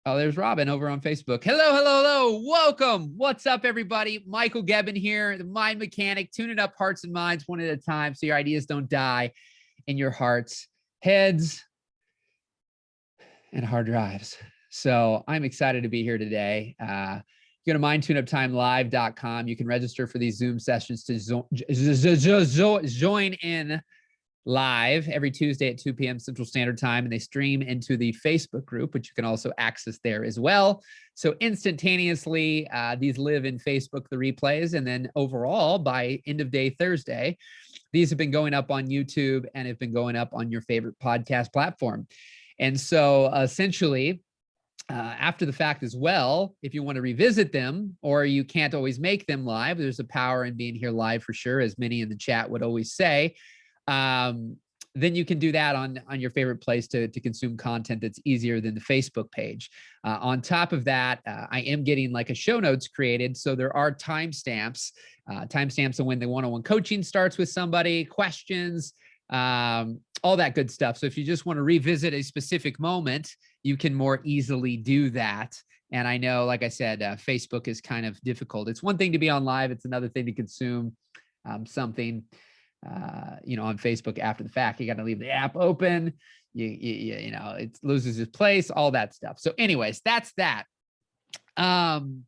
Oh, there's Robin over on Facebook. Hello, hello, hello. Welcome. What's up, everybody? Michael Gebbin here, the Mind Mechanic, tuning up hearts and minds one at a time so your ideas don't die in your hearts, heads, and hard drives. So I'm excited to be here today. Go to mindtuneuptimelive.com. You can register for these Zoom sessions to join in live every Tuesday at 2 p.m. Central Standard Time, and they stream into the Facebook group, which you can also access there as well. So instantaneously, these live in Facebook, the replays, and then overall by end of day Thursday, these have been going up on YouTube and have been going up on your favorite podcast platform. And so essentially, after the fact as well, if you want to revisit them or you can't always make them live, there's a power in being here live for sure, as many in the chat would always say. Then you can do that on your favorite place to consume content that's easier than the Facebook page. On top of that, I am getting like a show notes created. So there are timestamps of when the one-on-one coaching starts with somebody, questions, all that good stuff. So if you just want to revisit a specific moment, you can more easily do that. And I know, like I said, Facebook is kind of difficult. It's one thing to be on live. It's another thing to consume something on Facebook after the fact. You got to leave the app open. It loses its place, all that stuff. So anyways, that's that. Man,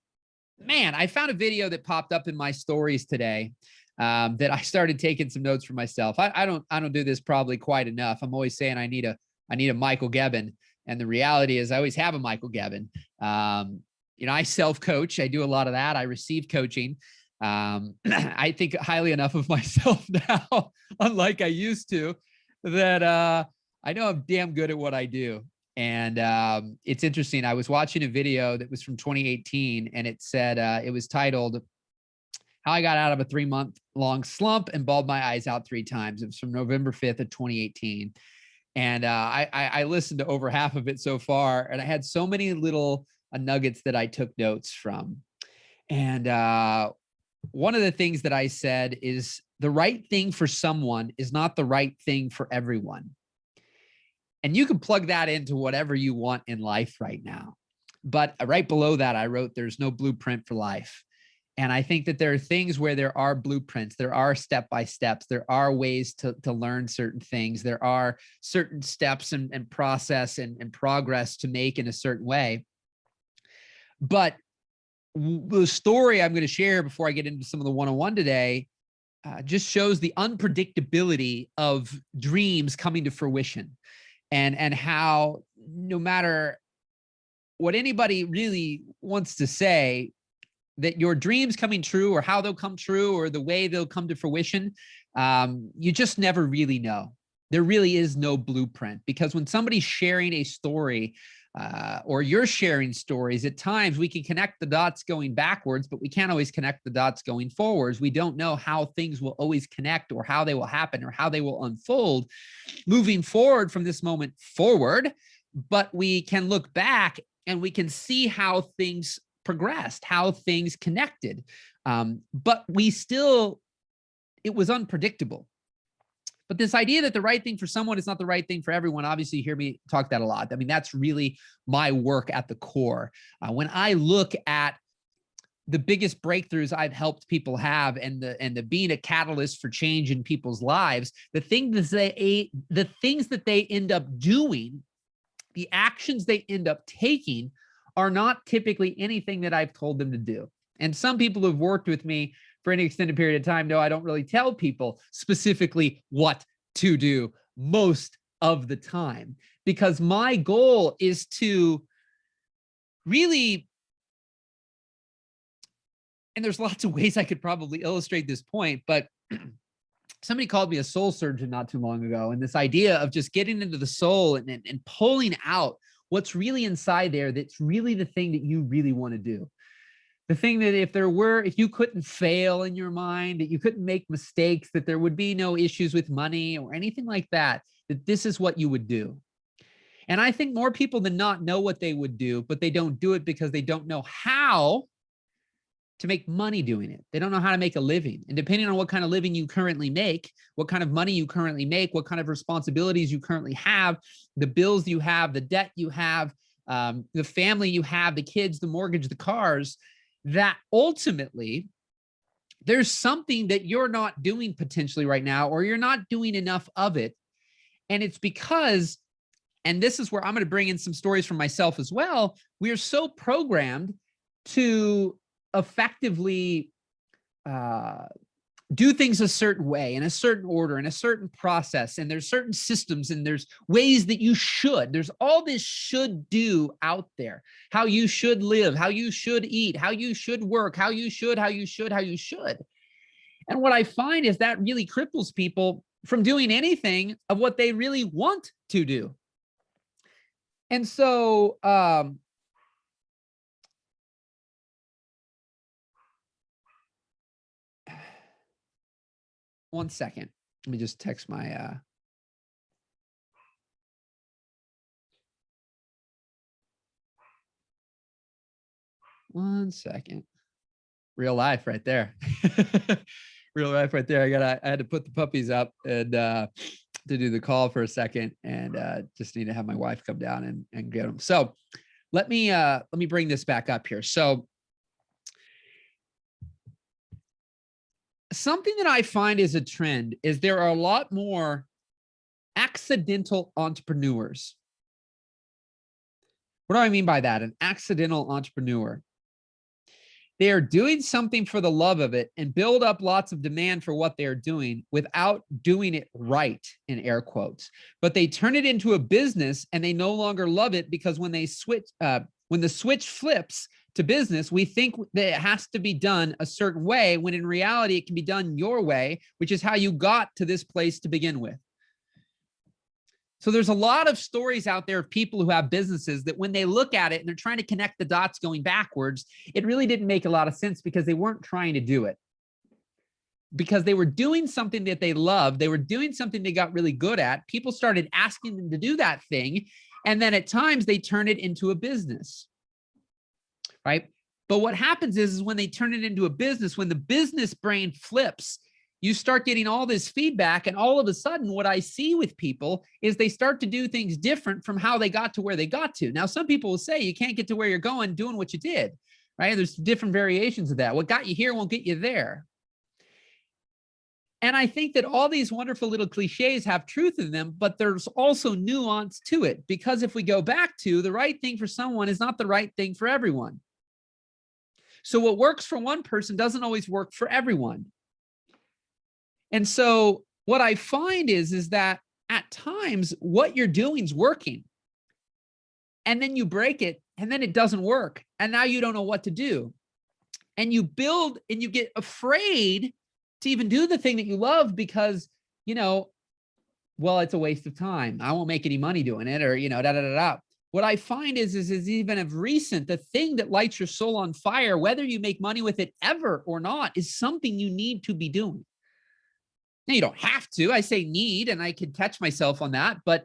I found a video that popped up in my stories today that I started taking some notes for myself. I don't do this probably quite enough. I'm always saying I need a Michael Gebbin. And the reality is I always have a Michael Gebbin. I self-coach. I do a lot of that. I receive coaching. I think highly enough of myself now, unlike I used to, that I know I'm damn good at what I do. And it's interesting. I was watching a video that was from 2018, and it said, it was titled, How I Got Out of a 3-month-long Slump and Bawled My Eyes Out 3 Times. It was from November 5th of 2018. And I listened to over half of it so far, and I had so many little nuggets that I took notes from. And one of the things that I said is the right thing for someone is not the right thing for everyone. And you can plug that into whatever you want in life right now. But right below that, I wrote, there's no blueprint for life. And I think that there are things where there are blueprints, there are step-by-steps, there are ways to learn certain things. There are certain steps and process and progress to make in a certain way. But the story I'm going to share before I get into some of the one-on-one today just shows the unpredictability of dreams coming to fruition, and how no matter what anybody really wants to say, that your dreams coming true or how they'll come true or the way they'll come to fruition, you just never really know. There really is no blueprint, because when somebody's sharing a story, or you're sharing stories, at times we can connect the dots going backwards, but we can't always connect the dots going forwards. We don't know how things will always connect or how they will happen or how they will unfold moving forward from this moment forward. But we can look back and we can see how things progressed, how things connected. But it was unpredictable. But this idea that the right thing for someone is not the right thing for everyone, obviously you hear me talk that a lot. I mean, that's really my work at the core. When I look at the biggest breakthroughs I've helped people have, and the being a catalyst for change in people's lives, the things that they end up doing, the actions they end up taking, are not typically anything that I've told them to do. And some people who've worked with me for any extended period of time know I don't really tell people specifically what to do most of the time, because my goal is to really, and there's lots of ways I could probably illustrate this point, but somebody called me a soul surgeon not too long ago. And this idea of just getting into the soul and pulling out what's really inside there, that's really the thing that you really want to do. The thing that if you couldn't fail in your mind, that you couldn't make mistakes, that there would be no issues with money or anything like that, that this is what you would do. And I think more people than not know what they would do, but they don't do it because they don't know how to make money doing it. They don't know how to make a living. And depending on what kind of living you currently make, what kind of money you currently make, what kind of responsibilities you currently have, the bills you have, the debt you have, the family you have, the kids, the mortgage, the cars, that ultimately there's something that you're not doing potentially right now, or you're not doing enough of it. And it's because, and this is where I'm going to bring in some stories from myself as well, we are so programmed to effectively do things a certain way, in a certain order, in a certain process, and there's certain systems, and there's ways that you should. There's all this should do out there, how you should live, how you should eat, how you should work, how you should. And what I find is that really cripples people from doing anything of what they really want to do. And so, one second. Let me just text my, one second. Real life right there. Real life right there. I had to put the puppies up and, to do the call for a second, and just need to have my wife come down and get them. So let me bring this back up here. So something that I find is a trend is there are a lot more accidental entrepreneurs. What do I mean by that? An accidental entrepreneur. They are doing something for the love of it and build up lots of demand for what they are doing without doing it right, in air quotes. But they turn it into a business and they no longer love it, because when they switch, when the switch flips to business, we think that it has to be done a certain way, when in reality it can be done your way, which is how you got to this place to begin with. So there's a lot of stories out there of people who have businesses that when they look at it and they're trying to connect the dots going backwards, it really didn't make a lot of sense, because they weren't trying to do it. Because they were doing something that they loved. They were doing something they got really good at. People started asking them to do that thing. And then at times they turn it into a business, right? But what happens is when they turn it into a business, when the business brain flips, you start getting all this feedback, and all of a sudden what I see with people is they start to do things different from how they got to where they got to. Now, some people will say you can't get to where you're going doing what you did, right? There's different variations of that. What got you here won't get you there. And I think that all these wonderful little cliches have truth in them, but there's also nuance to it, because if we go back to the right thing for someone is not the right thing for everyone. So what works for one person doesn't always work for everyone. And so what I find is that at times what you're doing is working, and then you break it, and then it doesn't work. And now you don't know what to do. And you build and you get afraid to even do the thing that you love, because, you know, well, it's a waste of time. I won't make any money doing it, or, you know, What I find is even of recent, the thing that lights your soul on fire, whether you make money with it ever or not, is something you need to be doing. Now, you don't have to. I say need, and I can catch myself on that. But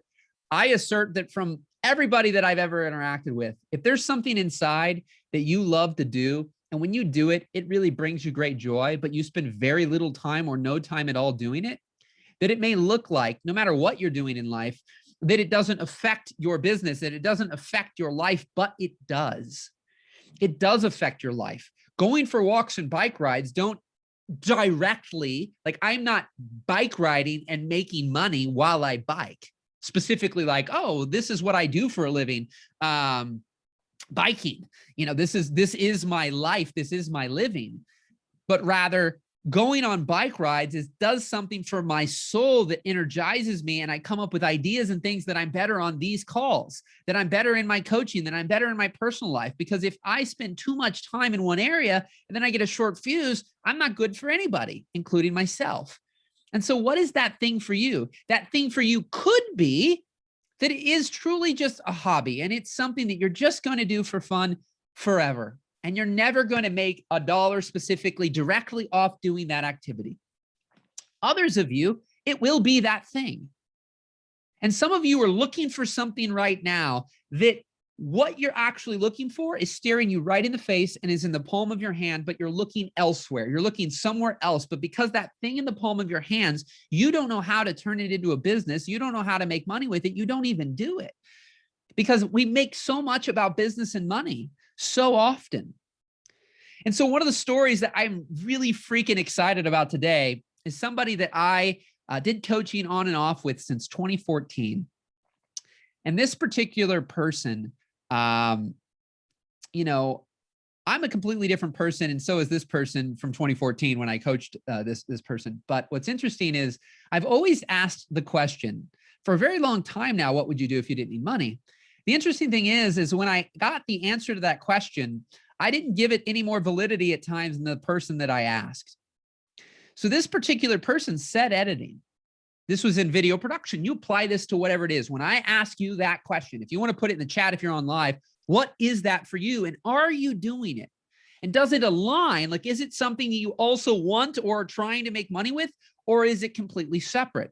I assert that from everybody that I've ever interacted with, if there's something inside that you love to do, and when you do it, it really brings you great joy, but you spend very little time or no time at all doing it, that it may look like, no matter what you're doing in life, that it doesn't affect your business, that it doesn't affect your life, but it does. It does affect your life. Going for walks and bike rides don't directly, like, I'm not bike riding and making money while I bike, specifically like, oh, this is what I do for a living, biking, you know, this is my life, this is my living. But rather, going on bike rides does something for my soul that energizes me, and I come up with ideas and things that I'm better on these calls, that I'm better in my coaching, that I'm better in my personal life. Because if I spend too much time in one area and then I get a short fuse, I'm not good for anybody, including myself. And so what is that thing for you? That thing for you could be that it is truly just a hobby, and it's something that you're just going to do for fun forever. And you're never going to make a dollar specifically directly off doing that activity. Others of you, it will be that thing. And some of you are looking for something right now that what you're actually looking for is staring you right in the face and is in the palm of your hand, but you're looking elsewhere. You're looking somewhere else. But because that thing in the palm of your hands, you don't know how to turn it into a business. You don't know how to make money with it. You don't even do it. because we make so much about business and money so often. And so one of the stories that I'm really freaking excited about today is somebody that I did coaching on and off with since 2014. And this particular person, you know, I'm a completely different person, and so is this person from 2014 when I coached this person. But what's interesting is I've always asked the question for a very long time now, what would you do if you didn't need money? The interesting thing is when I got the answer to that question, I didn't give it any more validity at times than the person that I asked. So this particular person said editing. This was in video production. You apply this to whatever it is. When I ask you that question, if you want to put it in the chat, if you're on live, what is that for you? And are you doing it? And does it align? Like, is it something you also want or are trying to make money with, or is it completely separate?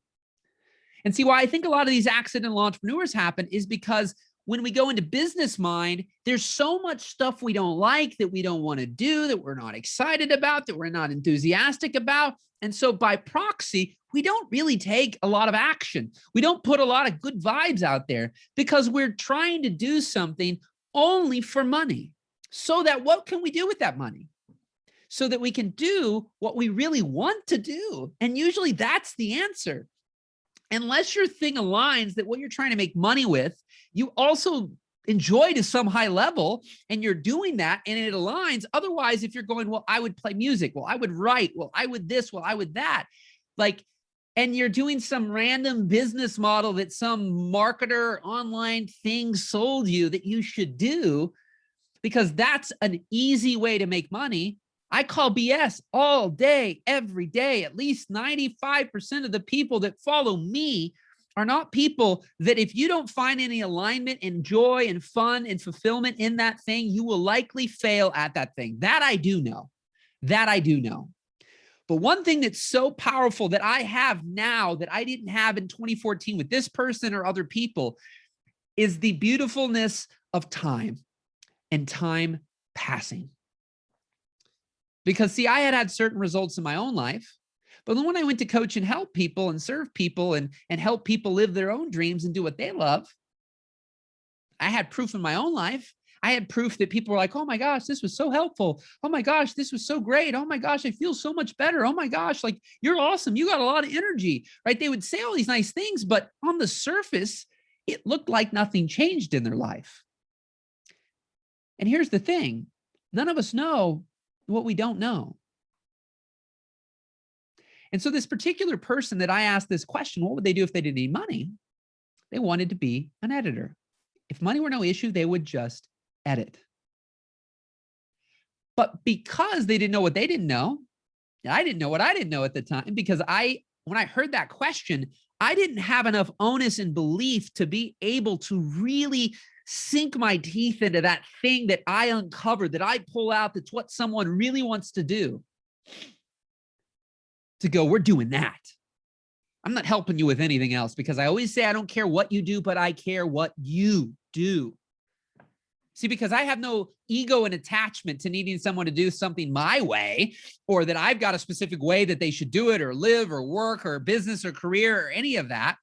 And see, why I think a lot of these accidental entrepreneurs happen is because when we go into business mind, there's so much stuff we don't like, that we don't want to do, that we're not excited about, that we're not enthusiastic about. And so by proxy, we don't really take a lot of action. We don't put a lot of good vibes out there because we're trying to do something only for money. So that what can we do with that money? So that we can do what we really want to do. And usually that's the answer. Unless your thing aligns that what you're trying to make money with, you also enjoy to some high level, and you're doing that and it aligns. Otherwise, if you're going, well, I would play music, well, I would write, well, I would this, well, I would that, like, and you're doing some random business model that some marketer online thing sold you that you should do because that's an easy way to make money. I call BS all day, every day. At least 95% of the people that follow me are not people that if you don't find any alignment and joy and fun and fulfillment in that thing, you will likely fail at that thing. That I do know. That I do know. But one thing that's so powerful that I have now that I didn't have in 2014 with this person or other people is the beautifulness of time and time passing. Because see, I had certain results in my own life, but then when I went to coach and help people and serve people and help people live their own dreams and do what they love, I had proof in my own life. I had proof that people were like, oh my gosh, this was so helpful. Oh my gosh, this was so great. Oh my gosh, I feel so much better. Oh my gosh, like you're awesome. You got a lot of energy, right? They would say all these nice things, but on the surface, it looked like nothing changed in their life. And here's the thing. None of us know what we don't know. And so this particular person that I asked this question, what would they do if they didn't need money? They wanted to be an editor. If money were no issue, they would just edit. But because they didn't know what they didn't know, I didn't know what I didn't know at the time, because when I heard that question, I didn't have enough onus and belief to be able to really sink my teeth into that thing that I uncovered, that I pull out, that's what someone really wants to do. To go, we're doing that. I'm not helping you with anything else, because I always say, I don't care what you do, but I care what you do. See, because I have no ego and attachment to needing someone to do something my way, or that I've got a specific way that they should do it or live or work or business or career or any of that.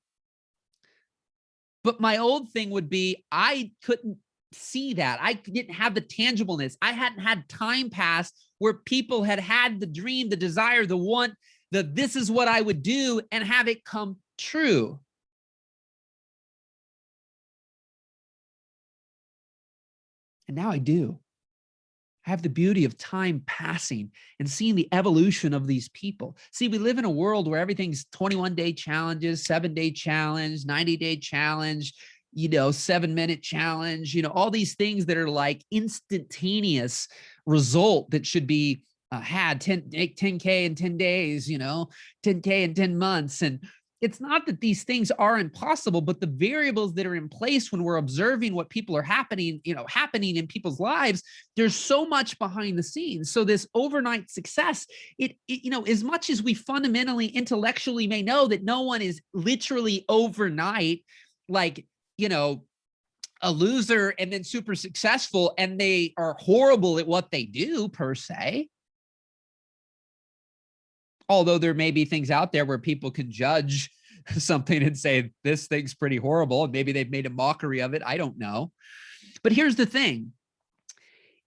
But my old thing would be, I couldn't see that. I didn't have the tangibleness. I hadn't had time pass where people had the dream, the desire, the want, this is what I would do, and have it come true. And now I do. I have the beauty of time passing and seeing the evolution of these people. See, we live in a world where everything's 21-day challenges, 7-day challenge, 90-day challenge, 7-minute challenge, all these things that are like instantaneous result that should be had 10K in 10 days, 10K in 10 months. And it's not that these things are impossible, but the variables that are in place when we're observing what people are happening in people's lives, there's so much behind the scenes. So this overnight success, as much as we fundamentally, intellectually may know that no one is literally overnight, like, a loser and then super successful, and they are horrible at what they do per se. Although there may be things out there where people can judge something and say, this thing's pretty horrible. And maybe they've made a mockery of it. I don't know. But here's the thing,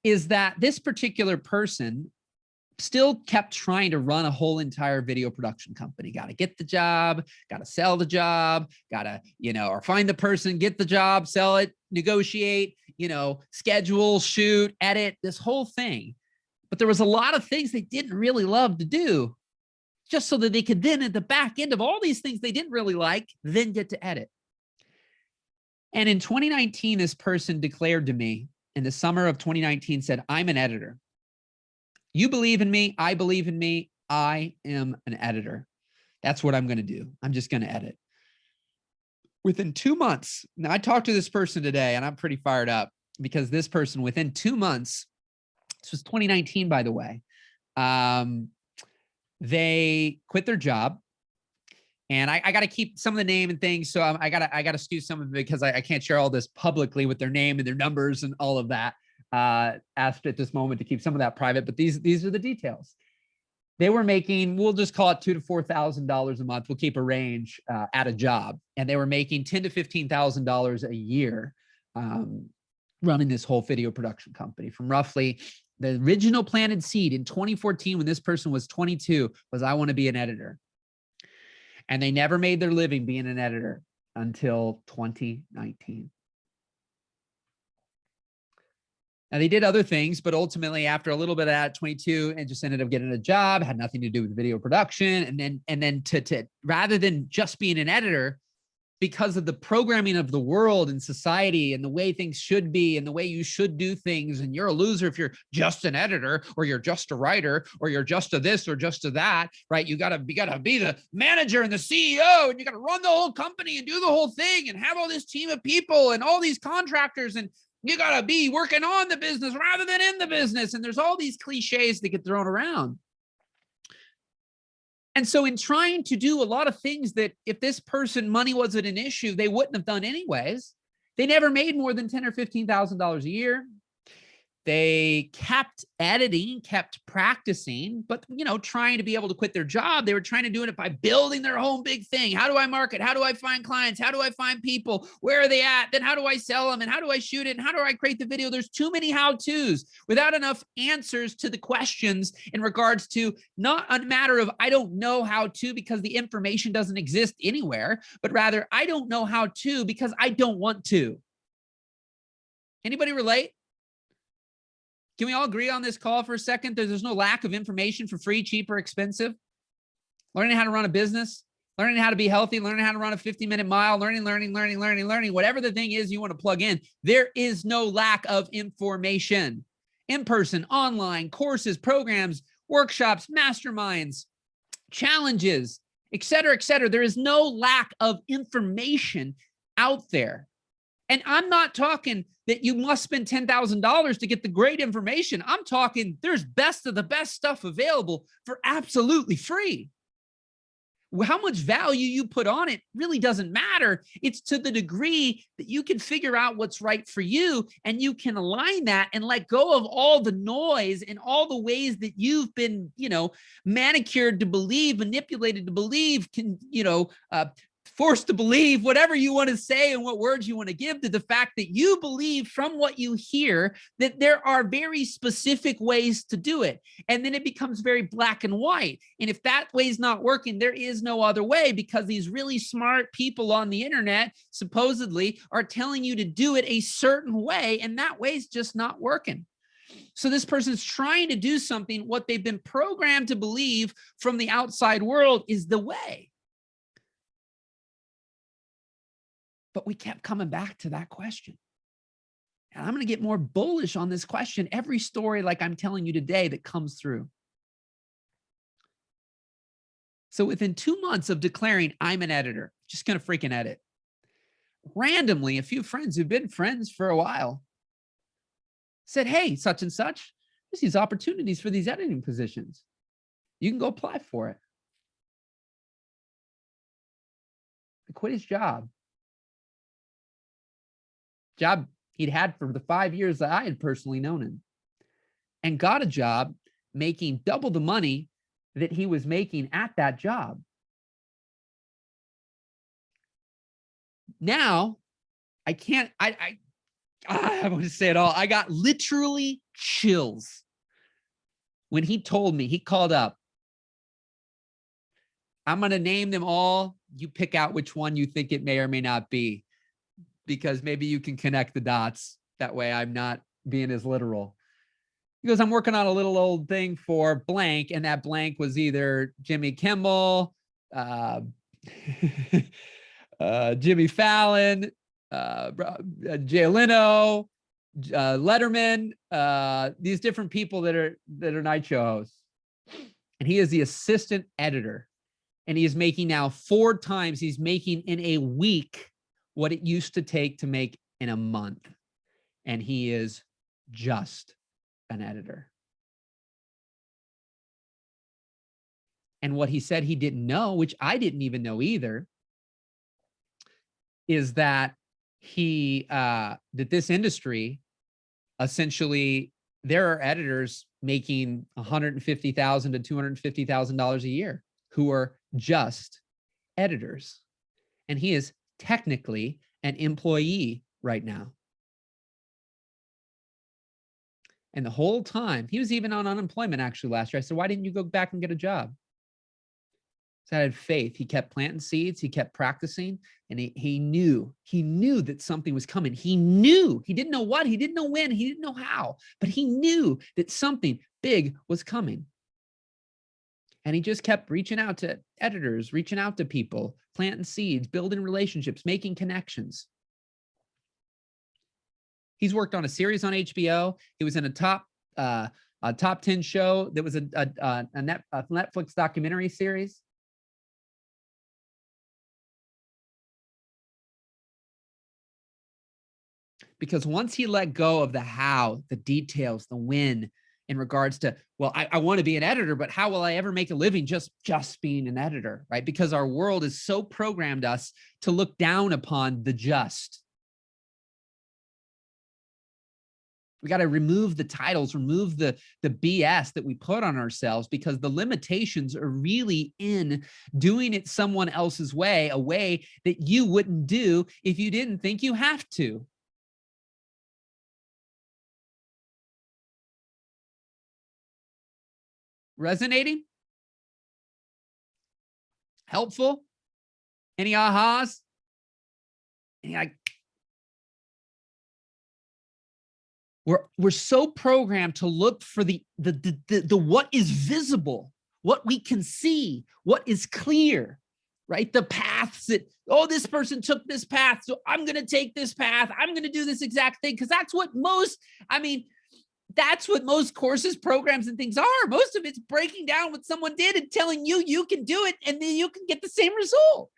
is that this particular person still kept trying to run a whole entire video production company. Got to get the job, got to sell the job, got to, or find the person, get the job, sell it, negotiate, schedule, shoot, edit, this whole thing. But there was a lot of things they didn't really love to do, just so that they could then, at the back end of all these things they didn't really like, then get to edit. And in 2019, this person declared to me in the summer of 2019, said, I'm an editor. You believe in me. I believe in me. I am an editor. That's what I'm going to do. I'm just going to edit. Within 2 months, now I talked to this person today and I'm pretty fired up because this person within 2 months, this was 2019, by the way, they quit their job. And I got to keep some of the name and things. So I got to skew some of it because I can't share all this publicly with their name and their numbers and all of that. Asked at this moment to keep some of that private, but these are the details. They were making, we'll just call it $2,000 to $4,000 a month. We'll keep a range at a job. And they were making $10,000 to $15,000 a year running this whole video production company. From roughly the original planted seed in 2014, when this person was 22, was I want to be an editor. And they never made their living being an editor until 2019. Now they did other things, but ultimately after a little bit of that, 22, and just ended up getting a job, had nothing to do with video production. And then to rather than just being an editor, because of the programming of the world and society and the way things should be and the way you should do things. And you're a loser if you're just an editor, or you're just a writer, or you're just a this or just a that, right? You gotta be the manager and the CEO, and you gotta run the whole company and do the whole thing and have all this team of people and all these contractors, and you gotta be working on the business rather than in the business. And there's all these cliches that get thrown around. And so in trying to do a lot of things that if this person money wasn't an issue, they wouldn't have done anyways. They never made more than $10,000 or $15,000 a year. They kept editing, kept practicing, but trying to be able to quit their job. They were trying to do it by building their own big thing. How do I market? How do I find clients? How do I find people? Where are they at? Then how do I sell them? And how do I shoot it? And how do I create the video? There's too many how-tos without enough answers to the questions in regards to not a matter of I don't know how to because the information doesn't exist anywhere, but rather I don't know how to because I don't want to. Anybody relate? Can we all agree on this call for a second? There's no lack of information for free, cheap, or expensive. Learning how to run a business, learning how to be healthy, learning how to run a 50-minute mile, learning, whatever the thing is you want to plug in. There is no lack of information. In-person, online, courses, programs, workshops, masterminds, challenges, et cetera, et cetera. There is no lack of information out there. And I'm not talking that you must spend $10,000 to get the great information. I'm talking there's best of the best stuff available for absolutely free. How much value you put on it really doesn't matter. It's to the degree that you can figure out what's right for you and you can align that and let go of all the noise and all the ways that you've been, manicured to believe, manipulated to believe, forced to believe, whatever you want to say and what words you want to give to the fact that you believe from what you hear that there are very specific ways to do it. And then it becomes very black and white. And if that way is not working, there is no other way because these really smart people on the internet supposedly are telling you to do it a certain way. And that way is just not working. So this person's trying to do something, what they've been programmed to believe from the outside world is the way. But we kept coming back to that question. And I'm going to get more bullish on this question every story like I'm telling you today that comes through. So within 2 months of declaring I'm an editor, just going to freaking edit, randomly, a few friends who've been friends for a while said, hey, such and such, there's these opportunities for these editing positions. You can go apply for it. He quit his job he'd had for the 5 years that I had personally known him, and got a job making double the money that he was making at that job. Now I can't, I want to say it all. I got literally chills when he told me, he called up, I'm going to name them all. You pick out which one you think it may or may not be, because maybe you can connect the dots. That way I'm not being as literal. He goes, I'm working on a little old thing for blank. And that blank was either Jimmy Kimmel, Jimmy Fallon, Jay Leno, Letterman, these different people that are night show hosts. And he is the assistant editor. And he is making now 4 times, he's making in a week what it used to take to make in a month. And he is just an editor. And what he said he didn't know, which I didn't even know either, is that that this industry, essentially, there are editors making $150,000 to $250,000 a year who are just editors. And he is technically an employee right now. And the whole time, he was even on unemployment actually last year. I said, why didn't you go back and get a job? So I had faith. He kept planting seeds. He kept practicing. And he knew that something was coming. He knew. He didn't know what. He didn't know when. He didn't know how. But he knew that something big was coming. And he just kept reaching out to editors, reaching out to people, planting seeds, building relationships, making connections. He's worked on a series on HBO. He was in a top 10 show that was a Netflix documentary series. Because once he let go of the how, the details, the when, in regards to, well, I want to be an editor, but how will I ever make a living just being an editor, right? Because our world is so programmed us to look down upon the just. We got to remove the titles, remove the BS that we put on ourselves, because the limitations are really in doing it someone else's way, a way that you wouldn't do if you didn't think you have to. Resonating? Helpful? Any ahas? Any like, we're so programmed to look for the what is visible, what we can see, what is clear, right? The paths that, oh, this person took this path, so I'm going to take this path. I'm going to do this exact thing, because that's what most, that's what most courses, programs, and things are. Most of it's breaking down what someone did and telling you you can do it, and then you can get the same result.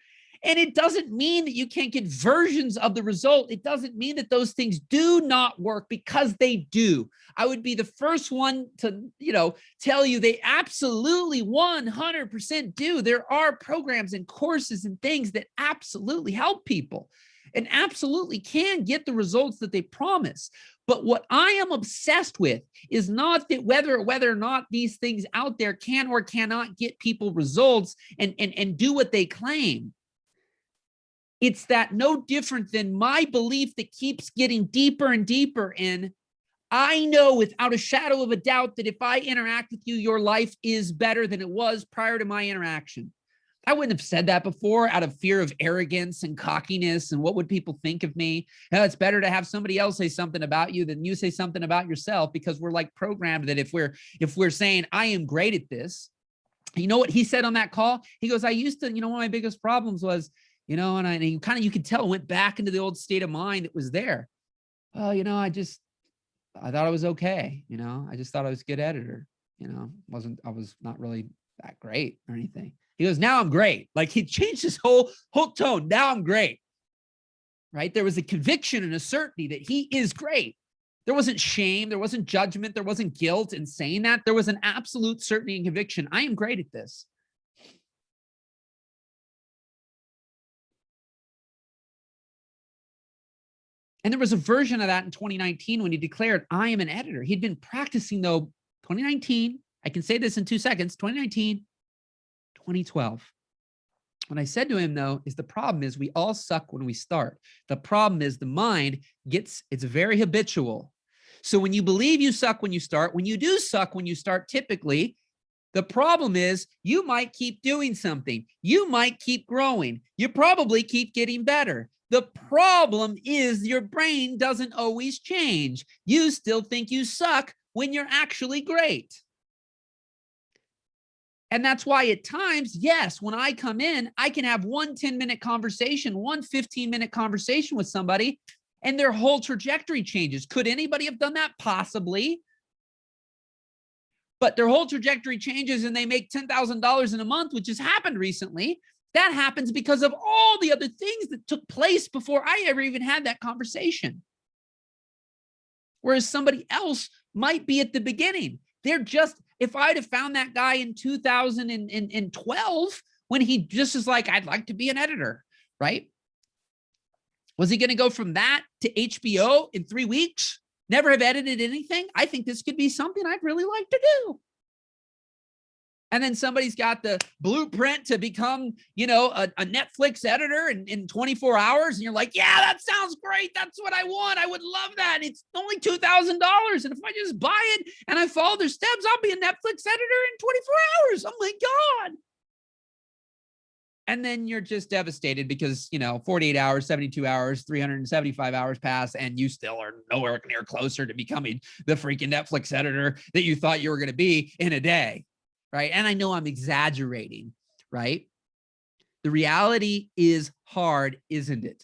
And it doesn't mean that you can't get versions of the result. It doesn't mean that those things do not work, because they do. I would be the first one to, tell you they absolutely 100% do. There are programs and courses and things that absolutely help people and absolutely can get the results that they promise. But what I am obsessed with is not that whether or not these things out there can or cannot get people results and do what they claim. It's that no different than my belief that keeps getting deeper and deeper in, I know without a shadow of a doubt that if I interact with you, your life is better than it was prior to my interaction. I wouldn't have said that before out of fear of arrogance and cockiness and what would people think of me. It's better to have somebody else say something about you than you say something about yourself, because we're like programmed that if we're saying I am great at this, you know what he said on that call? He goes, I used to, one of my biggest problems was, and you could tell, went back into the old state of mind that was there. Well, I thought I was okay. I just thought I was a good editor. I was not really that great or anything. He goes, now I'm great. Like, he changed his whole tone. Now I'm great. Right? There was a conviction and a certainty that he is great. There wasn't shame. There wasn't judgment. There wasn't guilt in saying that. There was an absolute certainty and conviction. I am great at this. And there was a version of that in 2019 when he declared, I am an editor. He'd been practicing, though, 2019. I can say this in 2 seconds, 2019, 2012. What I said to him, though, is the problem is we all suck when we start. The problem is the mind it's very habitual. So when you believe you suck when you start, when you do suck when you start, typically, the problem is you might keep doing something. You might keep growing. You probably keep getting better. The problem is your brain doesn't always change. You still think you suck when you're actually great. And that's why at times, yes, when I come in, I can have one 10-minute conversation, one 15-minute conversation with somebody, and their whole trajectory changes. Could anybody have done that? Possibly. But their whole trajectory changes and they make $10,000 in a month, which has happened recently. That happens because of all the other things that took place before I ever even had that conversation. Whereas somebody else might be at the beginning. They're just, if I'd have found that guy in 2012, when he just is like, I'd like to be an editor, right? Was he going to go from that to HBO in 3 weeks? Never have edited anything? I think this could be something I'd really like to do. And then somebody's got the blueprint to become, you know, a Netflix editor in 24 hours. And you're like, yeah, that sounds great. That's what I want. I would love that. It's only $2,000. And if I just buy it and I follow their steps, I'll be a Netflix editor in 24 hours. Oh my God. And then you're just devastated because, you know, 48 hours, 72 hours, 375 hours pass, and you still are nowhere near closer to becoming the freaking Netflix editor that you thought you were going to be in a day. Right. And I know I'm exaggerating, right? The reality is hard, isn't it?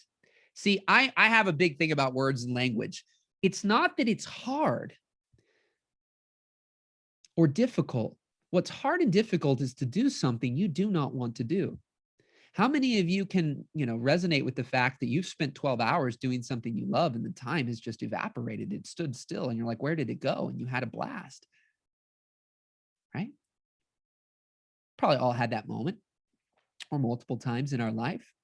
See, I have a big thing about words and language. It's not that it's hard or difficult. What's hard and difficult is to do something you do not want to do. How many of you can, you know, resonate with the fact that you've spent 12 hours doing something you love and the time has just evaporated? It stood still and you're like, where did it go? And you had a blast, right? Probably all had that moment or multiple times in our life,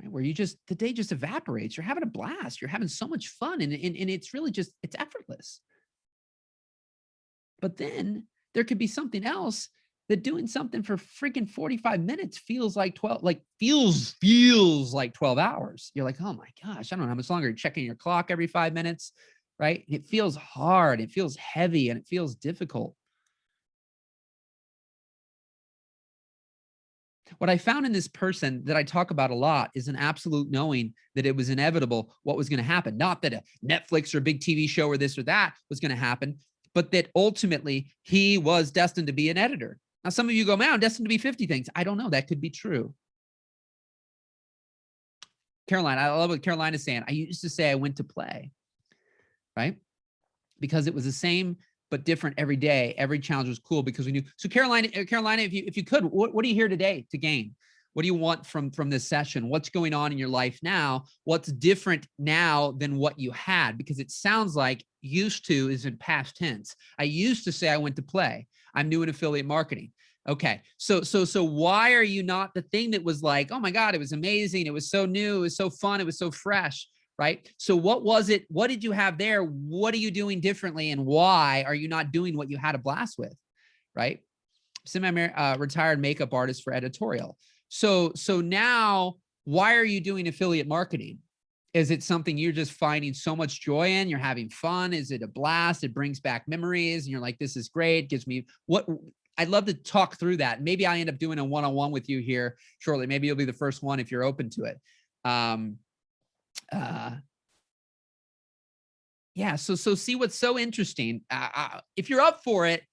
right? Where you just, the day just evaporates. You're having a blast. You're having so much fun. And it's really just, it's effortless. But then there could be something else that doing something for freaking 45 minutes feels like 12, like feels like 12 hours. You're like, oh my gosh, I don't know how much longer. You're checking your clock every 5 minutes, right? It feels hard. It feels heavy and it feels difficult. What I found in this person that I talk about a lot is an absolute knowing that it was inevitable what was going to happen. Not that a Netflix or a big TV show or this or that was going to happen, but that ultimately he was destined to be an editor. Now, some of you go, man, I'm destined to be 50 things. I don't know. That could be true. Caroline, I love what Caroline is saying. I used to say I went to play, right? Because it was the same but different every day. Every challenge was cool because we knew. So Carolina, if you could, what are you here today to gain? What do you want from this session? What's going on in your life now? What's different now than what you had? Because it sounds like used to is in past tense. I used to say I went to play. I'm new in affiliate marketing. Okay. So why are you not the thing that was like, oh my God, it was amazing. It was so new. It was so fun. It was so fresh. Right? So what was it? What did you have there? What are you doing differently? And why are you not doing what you had a blast with? Right? Semi-retired makeup artist for editorial. So now why are you doing affiliate marketing? Is it something you're just finding so much joy in? You're having fun? Is it a blast? It brings back memories and you're like, this is great. Gives me what I'd love to talk through that. Maybe I end up doing a one-on-one with you here shortly. Maybe you'll be the first one if you're open to it. Yeah. So see what's so interesting. If you're up for it,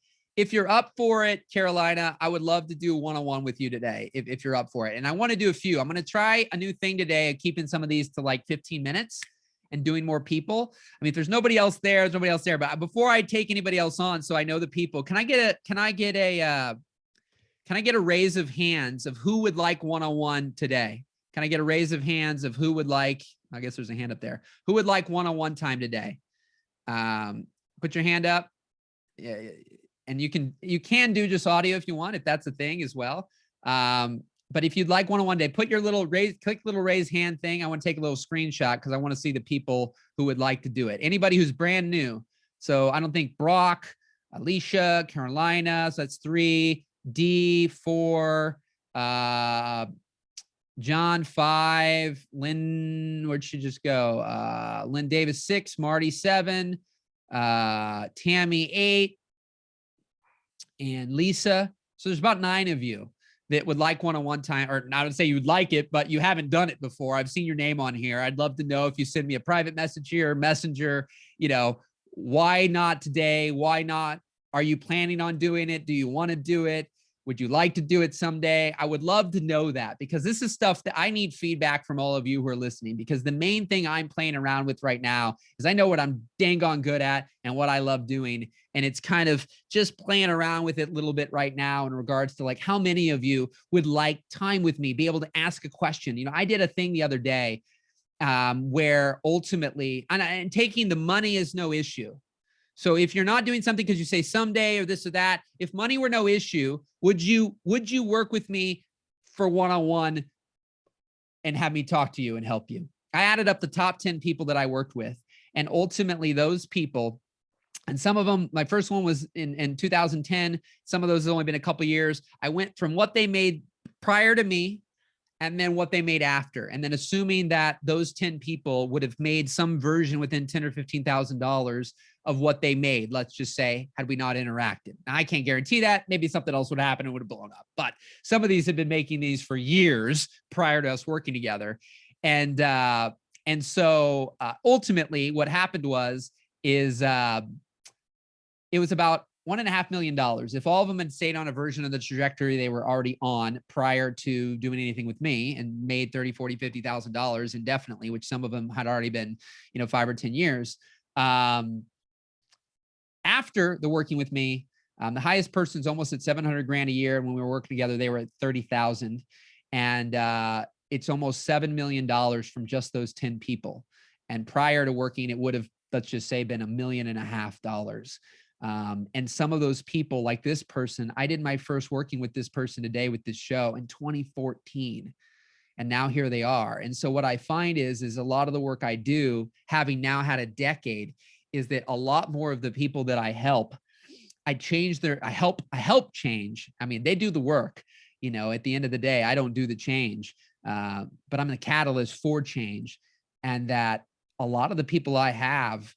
Carolina, I would love to do a one-on-one with you today. If you're up for it. And I want to do a few. I'm going to try a new thing today, keeping some of these to like 15 minutes and doing more people. I mean, if there's nobody else there, there's nobody else there, but before I take anybody else on, so I know the people, can I get a raise of hands of who would like one-on-one today? Can I get a raise of hands of who would like, I guess there's a hand up there. Who would like one-on-one time today? Put your hand up. And you can do just audio if you want, if that's a thing as well. But if you'd like one-on-one day, put your little click little raise hand thing. I want to take a little screenshot because I want to see the people who would like to do it. Anybody who's brand new. So I don't think Brock, Alicia, Carolina. So that's 3, D, 4, John 5, Lynn, where'd she just go? Lynn Davis 6, Marty 7, Tammy 8, and Lisa. So there's about 9 of you that would like one-on-one time, or not to say you would like it, but you haven't done it before. I've seen your name on here. I'd love to know if you send me a private message here, messenger, why not today? Why not? Are you planning on doing it? Do you want to do it? Would you like to do it someday? I would love to know that, because this is stuff that I need feedback from all of you who are listening, because the main thing I'm playing around with right now is I know what I'm dang on good at and what I love doing. And it's kind of just playing around with it a little bit right now in regards to like how many of you would like time with me, be able to ask a question. I did a thing the other day where ultimately, and taking the money is no issue. So if you're not doing something because you say someday or this or that, if money were no issue, would you work with me for one-on-one and have me talk to you and help you? I added up the top 10 people that I worked with, and ultimately those people, and some of them, my first one was in 2010. Some of those have only been a couple of years. I went from what they made prior to me and then what they made after. And then assuming that those 10 people would have made some version within $10,000 or $15,000 of what they made, let's just say, had we not interacted. Now, I can't guarantee that. Maybe something else would happen and would have blown up. But some of these have been making these for years prior to us working together. And so ultimately what happened is it was about $1.5 million. If all of them had stayed on a version of the trajectory they were already on prior to doing anything with me and made $30,000, $40,000, $50,000 indefinitely, which some of them had already been, 5 or 10 years. After the working with me, the highest person's almost at 700 grand a year. And when we were working together, they were at 30,000. And it's almost $7 million from just those 10 people. And prior to working, it would have, let's just say, been $1.5 million. And some of those people, like this person, I did my first working with this person today with this show in 2014. And now here they are. And so what I find is a lot of the work I do, having now had a decade, is that a lot more of the people that I help, I help change. I mean, they do the work, at the end of the day, I don't do the change, but I'm the catalyst for change. And that a lot of the people I have,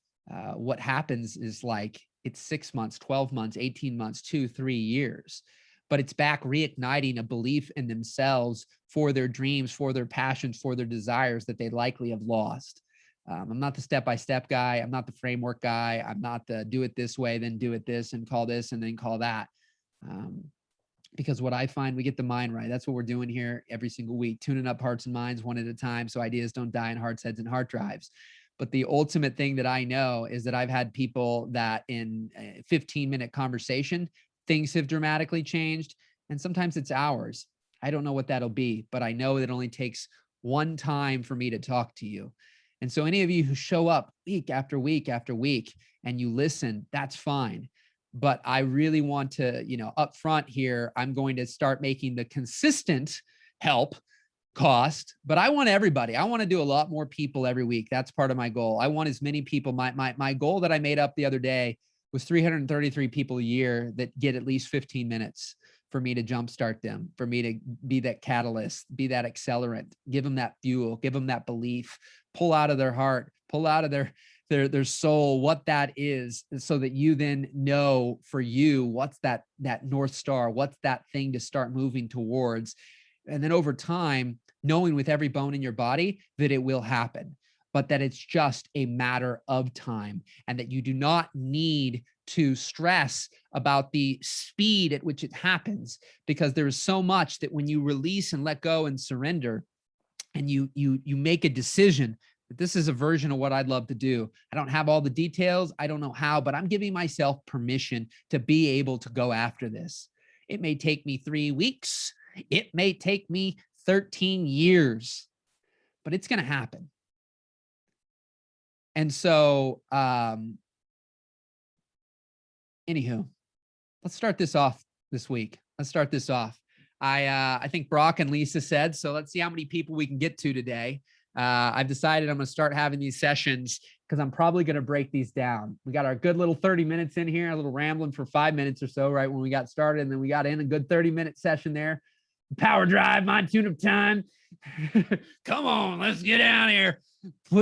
what happens is like, it's 6 months, 12 months, 18 months, 2, 3 years, but it's back reigniting a belief in themselves for their dreams, for their passions, for their desires that they likely have lost. I'm not the step-by-step guy. I'm not the framework guy. I'm not the do it this way, then do it this and call this and then call that. Because what I find, we get the mind right. That's what we're doing here every single week, tuning up hearts and minds one at a time so ideas don't die in hearts, heads, and heart drives. But the ultimate thing that I know is that I've had people that in a 15-minute conversation, things have dramatically changed. And sometimes it's hours. I don't know what that'll be, but I know that it only takes one time for me to talk to you. And so any of you who show up week after week after week and you listen, that's fine. But I really want to, up front here, I'm going to start making the consistent help cost, but I want everybody. I want to do a lot more people every week. That's part of my goal. I want as many people. My goal that I made up the other day was 333 people a year that get at least 15 minutes for me to jumpstart them, for me to be that catalyst, be that accelerant, give them that fuel, give them that belief, pull out of their heart, pull out of their soul what that is, so that you then know for you, what's that North Star, what's that thing to start moving towards. And then over time, knowing with every bone in your body that it will happen, but that it's just a matter of time, and that you do not need to stress about the speed at which it happens, because there is so much that when you release and let go and surrender, and you make a decision that this is a version of what I'd love to do. I don't have all the details. I don't know how, but I'm giving myself permission to be able to go after this. It may take me 3 weeks. It may take me 13 years, but it's going to happen. And so, anywho, let's start this off this week. Let's start this off. I think Brock and Lisa said, so let's see how many people we can get to today. I've decided I'm going to start having these sessions because I'm probably going to break these down. We got our good little 30 minutes in here, a little rambling for 5 minutes or so, right when we got started. And then we got in a good 30-minute session there. power drive, my tune-up time. Come on, let's get down here.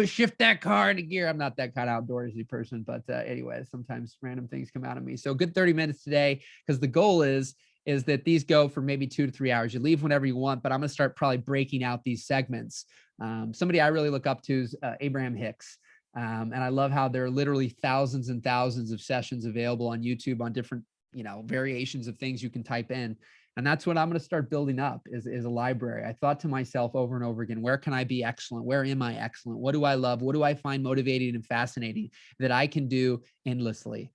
Shift that car into gear. I'm not that kind of outdoorsy person, but anyway, sometimes random things come out of me. So good 30 minutes today, because the goal is that these go for maybe 2 to 3 hours. You leave whenever you want, but I'm going to start probably breaking out these segments. Somebody I really look up to is Abraham Hicks. And I love how there are literally thousands and thousands of sessions available on YouTube on different, variations of things you can type in. And that's what I'm going to start building up is a library. I thought to myself over and over again, where can I be excellent? Where am I excellent? What do I love? What do I find motivating and fascinating that I can do endlessly?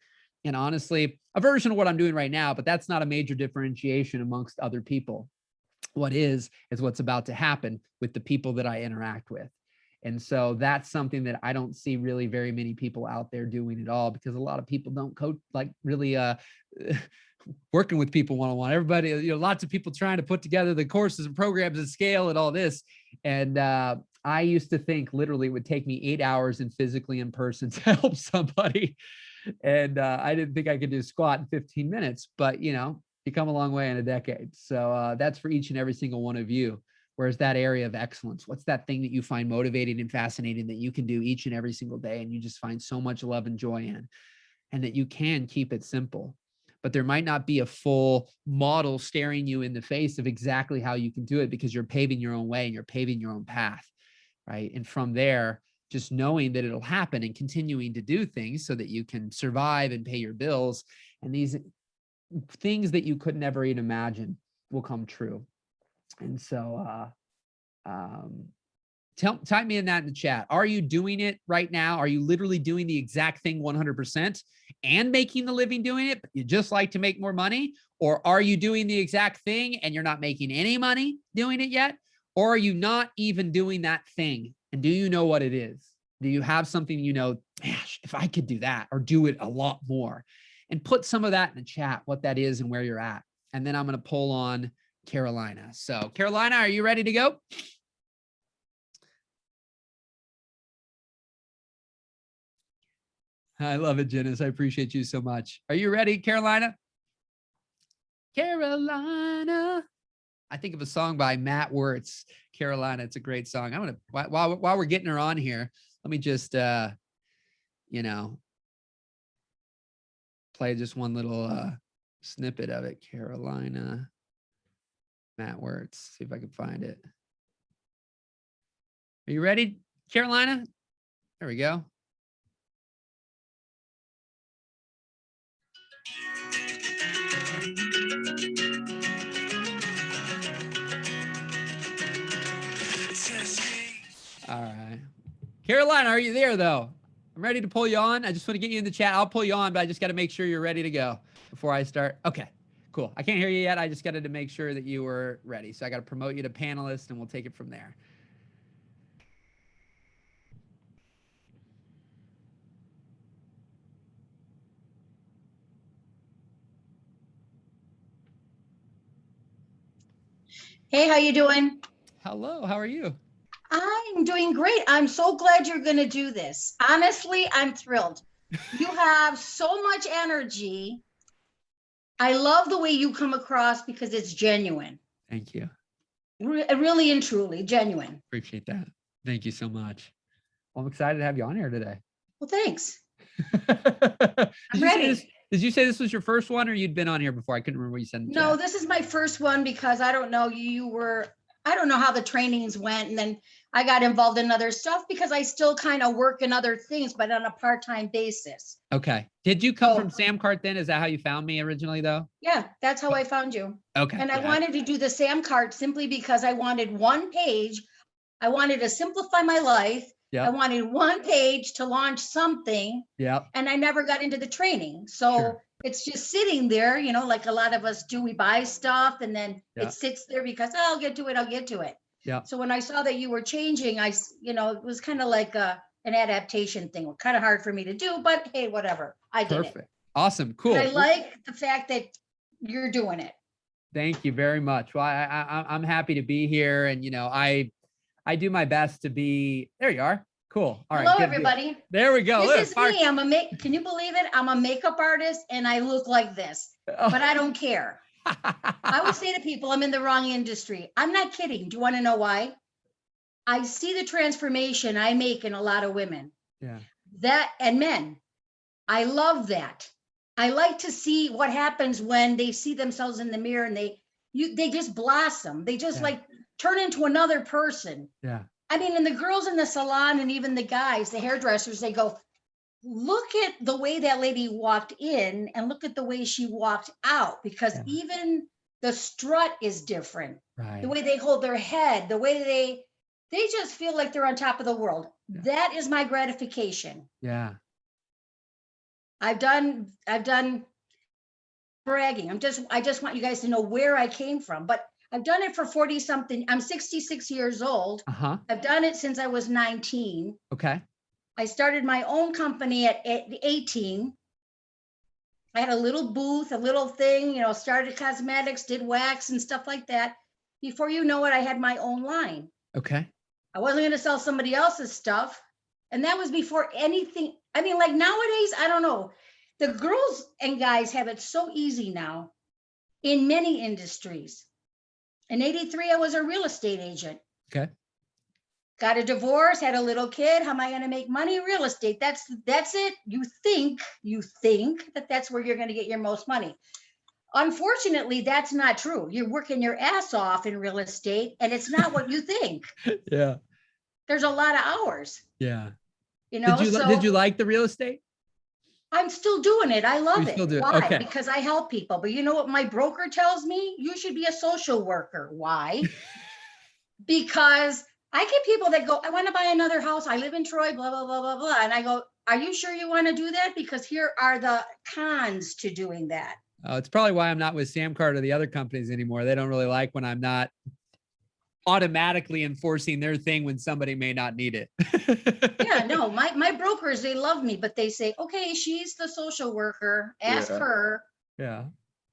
And honestly, a version of what I'm doing right now, but that's not a major differentiation amongst other people. What is what's about to happen with the people that I interact with. And so that's something that I don't see really very many people out there doing at all, because a lot of people don't coach, like really working with people one-on-one. Everybody, lots of people trying to put together the courses and programs and scale and all this. And I used to think literally it would take me 8 hours and physically in person to help somebody. And I didn't think I could do squat in 15 minutes, but you come a long way in a decade. So that's for each and every single one of you. Where's that area of excellence? What's that thing that you find motivating and fascinating that you can do each and every single day, and you just find so much love and joy in, and that you can keep it simple? But there might not be a full model staring you in the face of exactly how you can do it, because you're paving your own way and you're paving your own path, right? And from there, just knowing that it'll happen and continuing to do things so that you can survive and pay your bills, and these things that you could never even imagine will come true. And so type me in that in the chat. Are you doing it right now? Are you literally doing the exact thing 100% and making the living doing it, but you just like to make more money? Or are you doing the exact thing and you're not making any money doing it yet? Or are you not even doing that thing? And do you know what it is? Do you have something, gosh, if I could do that or do it a lot more? And put some of that in the chat, what that is and where you're at. And then I'm going to pull on Carolina. So Carolina, are you ready to go? I love it, Janice. I appreciate you so much. Are you ready, Carolina? Carolina. I think of a song by Matt Wertz, Carolina. It's a great song. I'm going to, while we're getting her on here, let me just, play just one little snippet of it. Carolina. Matt Wertz. See if I can find it. Are you ready, Carolina? There we go. All right. Carolina, are you there though? I'm ready to pull you on. I just want to get you in the chat. I'll pull you on, but I just got to make sure you're ready to go before I start. Okay. Cool. I can't hear you yet. I just got to make sure that you were ready. So I got to promote you to panelist and we'll take it from there. Hey, how you doing? Hello. How are you? I'm doing great. I'm so glad you're going to do this. Honestly, I'm thrilled. You have so much energy. I love the way you come across because it's genuine. Thank you. Really and truly genuine. Appreciate that. Thank you so much. Well, I'm excited to have you on here today. Well, thanks. I'm ready. Did you say this was your first one or you'd been on here before? I couldn't remember what you said in the chat. No, this is my first one because I don't know, I don't know how the trainings went. And then I got involved in other stuff because I still kind of work in other things, but on a part-time basis. Okay. Did you come from Samcart then? Is that how you found me originally though? Yeah, that's how I found you. Okay. And I wanted to do the Samcart simply because I wanted one page. I wanted to simplify my life. Yep. I wanted one page to launch something. Yep. And I never got into the training. So it's just sitting there, like a lot of us do. We buy stuff and then it sits there because I'll get to it. Yeah. So when I saw that you were changing, it was kind of like an adaptation thing. Kind of hard for me to do, but hey, whatever. I did it. Perfect. Awesome. Cool. But I like the fact that you're doing it. Thank you very much. Well, I'm happy to be here, and I do my best to be. There you are. Cool. All right. Hello, everybody. There we go. This is me. Can you believe it? I'm a makeup artist, and I look like this, but I don't care. I would say to people, I'm in the wrong industry. I'm not kidding. Do you want to know why? I see the transformation I make in a lot of women Yeah. that and men. I love that. I like to see what happens when they see themselves in the mirror and they just blossom. They just Yeah. like turn into another person. Yeah. I mean, and the girls in the salon and even the guys, the hairdressers, they go, look at the way that lady walked in and look at the way she walked out, because Yeah. even the strut is different. Right. The way they hold their head, the way they just feel like they're on top of the world. Yeah. That is my gratification. Yeah. I've done bragging. I just want you guys to know where I came from, but I've done it for 40 something. I'm 66 years old. Uh-huh. I've done it since I was 19. Okay. I started my own company at 18. I had a little booth, a little thing, started cosmetics, did wax and stuff like that. Before you know it, I had my own line. Okay. I wasn't going to sell somebody else's stuff. And that was before anything. I mean, like nowadays, I don't know. The girls and guys have it so easy now in many industries. In 83, I was a real estate agent. Okay. Got a divorce, had a little kid. How am I going to make money? Real estate. That's it. You think that that's where you're going to get your most money. Unfortunately, that's not true. You're working your ass off in real estate, and it's not what you think. Yeah. There's a lot of hours. Yeah. So Did you like the real estate? I'm still doing it. I love You it. still do it? Why? Okay. Because I help people. But you know what my broker tells me? You should be a social worker. Why? Because I get people that go, I want to buy another house. I live in Troy, blah, blah, blah, blah, blah. And I go, are you sure you want to do that? Because here are the cons to doing that. It's probably why I'm not with Samcart or the other companies anymore. They don't really like when I'm not automatically enforcing their thing when somebody may not need it. Yeah, no, my brokers, they love me, but they say, okay, she's the social worker. Ask her. Yeah.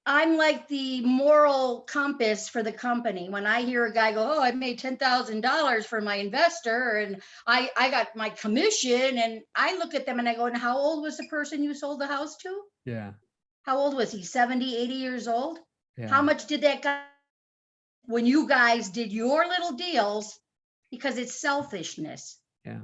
I'm like the moral compass for the company. When I hear a guy go, oh, I made $10,000 for my investor and I got my commission, and I look at them and I go, and how old was the person you sold the house to? Yeah. How old was he? 70, 80 years old? Yeah. How much did that guy when you guys did your little deals? Because it's selfishness. Yeah.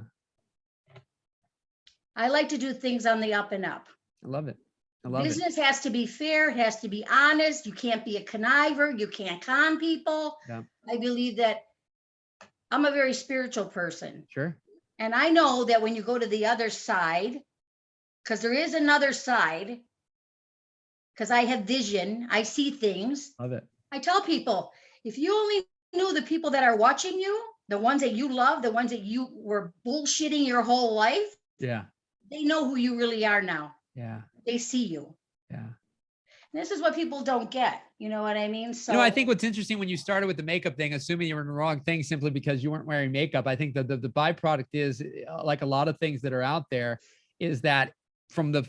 I like to do things on the up and up. I love it. I love Business has to be fair. It has to be honest. You can't be a conniver. You can't con people. Yeah. I believe that I'm a very spiritual person. Sure. And I know that when you go to the other side, because there is another side, because I have vision, I see things. Love it. I tell people, if you only knew the people that are watching you, the ones that you love, the ones that you were bullshitting your whole life, Yeah. they know who you really are now. Yeah. They see you. Yeah. This is what people don't get. You know what I mean? So I think what's interesting when you started with the makeup thing, assuming you were in the wrong thing simply because you weren't wearing makeup, I think that the byproduct is, like a lot of things that are out there, is that from the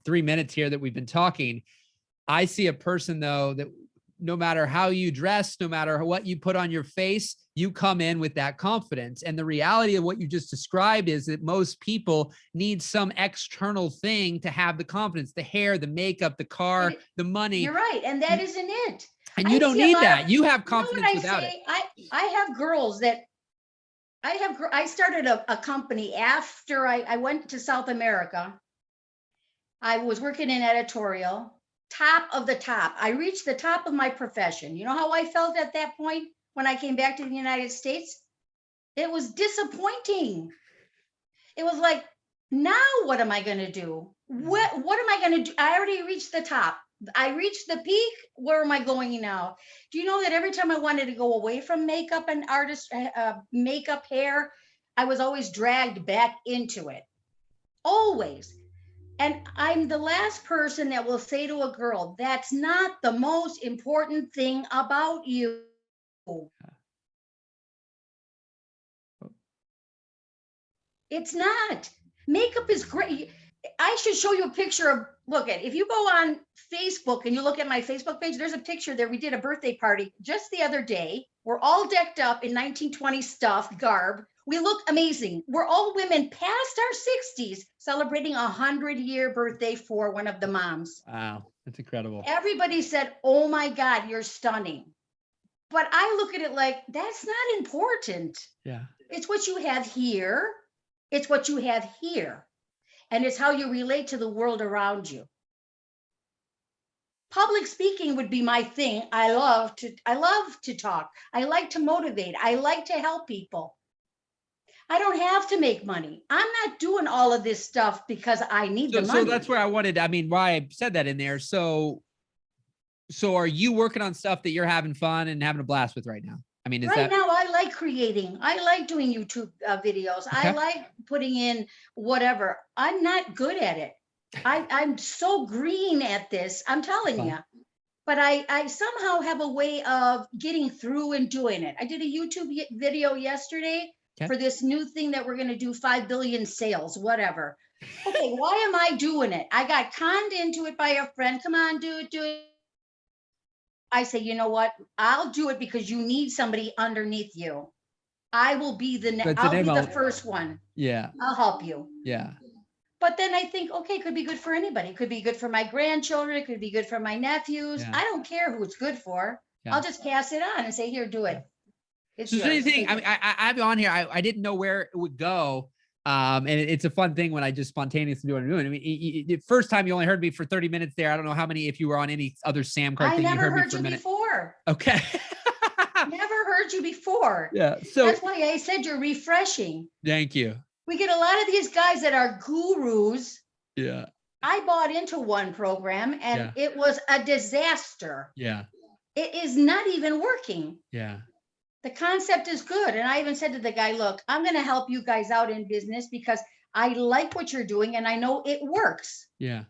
3 minutes here that we've been talking, I see a person though that no matter how you dress, no matter what you put on your face, you come in with that confidence. And the reality of what you just described is that most people need some external thing to have the confidence, the hair, the makeup, the car, the money. You're right. And that isn't it. And you don't need that. You have confidence without it. I have girls that I started a company after I went to South America. I was working in editorial, top of the top. I reached the top of my profession. You know how I felt at that point when I came back to the United States? It was disappointing. It was like, now what am I going to do? What am I going to do? I already reached the top. I reached the peak. Where am I going now? Do you know that every time I wanted to go away from makeup and makeup, hair, I was always dragged back into it. Always. And I'm the last person that will say to a girl, that's not the most important thing about you. It's not. Makeup is great. I should show you a picture of, if you go on Facebook and you look at my Facebook page, there's a picture there. We did a birthday party just the other day. We're all decked up in 1920 stuff, garb. We look amazing. We're all women past our 60s celebrating a 100-year birthday for one of the moms. Wow, that's incredible. Everybody said, oh my God, you're stunning. But I look at it like, that's not important. Yeah. It's what you have here. It's what you have here. And it's how you relate to the world around you. Public speaking would be my thing. I love to talk. I like to motivate. I like to help people. I don't have to make money. I'm not doing all of this stuff because I need the money. So that's where I wanted, I mean, why I said that in there. So are you working on stuff that you're having fun and having a blast with right now? I mean, right now I like creating. I like doing YouTube videos. Okay. I like putting in whatever. I'm not good at it. I'm so green at this. I'm telling you. But I somehow have a way of getting through and doing it. I did a YouTube video yesterday for this new thing that we're going to do 5 billion sales, whatever. Okay, why am I doing it? I got conned into it by a friend. Come on, do it. I say, you know what? I'll do it because you need somebody underneath you. I will be the first one. Yeah. I'll help you. Yeah. But then I think, okay, it could be good for anybody. It could be good for my grandchildren. It could be good for my nephews. Yeah. I don't care who it's good for. Yeah. I'll just pass it on and say, here, do it. It's so anything. I mean, I'm on here. I didn't know where it would go. And it's a fun thing when I just spontaneously do what I'm doing. I mean, the first time you only heard me for 30 minutes there. I don't know how many, if you were on any other Sam Card thing, you heard me for a minute. Before. Okay. Never heard you before. Yeah. So that's why I said you're refreshing. Thank you. We get a lot of these guys that are gurus. Yeah. I bought into one program and it was a disaster. Yeah. It is not even working. Yeah. The concept is good. And I even said to the guy, look, I'm going to help you guys out in business because I like what you're doing and I know it works. Yeah.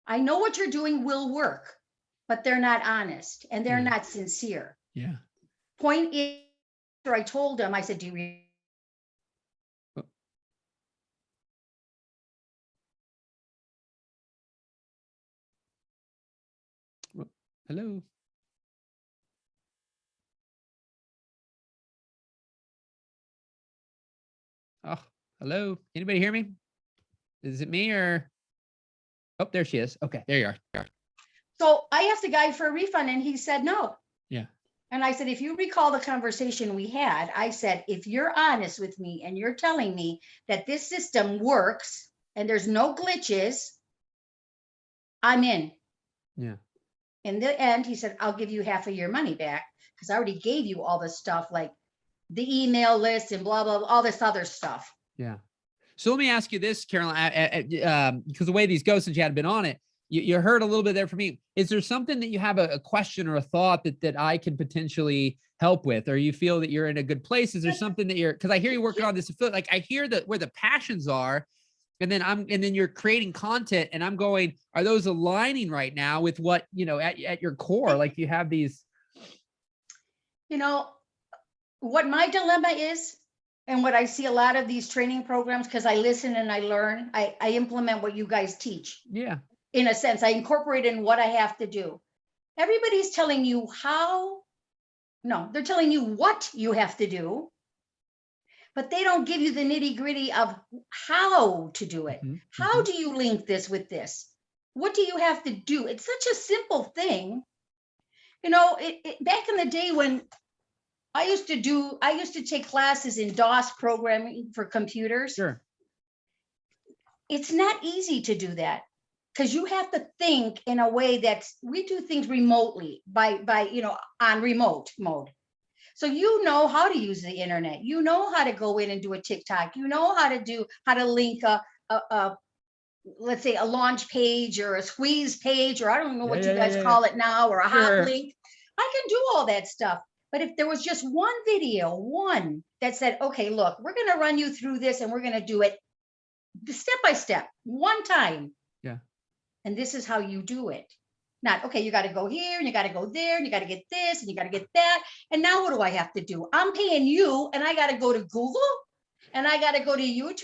I know what you're doing will work, but they're not honest and they're not sincere. Yeah. Point is, I told him, I said, do you Hello. Oh, hello. Anybody hear me? Is it me or? Oh, there she is. Okay, there you are. So I asked the guy for a refund and he said no. Yeah. And I said, if you recall the conversation we had, I said, if you're honest with me and you're telling me that this system works and there's no glitches, I'm in. Yeah. In the end, he said, I'll give you half of your money back because I already gave you all the stuff like the email list and blah, blah, blah, all this other stuff. Yeah. So let me ask you this, Caroline, because the way these go, since you hadn't been on it, you heard a little bit there from me. Is there something that you have a question or a thought that I can potentially help with, or you feel that you're in a good place? Is there something that because I hear you working on this, like I hear that where the passions are, and then you're creating content and I'm going, are those aligning right now with what, at your core, like you have these, what my dilemma is, and what I see a lot of these training programs, because I listen and I learn, I implement what you guys teach. Yeah. In a sense, I incorporate in what I have to do. Everybody's telling you they're telling you what you have to do, but they don't give you the nitty gritty of how to do it. Mm-hmm. How do you link this with this? What do you have to do? It's such a simple thing. Back in the day when I used to take classes in DOS programming for computers. Sure. It's not easy to do that because you have to think in a way we do things remotely by on remote mode. So you know how to use the internet. You know how to go in and do a TikTok. You know how to link a let's say a launch page or a squeeze page, or I don't know what you guys call it now, or a hot link. I can do all that stuff. But if there was just one video, that said, okay, look, we're going to run you through this and we're going to do it step by step, one time. Yeah. And this is how you do it. Not, okay, you got to go here and you got to go there and you got to get this and you got to get that. And now what do I have to do? I'm paying you and I got to go to Google and I got to go to YouTube.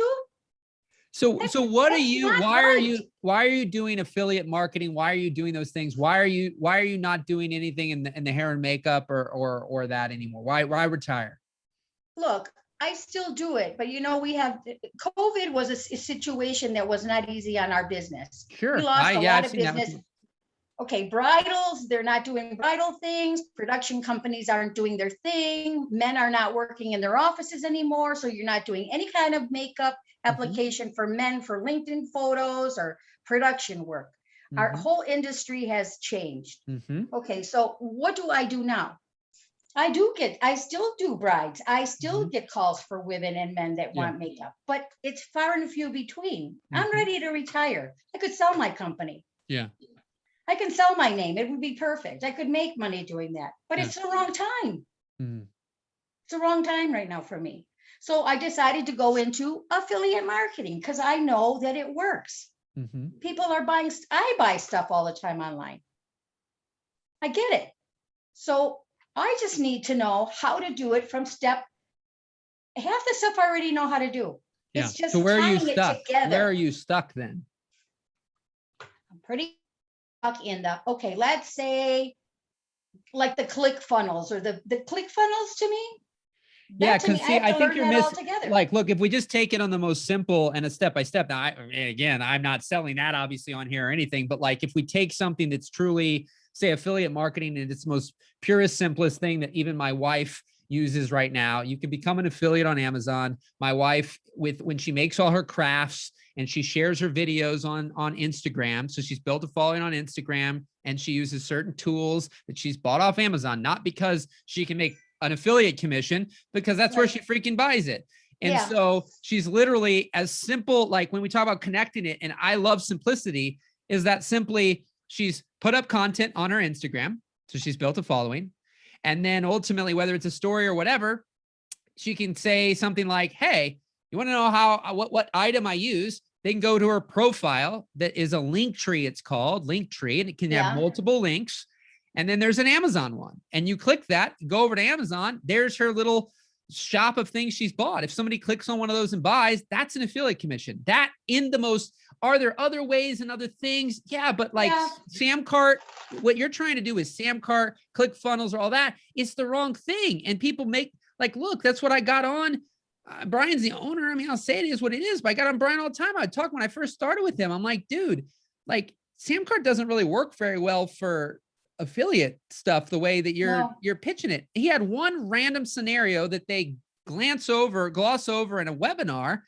So why are you doing affiliate marketing? Why are you doing those things? Why are you not doing anything in the hair and makeup or that anymore? Why retire? Look, I still do it, but we have COVID was a situation that was not easy on our business. Sure. We lost a Yeah, lot I've of seen that with business. Okay, bridals, they're not doing bridal things. Production companies aren't doing their thing. Men are not working in their offices anymore. So you're not doing any kind of makeup application for men for LinkedIn photos or production work. Our whole industry has changed. Okay, so what do I do now? I still do brides. I still get calls for women and men that want makeup, but it's far and few between. I'm ready to retire. I could sell my company. Yeah. I can sell my name. It would be perfect. I could make money doing that, but it's the wrong time. It's the wrong time right now for me. So I decided to go into affiliate marketing because I know that it works. People are buying, I buy stuff all the time online. I get it. So I just need to know how to do it from half the stuff I already know how to do. Yeah. It's just So where are you tying it stuck? together. Where are you stuck then? I'm pretty stuck in okay, let's say like the click funnels or the click funnels to me. Yeah, because see, I think you're missing. Like, look, if we just take it on the most simple and a step by step. Now, again, I'm not selling that obviously on here or anything, but like if we take something that's truly, say, affiliate marketing and its most purest, simplest thing that even my wife uses right now, you can become an affiliate on Amazon. My wife, when she makes all her crafts and she shares her videos on Instagram, so she's built a following on Instagram and she uses certain tools that she's bought off Amazon, not because she can make an affiliate commission, because that's where she freaking buys it. And so she's literally as simple, like when we talk about connecting it, and I love simplicity, is that simply she's put up content on her Instagram. So she's built a following. And then ultimately, whether it's a story or whatever, she can say something like, hey, you want to know what item I use? They can go to her profile that is a Linktree. It's called Linktree, and it can have multiple links. And then there's an Amazon one, and you click that, go over to Amazon. There's her little shop of things she's bought. If somebody clicks on one of those and buys, that's an affiliate commission. That in the most, are there other ways and other things? Yeah, but like Samcart, what you're trying to do is Samcart, ClickFunnels, or all that. It's the wrong thing. And people make like, look, that's what I got on. Brian's the owner. I mean, I'll say it is what it is, but I got on Brian all the time. I talk when I first started with him. I'm like, dude, like Samcart doesn't really work very well for affiliate stuff the way that you're pitching it. He had one random scenario that they gloss over in a webinar,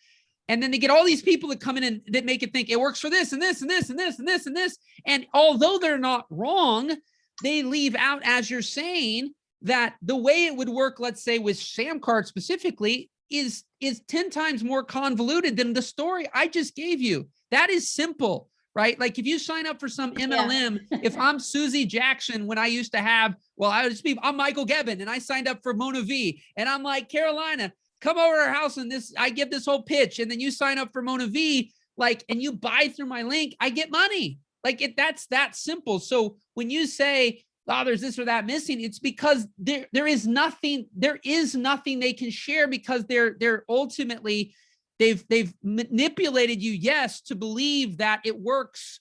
and then they get all these people that come in and that make it think it works for this and this and this and this and this and this. And although they're not wrong, they leave out, as you're saying, that the way it would work, let's say with Samcart specifically, is 10 times more convoluted than the story I just gave you. That is simple. Right? Like if you sign up for some MLM, if I'm Susie Jackson, when I used to have, I'm Michael Gebben and I signed up for Mona V, and I'm like, Carolina, come over to our house and I give this whole pitch, and then you sign up for Mona V, like, and you buy through my link, I get money. Like that's that simple. So when you say, oh, there's this or that missing, it's because there is nothing they can share, because they're ultimately, They've manipulated you, yes, to believe that it works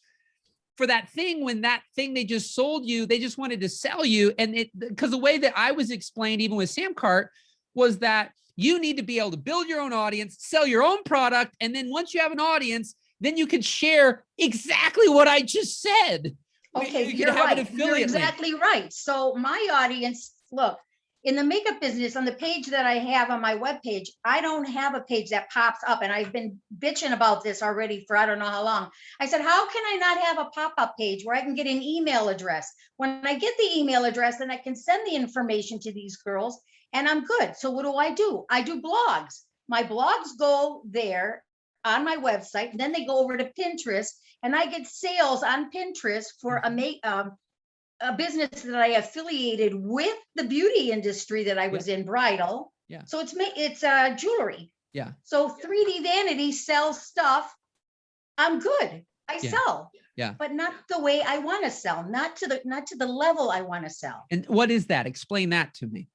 for that thing, when that thing they just sold you, they just wanted to sell you. And because the way that I was explained, even with Samcart, was that you need to be able to build your own audience, sell your own product. And then once you have an audience, then you can share exactly what I just said. Okay, you're right. You're exactly right. So my audience, look, in the makeup business, on the page that I have on my webpage, I don't have a page that pops up. And I've been bitching about this already for I don't know how long. I said, how can I not have a pop-up page where I can get an email address? When I get the email address, then I can send the information to these girls and I'm good. So what do? I do blogs. My blogs go there on my website, and then they go over to Pinterest, and I get sales on Pinterest for a business that I affiliated with the beauty industry that I was in, bridal. Yeah. So it's jewelry. Yeah. So 3D Vanity sells stuff. I'm good. I sell. Yeah. But not the way I want to sell, not to the level I want to sell. And what is that? Explain that to me.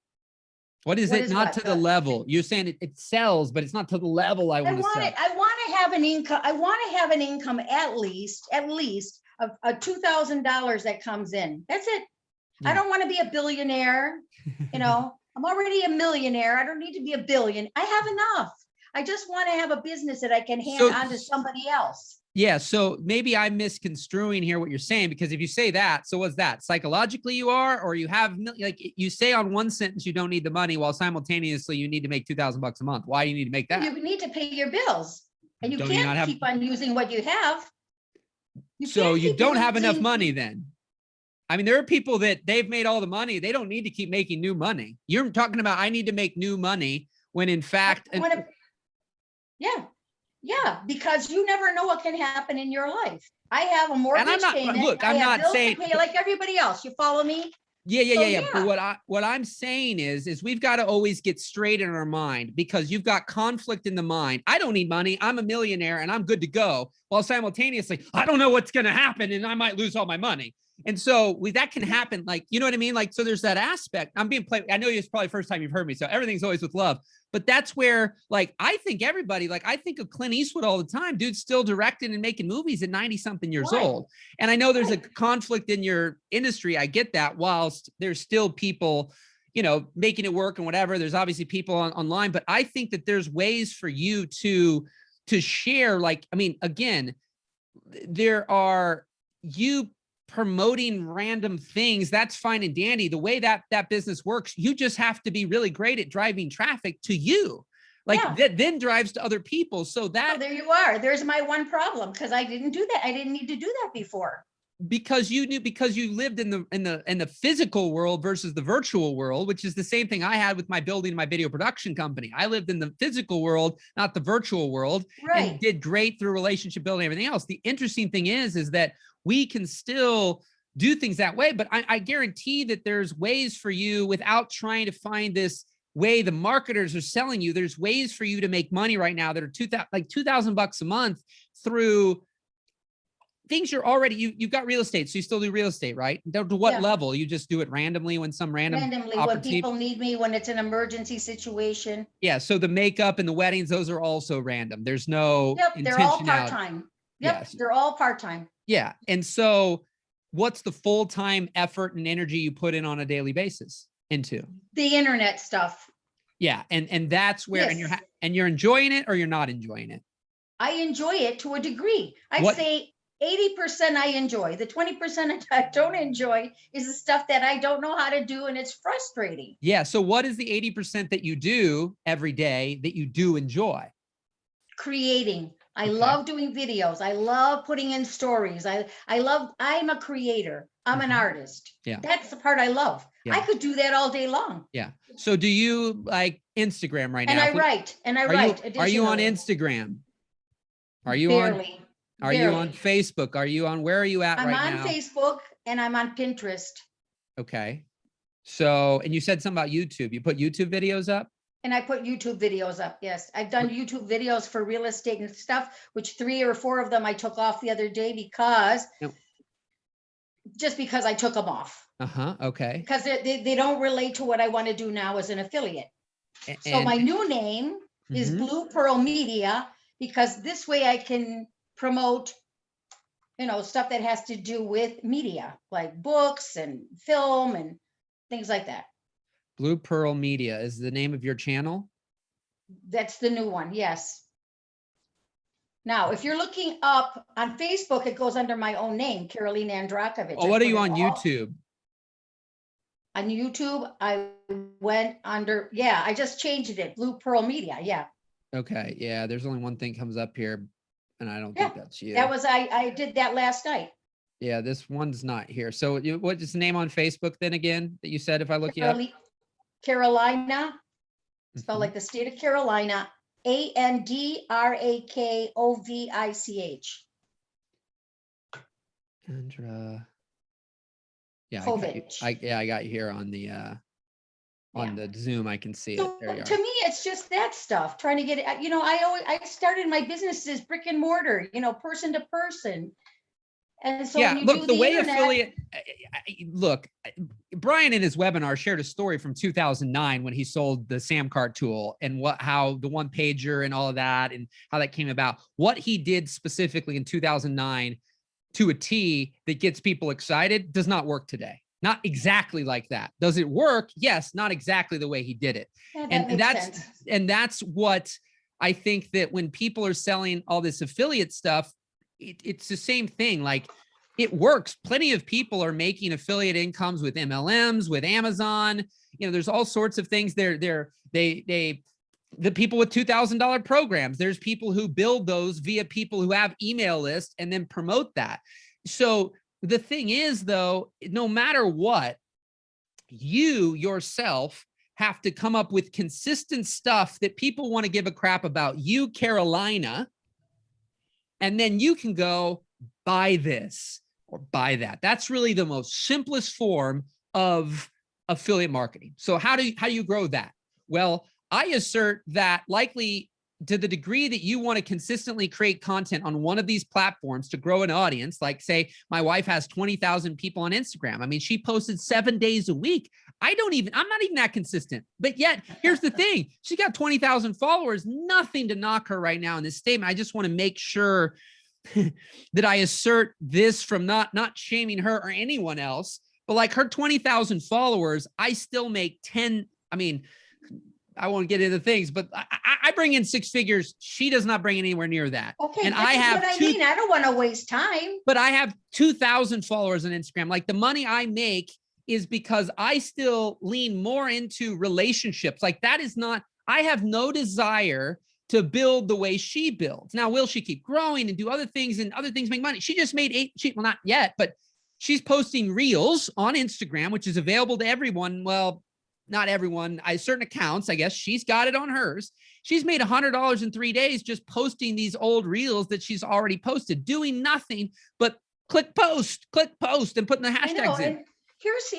What is it? Not to the level. You're saying it sells, but it's not to the level I want to sell. I want to have an income. I want to have an income at least of $2,000 that comes in. That's it. I don't want to be a billionaire. I'm already a millionaire. I don't need to be a billion. I have enough. I just want to have a business that I can hand on to somebody else. Yeah, so maybe I'm misconstruing here what you're saying, because if you say that, so what's that? Psychologically you are, or you have, like you say on one sentence you don't need the money while simultaneously you need to make $2,000 a month. Why do you need to make that? You need to pay your bills, and you Don't you not can't have- keep on using what you have. So can't you keep don't have enough using- money then. I mean, there are people that they've made all the money. They don't need to keep making new money. You're talking about, I need to make new money when in fact, Yeah, because you never know what can happen in your life. I have a mortgage I'm not- payment. look, I I'm have not bills saying- to pay like everybody else. You follow me? Yeah. So, But what I'm saying is we've got to always get straight in our mind, because you've got conflict in the mind. I don't need money. I'm a millionaire and I'm good to go. While simultaneously, I don't know what's going to happen and I might lose all my money. And so that can happen. Like, you know what I mean? Like, so there's that aspect. I'm being played. I know it's probably the first time you've heard me, so everything's always with love. But that's where, like, I think everybody, like, I think of Clint Eastwood all the time. Dude's still directing and making movies at 90 something years Right. old. And I know there's a conflict in your industry. I get that. Whilst there's still people, you know, making it work and whatever. There's obviously people online, but I think that there's ways for you to share. Like, I mean, again, there are you promoting random things. That's fine and dandy. The way that business works, you just have to be really great at driving traffic to you. Like that then drives to other people. So that, there you are. There's my one problem, because I didn't do that. I didn't need to do that before. Because you lived in the physical world versus the virtual world, which is the same thing I had with my building my video production company. I lived in the physical world, not the virtual world, and did great through relationship building and everything else. The interesting thing is that we can still do things that way, but I guarantee that there's ways for you without trying to find this way the marketers are selling you. There's ways for you to make money right now that are $2,000 a month through things you're already, you've got real estate. So you still do real estate, right? Down to what level? You just do it randomly when some randomly when people need me, when it's an emergency situation. Yeah. So the makeup and the weddings, those are also random. There's no they're all part-time. They're all part-time. Yeah. And so what's the full-time effort and energy you put in on a daily basis into? The internet stuff. Yeah. And that's where, and you're enjoying it or you're not enjoying it? I enjoy it to a degree. I'd say 80% I enjoy. The 20% I don't enjoy is the stuff that I don't know how to do, and it's frustrating. Yeah. So what is the 80% that you do every day that you do enjoy? Creating. I love doing videos. I love putting in stories. I'm a creator. I'm an artist. Yeah. That's the part I love. Yeah. I could do that all day long. Yeah. So do you like Instagram right now? And I write. Are you on Instagram? Are you Barely. Are you on Facebook? Are you on, where are you at right now? I'm on Facebook and I'm on Pinterest. Okay. So, and you said something about YouTube. You put YouTube videos up? And I put YouTube videos up. Yes. I've done YouTube videos for real estate and stuff, which 3 or 4 of them I took off the other day because just because I took them off. Okay. Because they don't relate to what I want to do now as an affiliate. So my new name is Blue Pearl Media, because this way I can promote, stuff that has to do with media, like books and film and things like that. Blue Pearl Media is the name of your channel? That's the new one, yes. Now, if you're looking up on Facebook, it goes under my own name, Caroline Andrakovich. Oh, what are you on YouTube? On YouTube, I went under, I just changed it, Blue Pearl Media, Okay, yeah, there's only one thing comes up here, and I don't think that's you. That was, I did that last night. Yeah, this one's not here. So what is the name on Facebook then again, that you said if I look you up? Carolina, spelled like the state of Carolina, Andrakovich. Andra. Yeah, I got you here on the the Zoom. I can see it. There you are. To me, it's just that stuff. Trying to get it. I started my businesses brick and mortar. Person to person. And so look, the way affiliate, look, Brian in his webinar shared a story from 2009 when he sold the Samcart tool and how the one pager and all of that and how that came about. What he did specifically in 2009 to a T that gets people excited does not work today. Not exactly like that. Does it work? Yes, not exactly the way he did it. Yeah, that And makes that's sense. and that's what I think, that when people are selling all this affiliate stuff, it's the same thing. Like, it works. Plenty of people are making affiliate incomes with MLMs, with Amazon. There's all sorts of things. The people with $2,000 programs, there's people who build those via people who have email lists and then promote that. So the thing is, though, no matter what, you yourself have to come up with consistent stuff that people want to give a crap about you, Carolina, and then you can go buy this or buy that. That's really the most simplest form of affiliate marketing. So how do you grow that? Well, I assert that likely, to the degree that you want to consistently create content on one of these platforms to grow an audience, like, say, my wife has 20,000 people on Instagram. I mean, she posted 7 days a week. I'm not even that consistent. But yet, here's the thing. She got 20,000 followers, nothing to knock her right now in this statement. I just want to make sure that I assert this from not shaming her or anyone else, but like, her 20,000 followers, I still make 10. I mean, I won't get into things, but I bring in 6 figures. She does not bring anywhere near that. Okay, and this I is have what I mean. I don't want to waste time. but I have 2,000 followers on Instagram. Like, the money I make is because I still lean more into relationships. Like, that is not, I have no desire to build the way she builds. Now, will she keep growing and do other things, and other things make money? She just made well, not yet, but she's posting reels on Instagram, which is available to everyone. Well, not everyone, certain accounts, I guess. She's got it on hers. She's made $100 in 3 days just posting these old reels that she's already posted, doing nothing but click post, and putting the hashtags in.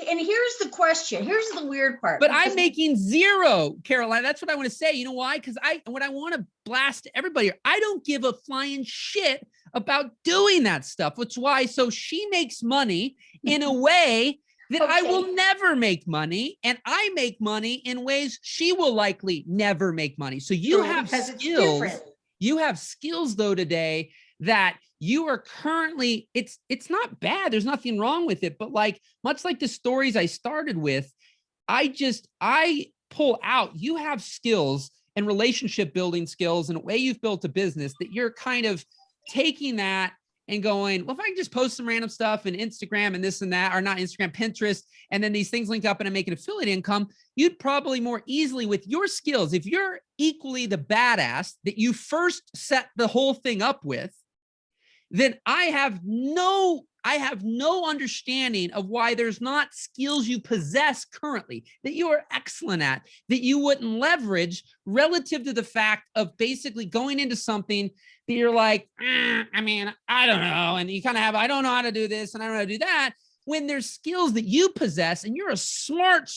And here's the question. Here's the weird part. But I'm making zero, Caroline. That's what I want to say. You know why? Because what I want to blast everybody, I don't give a flying shit about doing that stuff. Which is why, so she makes money in a way that I will never make money, and I make money in ways she will likely never make money. So you have skills. You have skills, though, today, that you are currently, it's not bad. There's nothing wrong with it. But like, much like the stories I started with, I pull out, you have skills and relationship building skills and a way you've built a business that you're kind of taking that and going, well, if I can just post some random stuff in Instagram and this and that, or not Instagram, Pinterest, and then these things link up and I make an affiliate income, you'd probably more easily, with your skills, if you're equally the badass that you first set the whole thing up with, then I have no understanding of why there's not skills you possess currently that you are excellent at, that you wouldn't leverage relative to the fact of basically going into something that you're like, I mean, I don't know. And you kind of have, I don't know how to do this and I don't know how to do that. When there's skills that you possess and you're a smart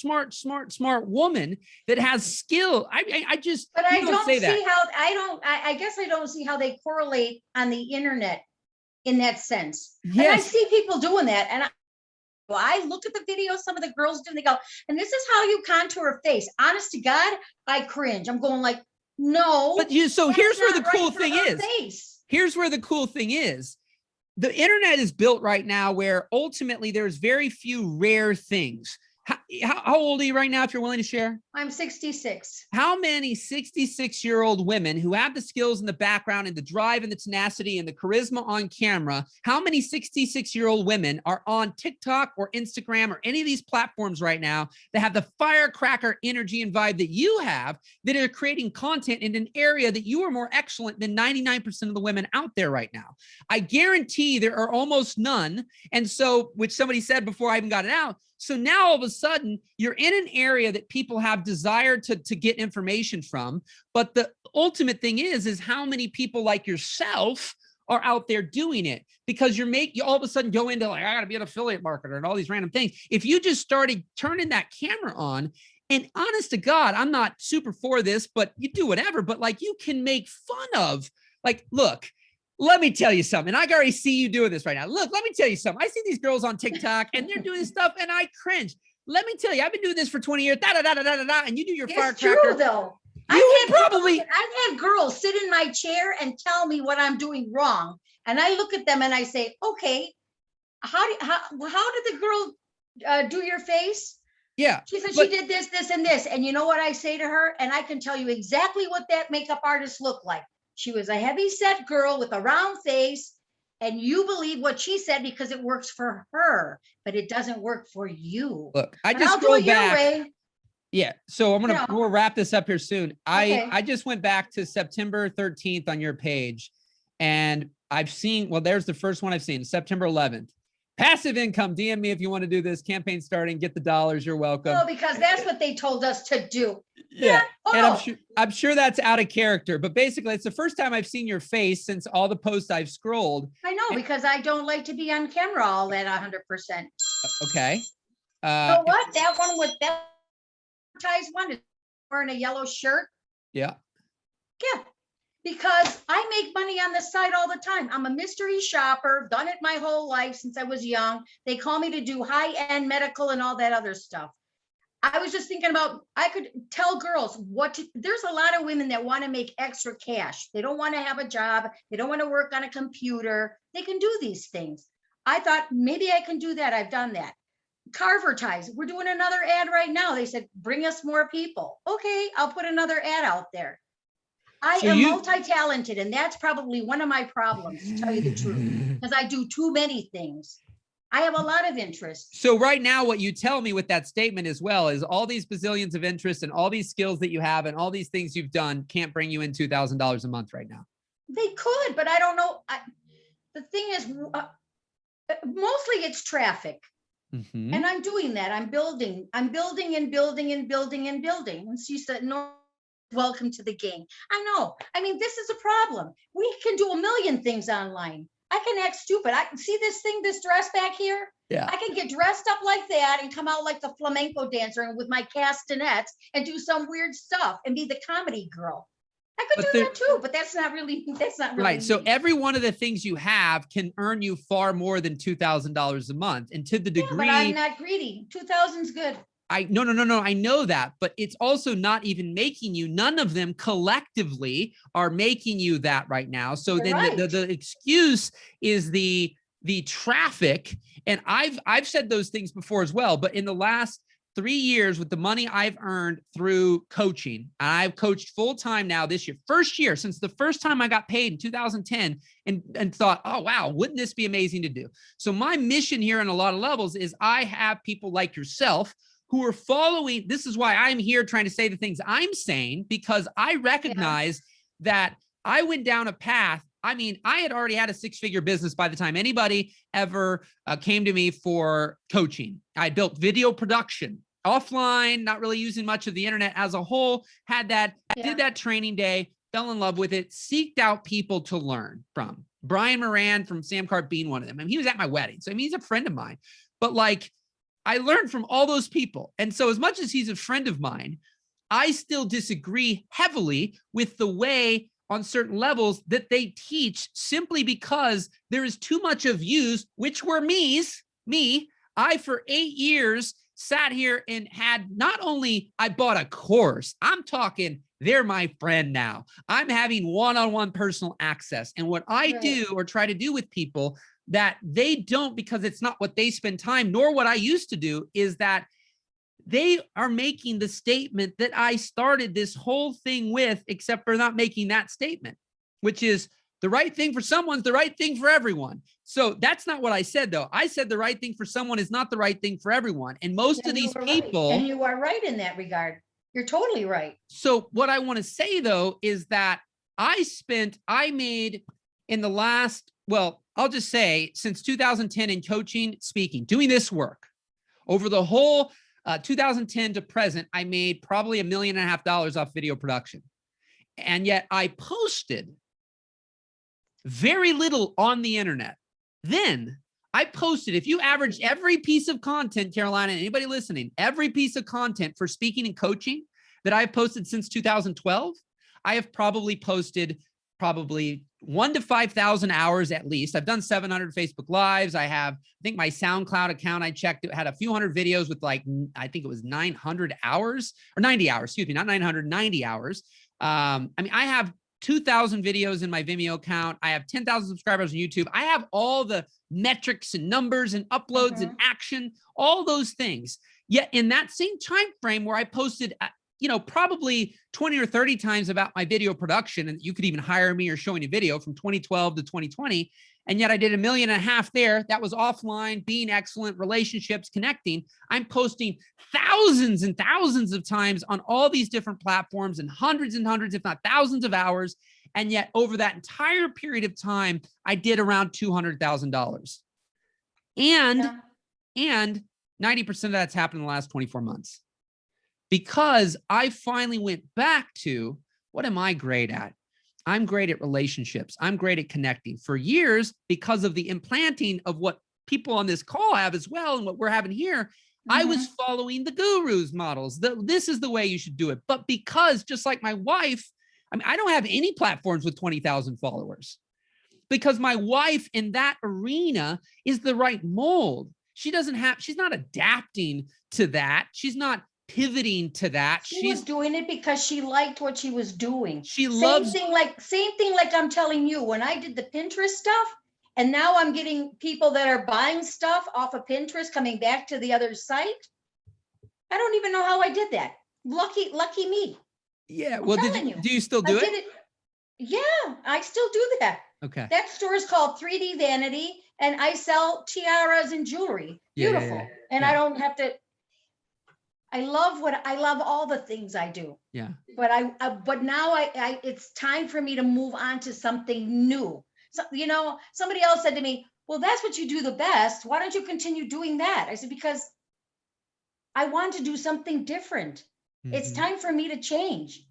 woman that has skill. I just, but I don't see how, I guess I don't see how they correlate on the internet in that sense. Yes. And I see people doing that. And I look at the videos some of the girls do, and they go, and this is how you contour a face. Honest to God, I cringe. I'm going like, no. But here's where the cool thing is. Here's where the cool thing is. The internet is built right now where ultimately there's very few rare things. How old are you right now, if you're willing to share? I'm 66. How many 66-year-old women who have the skills and the background and the drive and the tenacity and the charisma on camera, how many 66-year-old women are on TikTok or Instagram or any of these platforms right now that have the firecracker energy and vibe that you have, that are creating content in an area that you are more excellent than 99% of the women out there right now? I guarantee there are almost none. And so, which somebody said before I even got it out, so now all of a sudden you're in an area that people have desire to get information from. But the ultimate thing is how many people like yourself are out there doing it, because you all of a sudden go into like, I gotta be an affiliate marketer and all these random things. If you just started turning that camera on, and honest to God, I'm not super for this, but you do whatever, but like, you can make fun of, like, look, let me tell you something. I already see you doing this right now. Look, let me tell you something. I see these girls on TikTok and they're doing this stuff and I cringe. Let me tell you, I've been doing this for 20 years, and you do your firecracker. It's true, though. I've had girls sit in my chair and tell me what I'm doing wrong. And I look at them and I say, okay, how did the girl do your face? Yeah. She said but- she did this, this, and this. And you know what I say to her? And I can tell you exactly what that makeup artist looked like. She was a heavy set girl with a round face. And you believe what she said because it works for her, but it doesn't work for you. Look, I But just I'll do scrolled it your back. way. Yeah. So Yeah. we'll wrap this up here soon. Okay. I just went back to September 13th on your page, and I've seen, well, there's the first one I've seen, September 11th. Passive income. DM me if you want to do this. Campaign starting. Get the dollars. You're welcome. No, because that's what they told us to do. Yeah. And Oh, I'm sure that's out of character, but basically it's the first time I've seen your face since all the posts I've scrolled. I know, because I don't like to be on camera all that 100%. Okay. So what? That one with that advertised one is wearing a yellow shirt. Yeah. Yeah, because I make money on the site all the time. I'm a mystery shopper, done it my whole life since I was young. They call me to do high-end medical and all that other stuff. I was just thinking about, I could tell girls there's a lot of women that want to make extra cash. They don't want to have a job. They don't want to work on a computer. They can do these things. I thought maybe I can do that. I've done that. Carvertise, we're doing another ad right now. They said, bring us more people. Okay, I'll put another ad out there. I am multi-talented, and that's probably one of my problems, to tell you the truth, because I do too many things. I have a lot of interests. So right now, what you tell me with that statement as well is all these bazillions of interests and all these skills that you have and all these things you've done can't bring you in $2,000 a month right now. They could, but I don't know. The thing is, mostly it's traffic. Mm-hmm. And I'm doing that. I'm building and building and building and building. And she said, no, welcome to the game. I know. I mean, this is a problem. We can do a million things online. I can act stupid. I can see this thing, this dress back here. Yeah. I can get dressed up like that and come out like the flamenco dancer and with my castanets and do some weird stuff and be the comedy girl. I could do that too, but that's not really right. So me. every one of the things you have can earn you far more than $2,000 a month. And to the degree, but I'm not greedy. 2,000's good. No. I know that, but it's also not even making you, none of them collectively are making you that right now. So You're then right. the excuse is the traffic. And I've said those things before as well, but in the last 3 years with the money I've earned through coaching, I've coached full time now this year, first year since the first time I got paid in 2010 and thought, oh, wow, wouldn't this be amazing to do? So my mission here on a lot of levels is I have people like yourself who are following. This is why I'm here trying to say the things I'm saying, because I recognize that I went down a path. I mean, I had already had a 6-figure business by the time anybody ever came to me for coaching. I built video production offline, not really using much of the internet as a whole, did that training day, fell in love with it, seeked out people to learn from. Brian Moran from Sam Cart being one of them. I mean, he was at my wedding. So I mean, he's a friend of mine, but like, I learned from all those people. And so as much as he's a friend of mine, I still disagree heavily with the way on certain levels that they teach, simply because there is too much of yous, which were me. I, for 8 years, sat here and had not only I bought a course, I'm talking they're my friend now. I'm having one-on-one personal access. And what I do or try to do with people that they don't, because it's not what they spend time, nor what I used to do, is that they are making the statement that I started this whole thing with, except for not making that statement, which is the right thing for someone's the right thing for everyone. So that's not what I said, though. I said the right thing for someone is not the right thing for everyone. And most of these people. And you are right in that regard. You're totally right. So what I want to say, though, is that I made in the last, well, I'll just say since 2010 in coaching, speaking, doing this work over the whole 2010 to present, I made probably $1.5 million off video production. And yet I posted very little on the internet. Then I posted, if you average every piece of content, Carolina, and anybody listening, every piece of content for speaking and coaching that I've posted since 2012, I have probably posted 1,000 to 5,000 hours at least. I've done 700 Facebook Lives. I think my SoundCloud account, I checked, it had a few hundred videos with like, I think it was 900 hours or 90 hours, excuse me, not 900, 90 hours. I mean, I have 2,000 videos in my Vimeo account. I have 10,000 subscribers on YouTube. I have all the metrics and numbers and uploads and action, all those things. Yet in that same time frame where I posted, probably 20 or 30 times about my video production, and you could even hire me or show me a video from 2012 to 2020. And yet I did $1.5 million there. That was offline, being excellent, relationships, connecting. I'm posting thousands and thousands of times on all these different platforms and hundreds, if not thousands of hours. And yet over that entire period of time, I did around $200,000. And 90% of that's happened in the last 24 months. Because I finally went back to, what am I great at? I'm great at relationships. I'm great at connecting. For years, because of the implanting of what people on this call have as well, and what we're having here, I was following the gurus models. This is the way you should do it. But because, just like my wife, I don't have any platforms with 20,000 followers, because my wife in that arena is the right mold. She's not adapting to that. She's not pivoting to that. She was doing it because she liked what she was doing. She loves same thing like I'm telling you, when I did the Pinterest stuff, and now I'm getting people that are buying stuff off of Pinterest coming back to the other site. I don't even know how I did that. Lucky me. Yeah. Well, do you still do it? Yeah, I still do that. Okay. That store is called 3D Vanity, and I sell tiaras and jewelry. Beautiful. Yeah. And I don't have to. I love all the things I do. Yeah. But now it's time for me to move on to something new. So, somebody else said to me, well, that's what you do the best. Why don't you continue doing that? I said, because I want to do something different. It's time for me to change.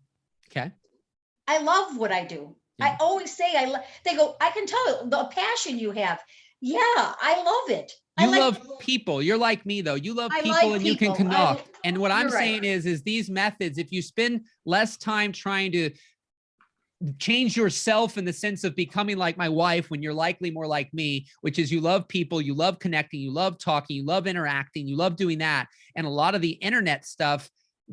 Okay. I love what I do. Yeah. I always say, they go, I can tell the passion you have. Yeah, I love it. You love people. You're like me, though. You love people and you can connect. And what I'm saying is these methods, if you spend less time trying to change yourself in the sense of becoming like my wife, when you're likely more like me, which is you love people, you love connecting, you love talking, you love interacting, you love doing that. And a lot of the internet stuff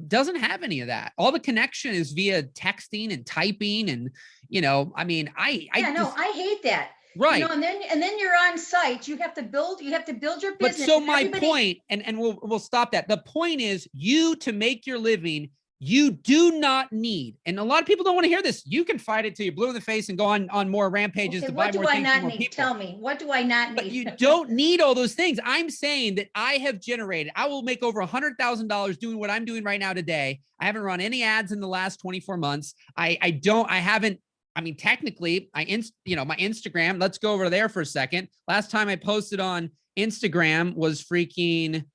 doesn't have any of that. All the connection is via texting and typing. And, I hate that. Right. And then you're on site. You have to build your business. But so my point, and we'll stop that. The point is, to make your living, you do not need, and a lot of people don't want to hear this. You can fight it till you're blue in the face and go on more rampages to buy more things. What do I not need? Tell me, what do I not need? But you don't need all those things. I'm saying that I have generated, I will make over $100,000 doing what I'm doing right now today. I haven't run any ads in the last 24 months. Technically, my Instagram, let's go over there for a second. Last time I posted on Instagram was freaking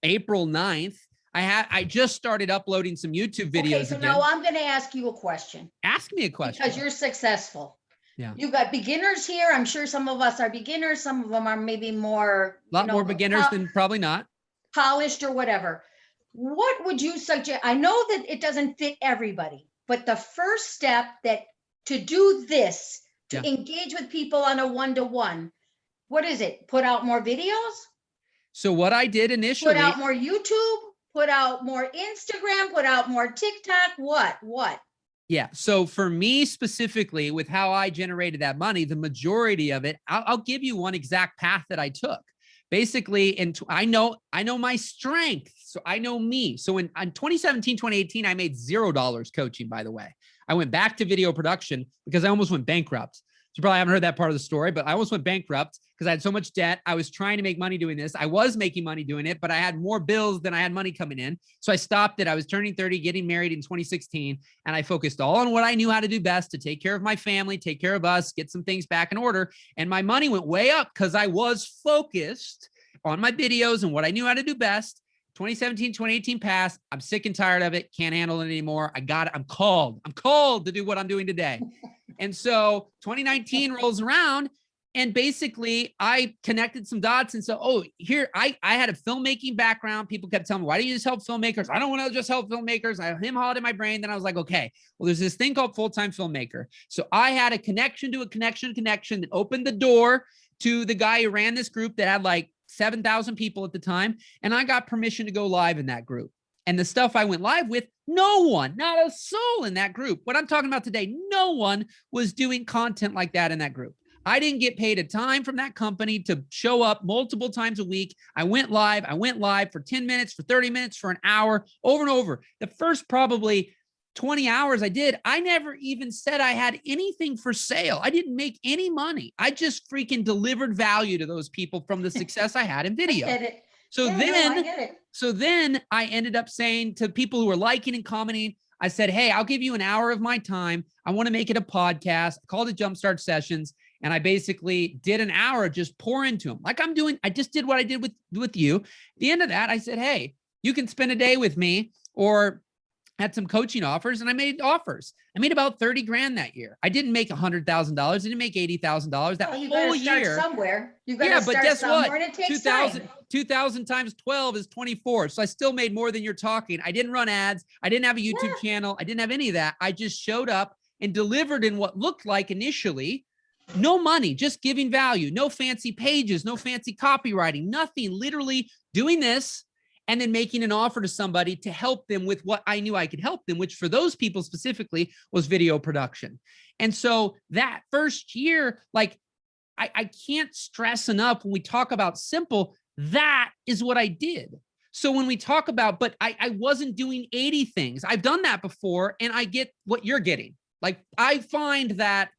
April 9th. I just started uploading some YouTube videos. Okay, so again. Now I'm going to ask you a question. Ask me a question. Because you're successful. Yeah. You've got beginners here. I'm sure some of us are beginners. Some of them are maybe more. A lot more beginners than probably not. Polished or whatever. What would you suggest? I know that it doesn't fit everybody. But the first step to do this, to engage with people on a one-to-one, what is it? Put out more videos? So what I did initially. Put out more YouTube, put out more Instagram, put out more TikTok, what? Yeah. So for me specifically, with how I generated that money, the majority of it, I'll give you one exact path that I took. Basically, I know my strength. So I know me. So in 2017, 2018, I made $0 coaching, by the way. I went back to video production because I almost went bankrupt. So you probably haven't heard that part of the story, but I almost went bankrupt because I had so much debt. I was trying to make money doing this. I was making money doing it, but I had more bills than I had money coming in. So I stopped it. I was turning 30, getting married in 2016. And I focused all on what I knew how to do best, to take care of my family, take care of us, get some things back in order. And my money went way up because I was focused on my videos and what I knew how to do best. 2017, 2018 passed. I'm sick and tired of it. Can't handle it anymore. I got it. I'm called to do what I'm doing today. And so 2019 rolls around, and basically I connected some dots. And so, I had a filmmaking background. People kept telling me, why do you just help filmmakers? I don't want to just help filmmakers. I have him hot in my brain. Then I was like, okay, well, there's this thing called full-time filmmaker. So I had a connection to a connection that opened the door to the guy who ran this group that had like 7,000 people at the time. And I got permission to go live in that group. And the stuff I went live with, no one, not a soul in that group. What I'm talking about today, no one was doing content like that in that group. I didn't get paid a time from that company to show up multiple times a week. I went live for 10 minutes, for 30 minutes, for an hour, over and over. The first probably 20 hours I did, I never even said I had anything for sale. I didn't make any money. I just freaking delivered value to those people from the success I had in video. I get it. So Yeah, then, no, I get it. so then I ended up saying to people who were liking and commenting, I said, hey, I'll give you an hour of my time. I want to make it a podcast. I called it Jumpstart Sessions. And I basically did an hour, just pour into them. Like I'm doing, I just did what I did with you. At the end of that, I said, hey, you can spend a day with me, or had some coaching offers, and I made offers. I made about 30 grand that year. I didn't make $100,000. I didn't make $80,000 that Well, you whole gotta start year. somewhere. You gotta Yeah, but start guess somewhere, what? and it takes 2000, time. 2000 times 12 is 24. So I still made more than you're talking. I didn't run ads. I didn't have a YouTube channel. I didn't have any of that. I just showed up and delivered in what looked like initially no money, just giving value, no fancy pages, no fancy copywriting, nothing, literally doing this and then making an offer to somebody to help them with what I knew I could help them, which for those people specifically was video production. And so that first year, like I can't stress enough when we talk about simple, that is what I did. So when we talk about, but I wasn't doing 80 things. I've done that before and I get what you're getting. Like I find that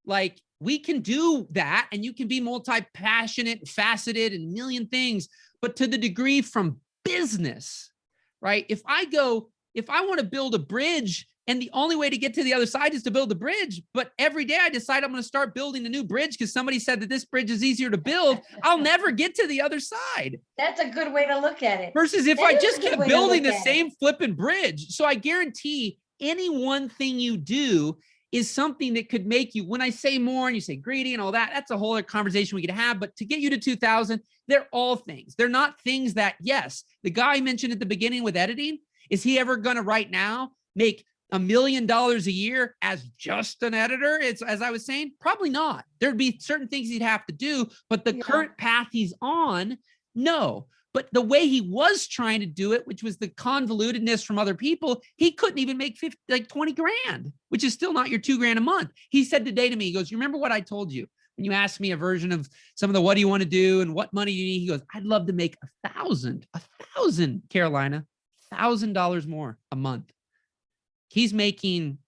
like we can do that and you can be multi-passionate, faceted, and a million things, but to the degree from business, right? If I want to build a bridge and the only way to get to the other side is to build a bridge, but every day I decide I'm going to start building a new bridge because somebody said that this bridge is easier to build, I'll never get to the other side. That's a good way to look at it. Versus if That I is a just good kept way to building look the at same flipping bridge. So I guarantee any one thing you do is something that could make you, when I say more and you say greedy and all that, that's a whole other conversation we could have. But to get you to 2000, they're all things. They're not things that, yes, the guy I mentioned at the beginning with editing, is he ever going to right now make $1 million a year as just an editor? It's, as I was saying, probably not. There'd be certain things he'd have to do, but the current path he's on, no. But the way he was trying to do it, which was the convolutedness from other people, he couldn't even make 20 grand, which is still not your 2 grand a month. He said today to me, he goes, you remember what I told you when you asked me a version of some of the, what do you want to do and what money you need? He goes, I'd love to make $1,000, Carolina, $1,000 more a month. He's making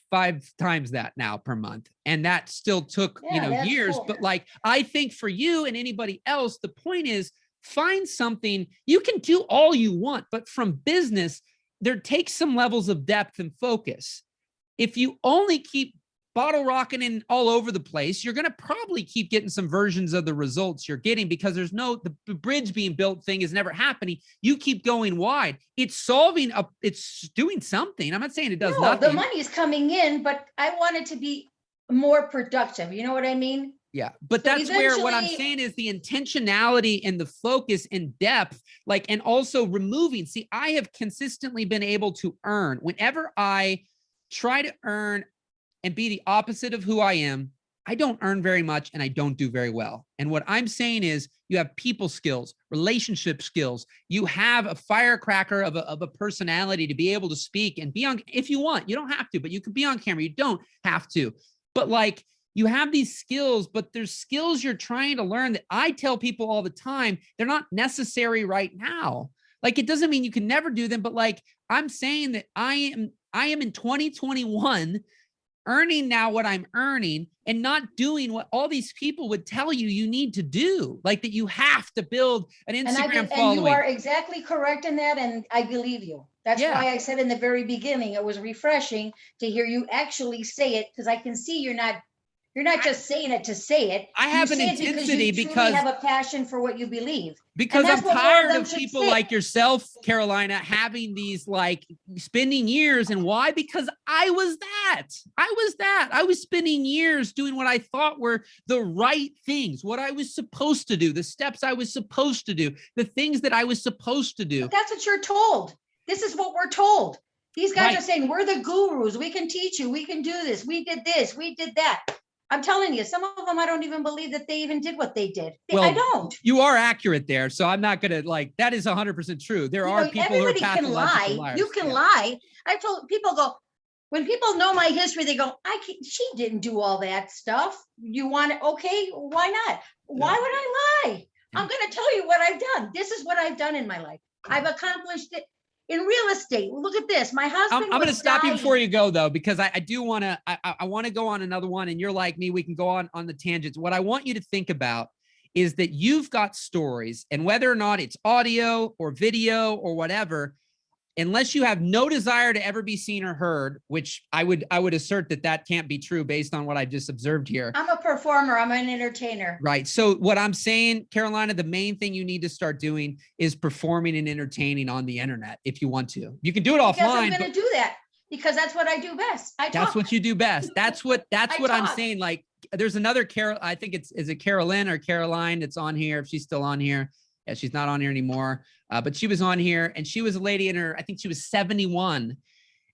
5 times that now per month. And that still took, years. Cool. But like, I think for you and anybody else, the point is find something. You can do all you want, but from business, there takes some levels of depth and focus. If you only keep bottle rocking in all over the place, you're going to probably keep getting some versions of the results you're getting because there's no, the bridge being built thing is never happening. You keep going wide. It's solving up, it's doing something. I'm not saying it does nothing. The money is coming in, but I want it to be more productive. You know what I mean? Yeah. But so that's where what I'm saying is the intentionality and the focus and depth, like, and also removing, see, I have consistently been able to earn whenever I try to earn and be the opposite of who I am, I don't earn very much and I don't do very well. And what I'm saying is you have people skills, relationship skills. You have a firecracker of a personality to be able to speak and be on, if you want, you don't have to, but you could be on camera. You don't have to, but like you have these skills, but there's skills you're trying to learn that I tell people all the time, they're not necessary right now. Like, it doesn't mean you can never do them, but like, I'm saying that I am in 2021 earning now what I'm earning and not doing what all these people would tell you you need to do, like that you have to build an Instagram following. And you are exactly correct in that, and I believe you. That's why I said in the very beginning, it was refreshing to hear you actually say it, because I can see you're not just saying it to say it. I have an intensity because you have a passion for what you believe. Because I'm tired of people like yourself, Carolina, having these like spending years. And why? Because I was that. I was spending years doing what I thought were the right things, what I was supposed to do, the steps I was supposed to do, the things that I was supposed to do. But that's what you're told. This is what we're told. These guys are saying, we're the gurus. We can teach you. We can do this. We did this. We did that. I'm telling you, some of them I don't even believe that they even did what they did. Well, I don't. You are accurate there, so I'm not gonna like that is 100% true. There are people who are Everybody can pathological lie. liars. You can lie. I told people go when people know my history, they go, she didn't do all that stuff. You want it? Okay, why not? Why would I lie? I'm going to tell you what I've done. This is what I've done in my life. I've accomplished it in real estate. Look at this. My husband. I'm going to stop you before you go though, because I do want to. I want to go on another one, and you're like me. We can go on the tangents. What I want you to think about is that you've got stories, and whether or not it's audio or video or whatever, unless you have no desire to ever be seen or heard, which I would assert that can't be true based on what I just observed here. I'm a performer. I'm an entertainer. Right. So what I'm saying, Carolina, the main thing you need to start doing is performing and entertaining on the internet. If you want to, you can do it offline. I'm going to do that because that's what I do best. That's what you do best. That's what I'm saying. Like there's another Carol. I think is it Carolyn or Caroline that's on here. If she's still on here. Yeah, she's not on here anymore, but she was on here, and she was a lady in her, I think she was 71,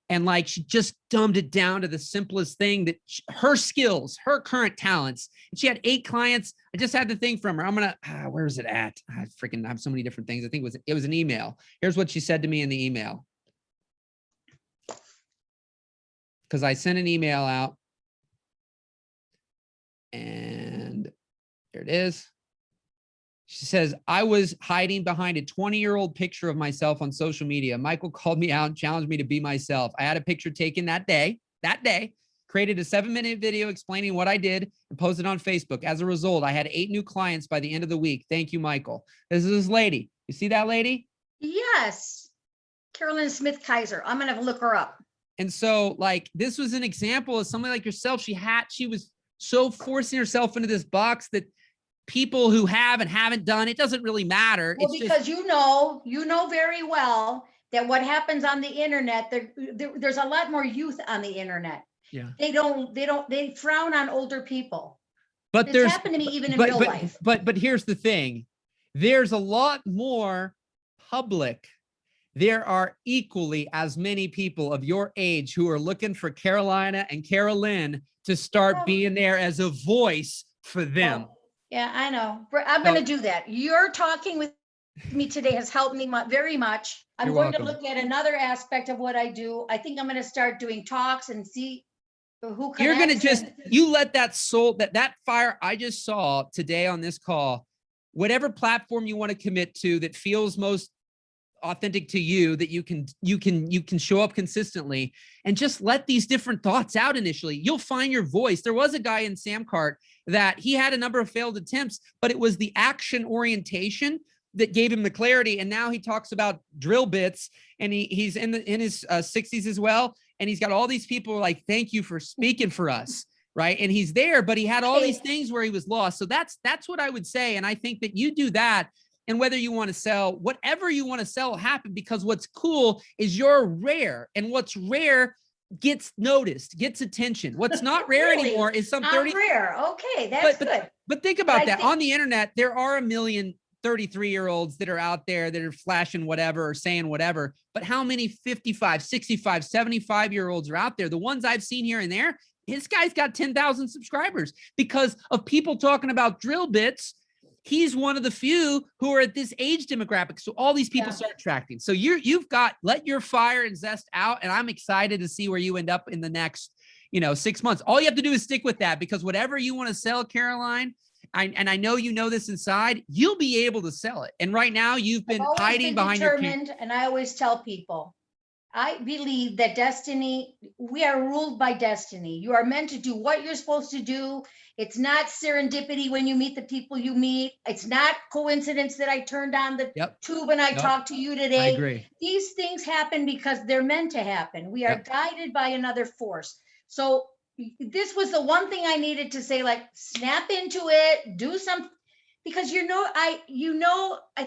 and like she just dumbed it down to the simplest thing that her skills, her current talents. And she had 8 clients. I just had the thing from her. I'm gonna, where is it at? I freaking have so many different things. I think it was an email. Here's what she said to me in the email, because I sent an email out, and there it is. She says, I was hiding behind a 20-year-old picture of myself on social media. Michael called me out and challenged me to be myself. I had a picture taken that day, created a 7-minute video explaining what I did and posted on Facebook. As a result, I had 8 new clients by the end of the week. Thank you, Michael. This is this lady. You see that lady? Yes. Carolyn Smith Kaiser. I'm going to look her up. And so like, this was an example of somebody like yourself. She was so forcing herself into this box that people who have and haven't done, it doesn't really matter. Well, it's because you know very well that what happens on the internet, there's a lot more youth on the internet. Yeah. They frown on older people. But it's happened to me even in real life. But here's the thing. There's a lot more public. There are equally as many people of your age who are looking for Carolina and Carolyn to start being there as a voice for them. Yeah, I know. I'm going to do that. Your talking with me today has helped me very much. I'm going to look at another aspect of what I do. I think I'm going to start doing talks and see who connects. You're going to you let that soul, that fire I just saw today on this call, whatever platform you want to commit to that feels most authentic to you, that you can show up consistently and just let these different thoughts out initially. You'll find your voice. There was a guy in Samcart that he had a number of failed attempts, but it was the action orientation that gave him the clarity. And now he talks about drill bits, and he's in his 60s as well. And he's got all these people like, thank you for speaking for us. Right. And he's there, but he had all these things where he was lost. So that's what I would say. And I think that you do that. And whether you want to sell, whatever you want to sell will happen, because what's cool is you're rare, and what's rare gets noticed, gets attention. What's not rare anymore is some 30. Rare. Okay, that's good. But think about that. On the internet, there are a million 33-year-olds that are out there that are flashing whatever or saying whatever. But how many 55, 65, 75-year-olds are out there? The ones I've seen here and there, this guy's got 10,000 subscribers because of people talking about drill bits. He's one of the few who are at this age demographic. So all these people start attracting. So you've got, let your fire and zest out. And I'm excited to see where you end up in the next, 6 months. All you have to do is stick with that, because whatever you want to sell, Caroline, I know you know this inside, you'll be able to sell it. And right now you've been hiding behind your camera. And I always tell people, I believe that destiny, we are ruled by destiny. You are meant to do what you're supposed to do. It's not serendipity when you meet the people you meet. It's not coincidence that I turned on the tube and I talked to you today. I agree. These things happen because they're meant to happen. We are guided by another force. So this was the one thing I needed to say, like, snap into it, do something. Because I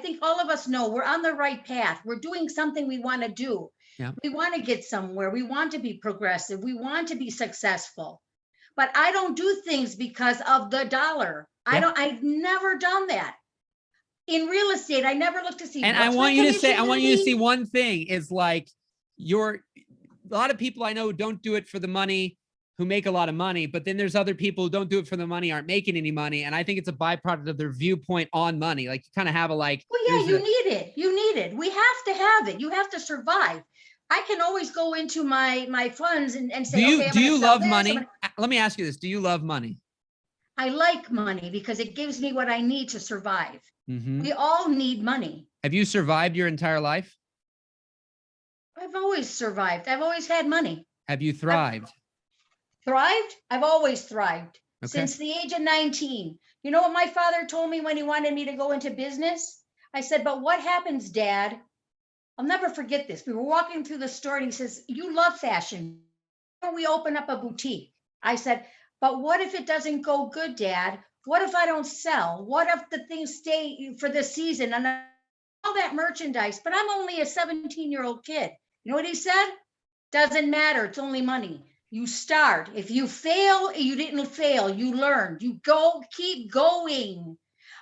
think all of us know we're on the right path. We're doing something we want to do. Yeah. We want to get somewhere. We want to be progressive. We want to be successful. But I don't do things because of the dollar. Yeah. I've never done that. In real estate, I never look to see. And I want you to see one thing is like a lot of people I know don't do it for the money. who make a lot of money, but then there's other people who don't do it for the money, aren't making any money. And I think it's a byproduct of their viewpoint on money. Like you kind of have a like, well, yeah, you need it. You need it. We have to have it. You have to survive. I can always go into my funds and say, do you love money? Let me ask you this. Do you love money? I like money because it gives me what I need to survive. Mm-hmm. We all need money. Have you survived your entire life? I've always survived. I've always had money. Have you thrived? Thrived? I've always thrived. Okay. Since the age of 19. You know what my father told me when he wanted me to go into business? I said, but what happens, Dad? I'll never forget this. We were walking through the store and he says, you love fashion. Why don't we open up a boutique? I said, but what if it doesn't go good, Dad? What if I don't sell? What if the things stay for the season and all that merchandise? But I'm only a 17-year-old kid. You know what he said? Doesn't matter. It's only money. You start. If you fail, you didn't fail. You learned. You go, keep going.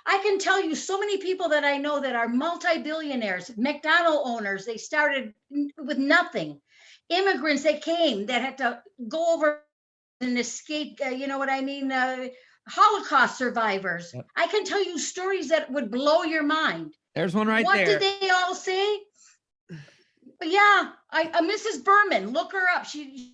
I can tell you so many people that I know that are multi-billionaires, McDonald's owners, they started with nothing. Immigrants that came that had to go over and escape, you know what I mean? Holocaust survivors. Yep. I can tell you stories that would blow your mind. There's one right there. What did they all say? Yeah, Mrs. Berman, look her up. She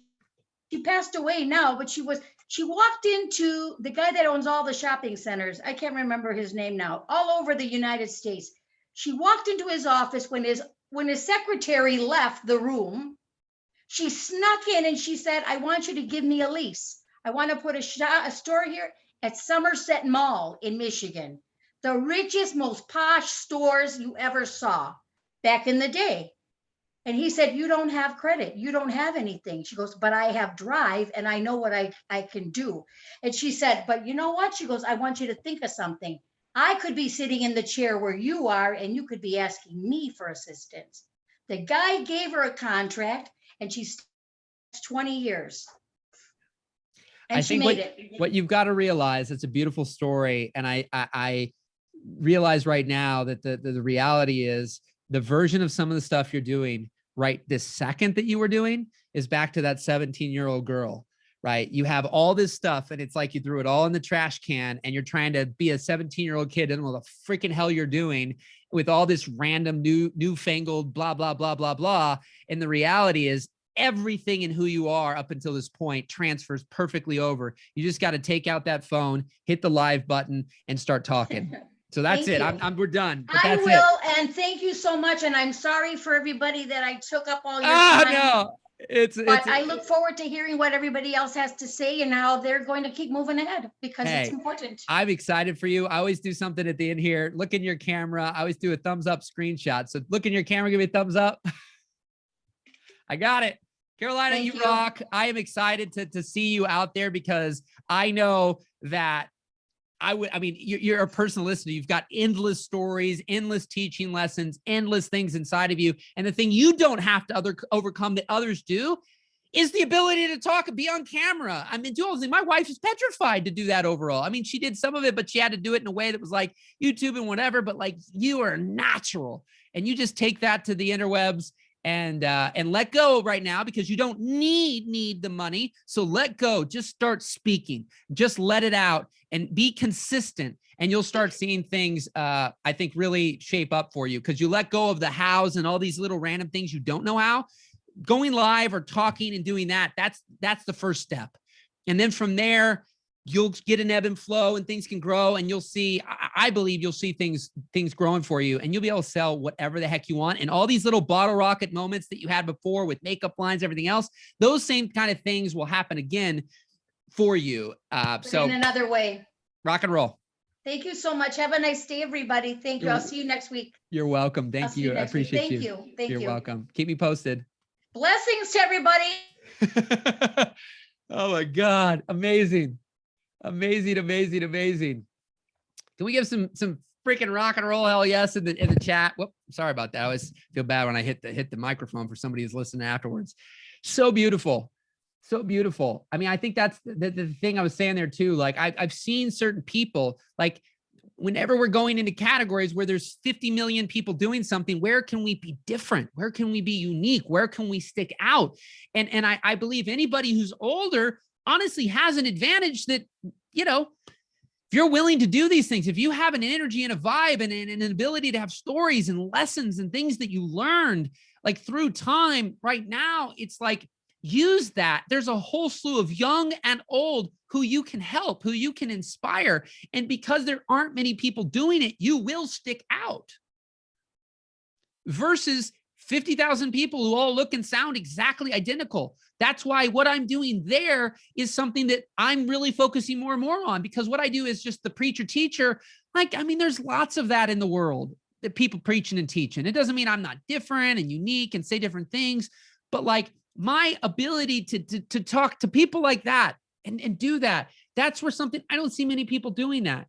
passed away now, but she walked into the guy that owns all the shopping centers. I can't remember his name now, all over the United States. She walked into his office when his secretary left the room. She snuck in and she said, I want you to give me a lease. I want to put a store here at Somerset Mall in Michigan. The richest, most posh stores you ever saw back in the day. And he said, you don't have credit. You don't have anything. She goes, but I have drive and I know what I can do. And she said, but you know what? She goes, I want you to think of something. I could be sitting in the chair where you are and you could be asking me for assistance. The guy gave her a contract and she's 20 years. And I she think made it. What you've got to realize, it's a beautiful story. And I realize right now that the reality is the version of some of the stuff you're doing right this second that you were doing is back to that 17-year-old girl, right? You have all this stuff and it's like you threw it all in the trash can and you're trying to be a 17-year-old kid and what the freaking hell you're doing with all this random newfangled blah, blah, blah, blah, blah. And the reality is everything in who you are up until this point transfers perfectly over. You just got to take out that phone, hit the live button and start talking. So that's it. We're done. I will, and thank you so much. And I'm sorry for everybody that I took up all your time. No, but I look forward to hearing what everybody else has to say and how they're going to keep moving ahead because it's important. I'm excited for you. I always do something at the end here. Look in your camera. I always do a thumbs up screenshot. So look in your camera, give me a thumbs up. I got it. Carolina, you rock. I am excited to see you out there because I know that you're a personal listener. You've got endless stories, endless teaching lessons, endless things inside of you. And the thing you don't have to overcome that others do is the ability to talk and be on camera. I mean, my wife is petrified to do that overall. I mean, she did some of it, but she had to do it in a way that was like YouTube and whatever, but like you are natural and you just take that to the interwebs and let go right now because you don't need the money. So let go, just start speaking, just let it out and be consistent. And you'll start seeing things, I think, really shape up for you because you let go of the hows and all these little random things you don't know how. Going live or talking and doing that's the first step. And then from there, you'll get an ebb and flow and things can grow and you'll see, I believe you'll see things growing for you and you'll be able to sell whatever the heck you want. And all these little bottle rocket moments that you had before with makeup lines, everything else, those same kind of things will happen again for you. So in another way. Rock and roll. Thank you so much. Have a nice day, everybody. Thank you. I'll see you next week. You're welcome. Thank you. I appreciate you. Thank you. Thank you. You're welcome. Keep me posted. Blessings to everybody. Oh my God. Amazing. Amazing, amazing, amazing. Can we give some freaking rock and roll hell yes in the chat? Whoop, sorry about that. I always feel bad when I hit the microphone for somebody who's listening afterwards. So beautiful. So beautiful. I mean, I think that's the thing I was saying there too. Like I've seen certain people, like whenever we're going into categories where there's 50 million people doing something, where can we be different? Where can we be unique? Where can we stick out? And I believe anybody who's older honestly has an advantage that, you know, if you're willing to do these things, if you have an energy and a vibe and an ability to have stories and lessons and things that you learned like through time, right now, it's like, use that. There's a whole slew of young and old who you can help, who you can inspire. And because there aren't many people doing it, you will stick out. Versus 50,000 people who all look and sound exactly identical. That's why what I'm doing there is something that I'm really focusing more and more on, because what I do is just the preacher teacher. Like, I mean, there's lots of that in the world, that people preaching and teaching. It doesn't mean I'm not different and unique and say different things, but like my ability to talk to people like that and do that, that's where something, I don't see many people doing that.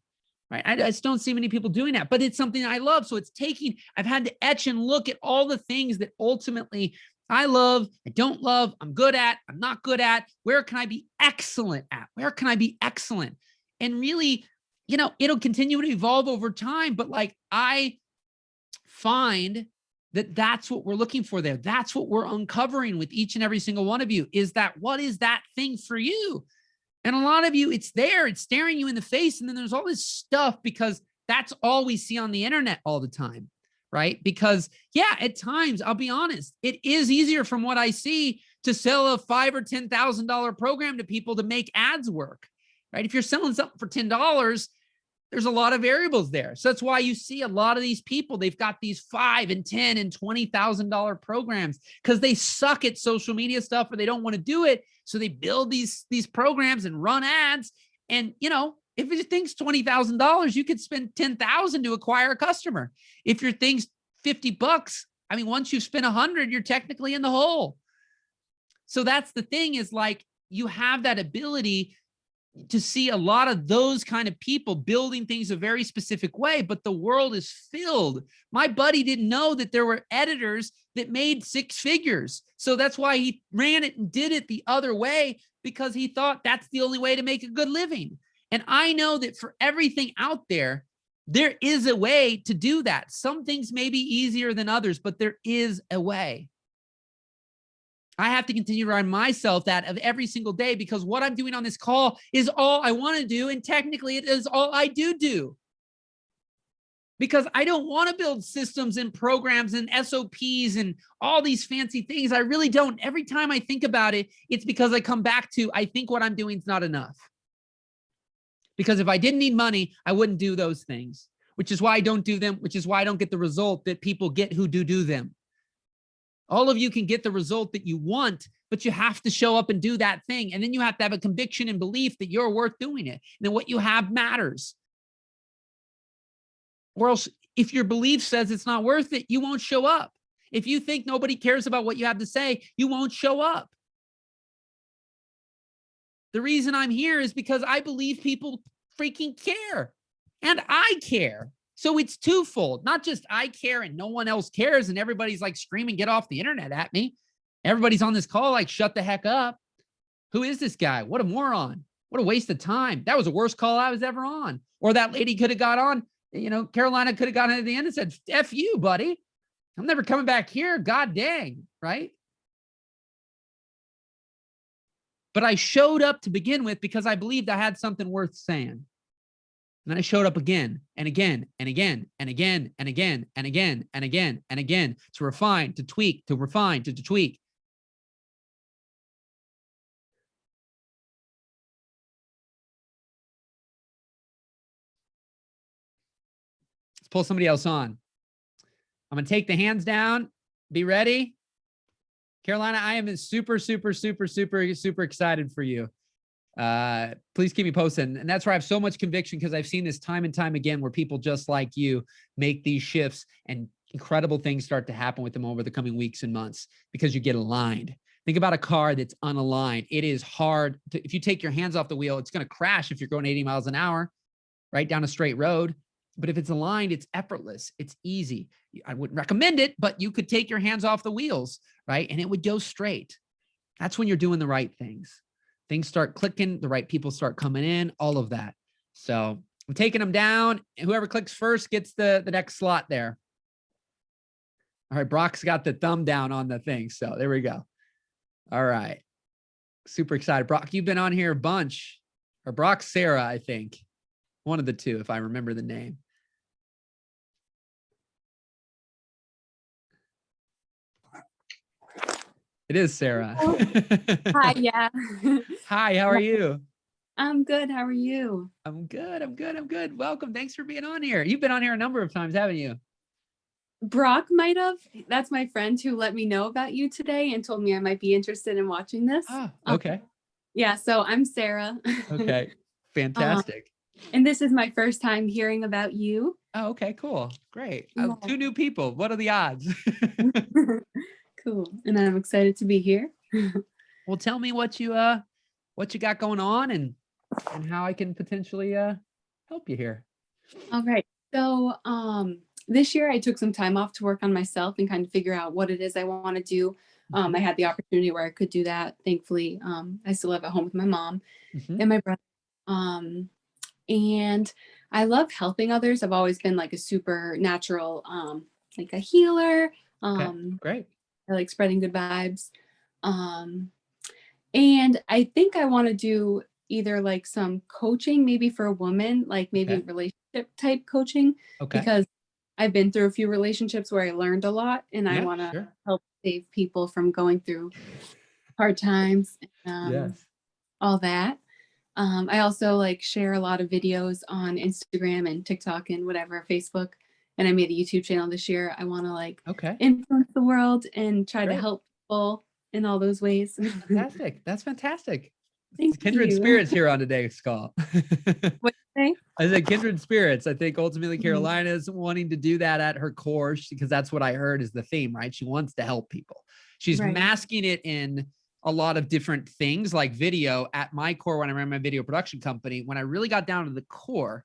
Right. I just don't see many people doing that, but it's something I love. So it's taking, I've had to etch and look at all the things that ultimately I love, I don't love, I'm good at, I'm not good at. Where can I be excellent at? Where can I be excellent? And really, you know, it'll continue to evolve over time, but like I find that that's what we're looking for there. That's what we're uncovering with each and every single one of you, is that what is that thing for you? And a lot of you, it's there, it's staring you in the face. And then there's all this stuff because that's all we see on the internet all the time, right? Because yeah, at times, I'll be honest, it is easier from what I see to sell a $5,000 or $10,000 program to people to make ads work, right? If you're selling something for $10, there's a lot of variables there. So that's why you see a lot of these people, they've got these $5,000 and $10,000 and $20,000 programs because they suck at social media stuff or they don't want to do it. So they build these programs and run ads. And, you know, if your thing's $20,000, you could spend $10,000 to acquire a customer. If your thing's $50, I mean, once you've spent 100, you're technically in the hole. So that's the thing, is like, you have that ability to see a lot of those kind of people building things a very specific way, but the world is filled. My buddy didn't know that there were editors that made 6 figures. So that's why he ran it and did it the other way, because he thought that's the only way to make a good living. And I know that for everything out there, there is a way to do that. Some things may be easier than others, but there is a way. I have to continue to remind myself that of every single day, because what I'm doing on this call is all I want to do. And technically it is all I do. Because I don't want to build systems and programs and SOPs and all these fancy things. I really don't. Every time I think about it, it's because I come back to, I think what I'm doing is not enough. Because if I didn't need money, I wouldn't do those things, which is why I don't do them, which is why I don't get the result that people get who do them. All of you can get the result that you want, but you have to show up and do that thing. And then you have to have a conviction and belief that you're worth doing it. And then what you have matters. Or else, if your belief says it's not worth it, you won't show up. If you think nobody cares about what you have to say, you won't show up. The reason I'm here is because I believe people freaking care. And I care. So it's twofold, not just I care and no one else cares and everybody's like screaming, get off the internet at me. Everybody's on this call like, shut the heck up. Who is this guy? What a moron. What a waste of time. That was the worst call I was ever on. Or that lady could have got on, you know, Carolina could have gotten at the end and said, F you, buddy. I'm never coming back here. God dang, right? But I showed up to begin with because I believed I had something worth saying. And then I showed up again and again and again and again and again and again and again and again to refine, to tweak, to refine, to tweak. Let's pull somebody else on. I'm going to take the hands down. Be ready. Carolina, I am super excited for you. Please keep me posted. And that's where I have so much conviction, because I've seen this time and time again where people just like you make these shifts and incredible things start to happen with them over the coming weeks and months because you get aligned. Think about a car that's unaligned. It is hard to, if you take your hands off the wheel, it's going to crash if you're going 80 miles an hour, right down a straight road. But if it's aligned, it's effortless. It's easy. I wouldn't recommend it, but you could take your hands off the wheels, right? And it would go straight. That's when you're doing the right things. Things start clicking, the right people start coming in, all of that. So I'm taking them down. Whoever clicks first gets the next slot there. All right, Brock's got the thumb down on the thing. So there we go. All right. Super excited. Brock, you've been on here a bunch. Or Brock, Sarah, I think. One of the two, if I remember the name. It is Sarah. Hi, yeah. Hi, how are you? I'm good. How are you? I'm good. I'm good. I'm good. Welcome. Thanks for being on here. You've been on here a number of times, haven't you? Brock might have. That's my friend who let me know about you today and told me I might be interested in watching this. Oh, okay. Yeah, so I'm Sarah. Okay. Fantastic. And this is my first time hearing about you. Oh, okay, cool. Great. Yeah. Two new people. What are the odds? Cool. And I'm excited to be here. Well, tell me what you got going on and how I can potentially help you here. All right. So this year I took some time off to work on myself and kind of figure out what it is I want to do. I had the opportunity where I could do that. Thankfully, I still live at home with my mom and my brother. And I love helping others. I've always been like a supernatural, like a healer. Great. I like spreading good vibes. And I think I want to do either like some coaching, maybe for a woman, like maybe relationship type coaching, because I've been through a few relationships where I learned a lot and I want to help save people from going through hard times, all that. I also like share a lot of videos on Instagram and TikTok and whatever, Facebook. And I made a YouTube channel this year. I want to like influence the world and try to help people in all those ways. Fantastic. That's fantastic. Thank Kindred you. spirits here on today's call. What did you say? I said kindred spirits. I think ultimately Carolina is wanting to do that at her core because that's what I heard is the theme, right? She wants to help people. She's masking it in a lot of different things like video. At my core, when I ran my video production company, when I really got down to the core,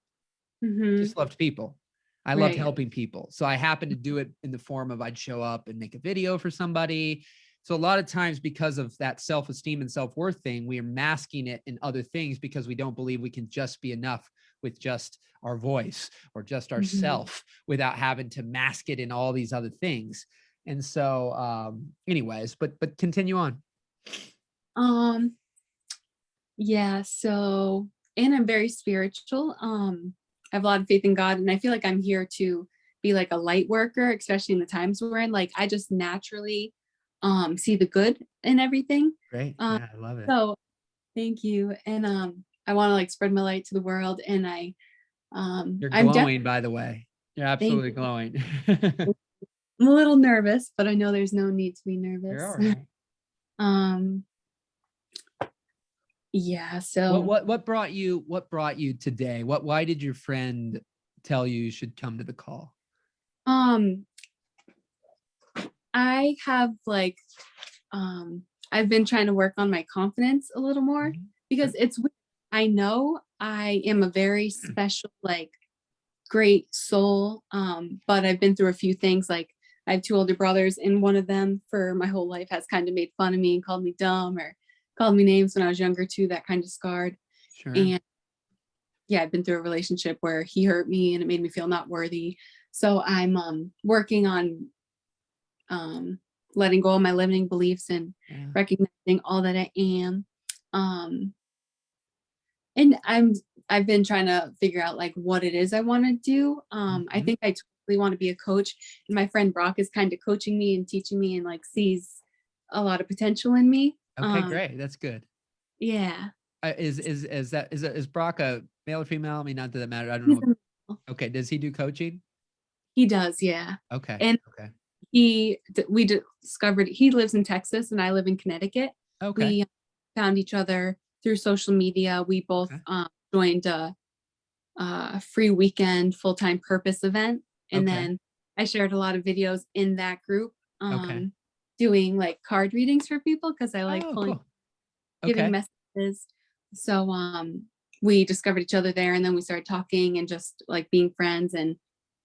I just loved people. I loved helping people. So I happened to do it in the form of I'd show up and make a video for somebody. So a lot of times because of that self-esteem and self-worth thing, we are masking it in other things because we don't believe we can just be enough with just our voice or just our self without having to mask it in all these other things. And so anyways, but continue on. Yeah, so, and I'm very spiritual. I have a lot of faith in God, and I feel like I'm here to be like a light worker, especially in the times we're in. Like I just naturally see the good in everything. Great. Yeah, I love it. So thank you. And I want to like spread my light to the world. And You're I'm glowing, by the way. You're absolutely glowing. I'm a little nervous, but I know there's no need to be nervous. You're all right. Yeah. So what brought you today? Why did your friend tell you should come to the call? I have like I've been trying to work on my confidence a little more because it's weird. I know I am a very special, like great soul. But I've been through a few things. Like I have two older brothers, and one of them for my whole life has kind of made fun of me and called me dumb or called me names when I was younger too. That kind of scarred. And yeah, I've been through a relationship where he hurt me and it made me feel not worthy. So I'm working on letting go of my limiting beliefs and recognizing all that I am. And I've been trying to figure out like what it is I want to do. I think I totally want to be a coach, and my friend Brock is kind of coaching me and teaching me and like sees a lot of potential in me. Okay, great. That's good. Yeah. Is Brock a male or female? I mean, not that it matters. I don't know. Okay. Does he do coaching? He does. Yeah. Okay. And we discovered he lives in Texas and I live in Connecticut. Okay. We found each other through social media. We both joined a free weekend full-time purpose event, and then I shared a lot of videos in that group doing like card readings for people because I like giving messages. So we discovered each other there, and then we started talking and just like being friends. And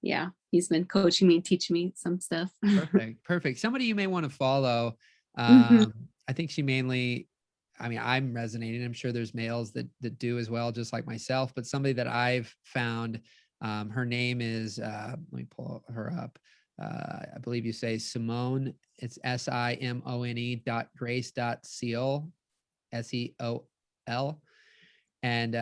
yeah, he's been coaching me and teaching me some stuff. Perfect. Somebody you may want to follow. I think she mainly, I mean, I'm resonating. I'm sure there's males that do as well, just like myself, but somebody that I've found, her name is, let me pull her up. I believe you say Simone. It's SIMONE .grace.seal. SEOL. And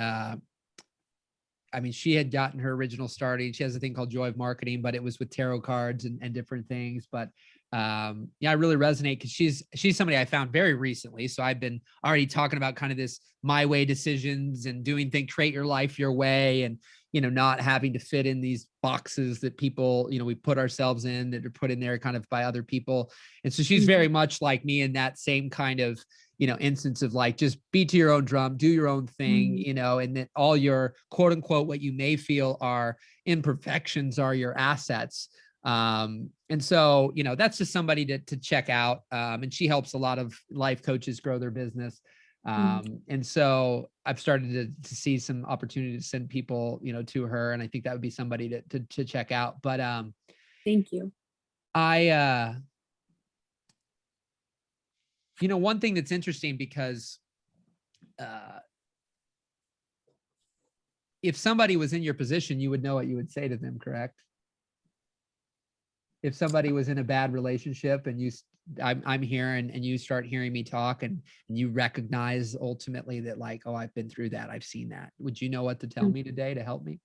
I mean, she had gotten her original starting. She has a thing called Joy of Marketing, but it was with tarot cards and different things. But yeah, I really resonate because she's somebody I found very recently. So I've been already talking about kind of this my way decisions and doing things, create your life your way, and not having to fit in these boxes that people, we put ourselves in, that are put in there kind of by other people. And so she's very much like me in that same kind of instance of like, just beat to your own drum, do your own thing, and then all your quote unquote, what you may feel are imperfections are your assets. And so, that's just somebody to check out. And she helps a lot of life coaches grow their business. And so I've started to see some opportunity to send people, to her. And I think that would be somebody to check out. But, thank you. One thing that's interesting because, if somebody was in your position, you would know what you would say to them, correct? If somebody was in a bad relationship and I'm here and you start hearing me talk and you recognize ultimately that like, oh, I've been through that. I've seen that. Would you know what to tell me today to help me?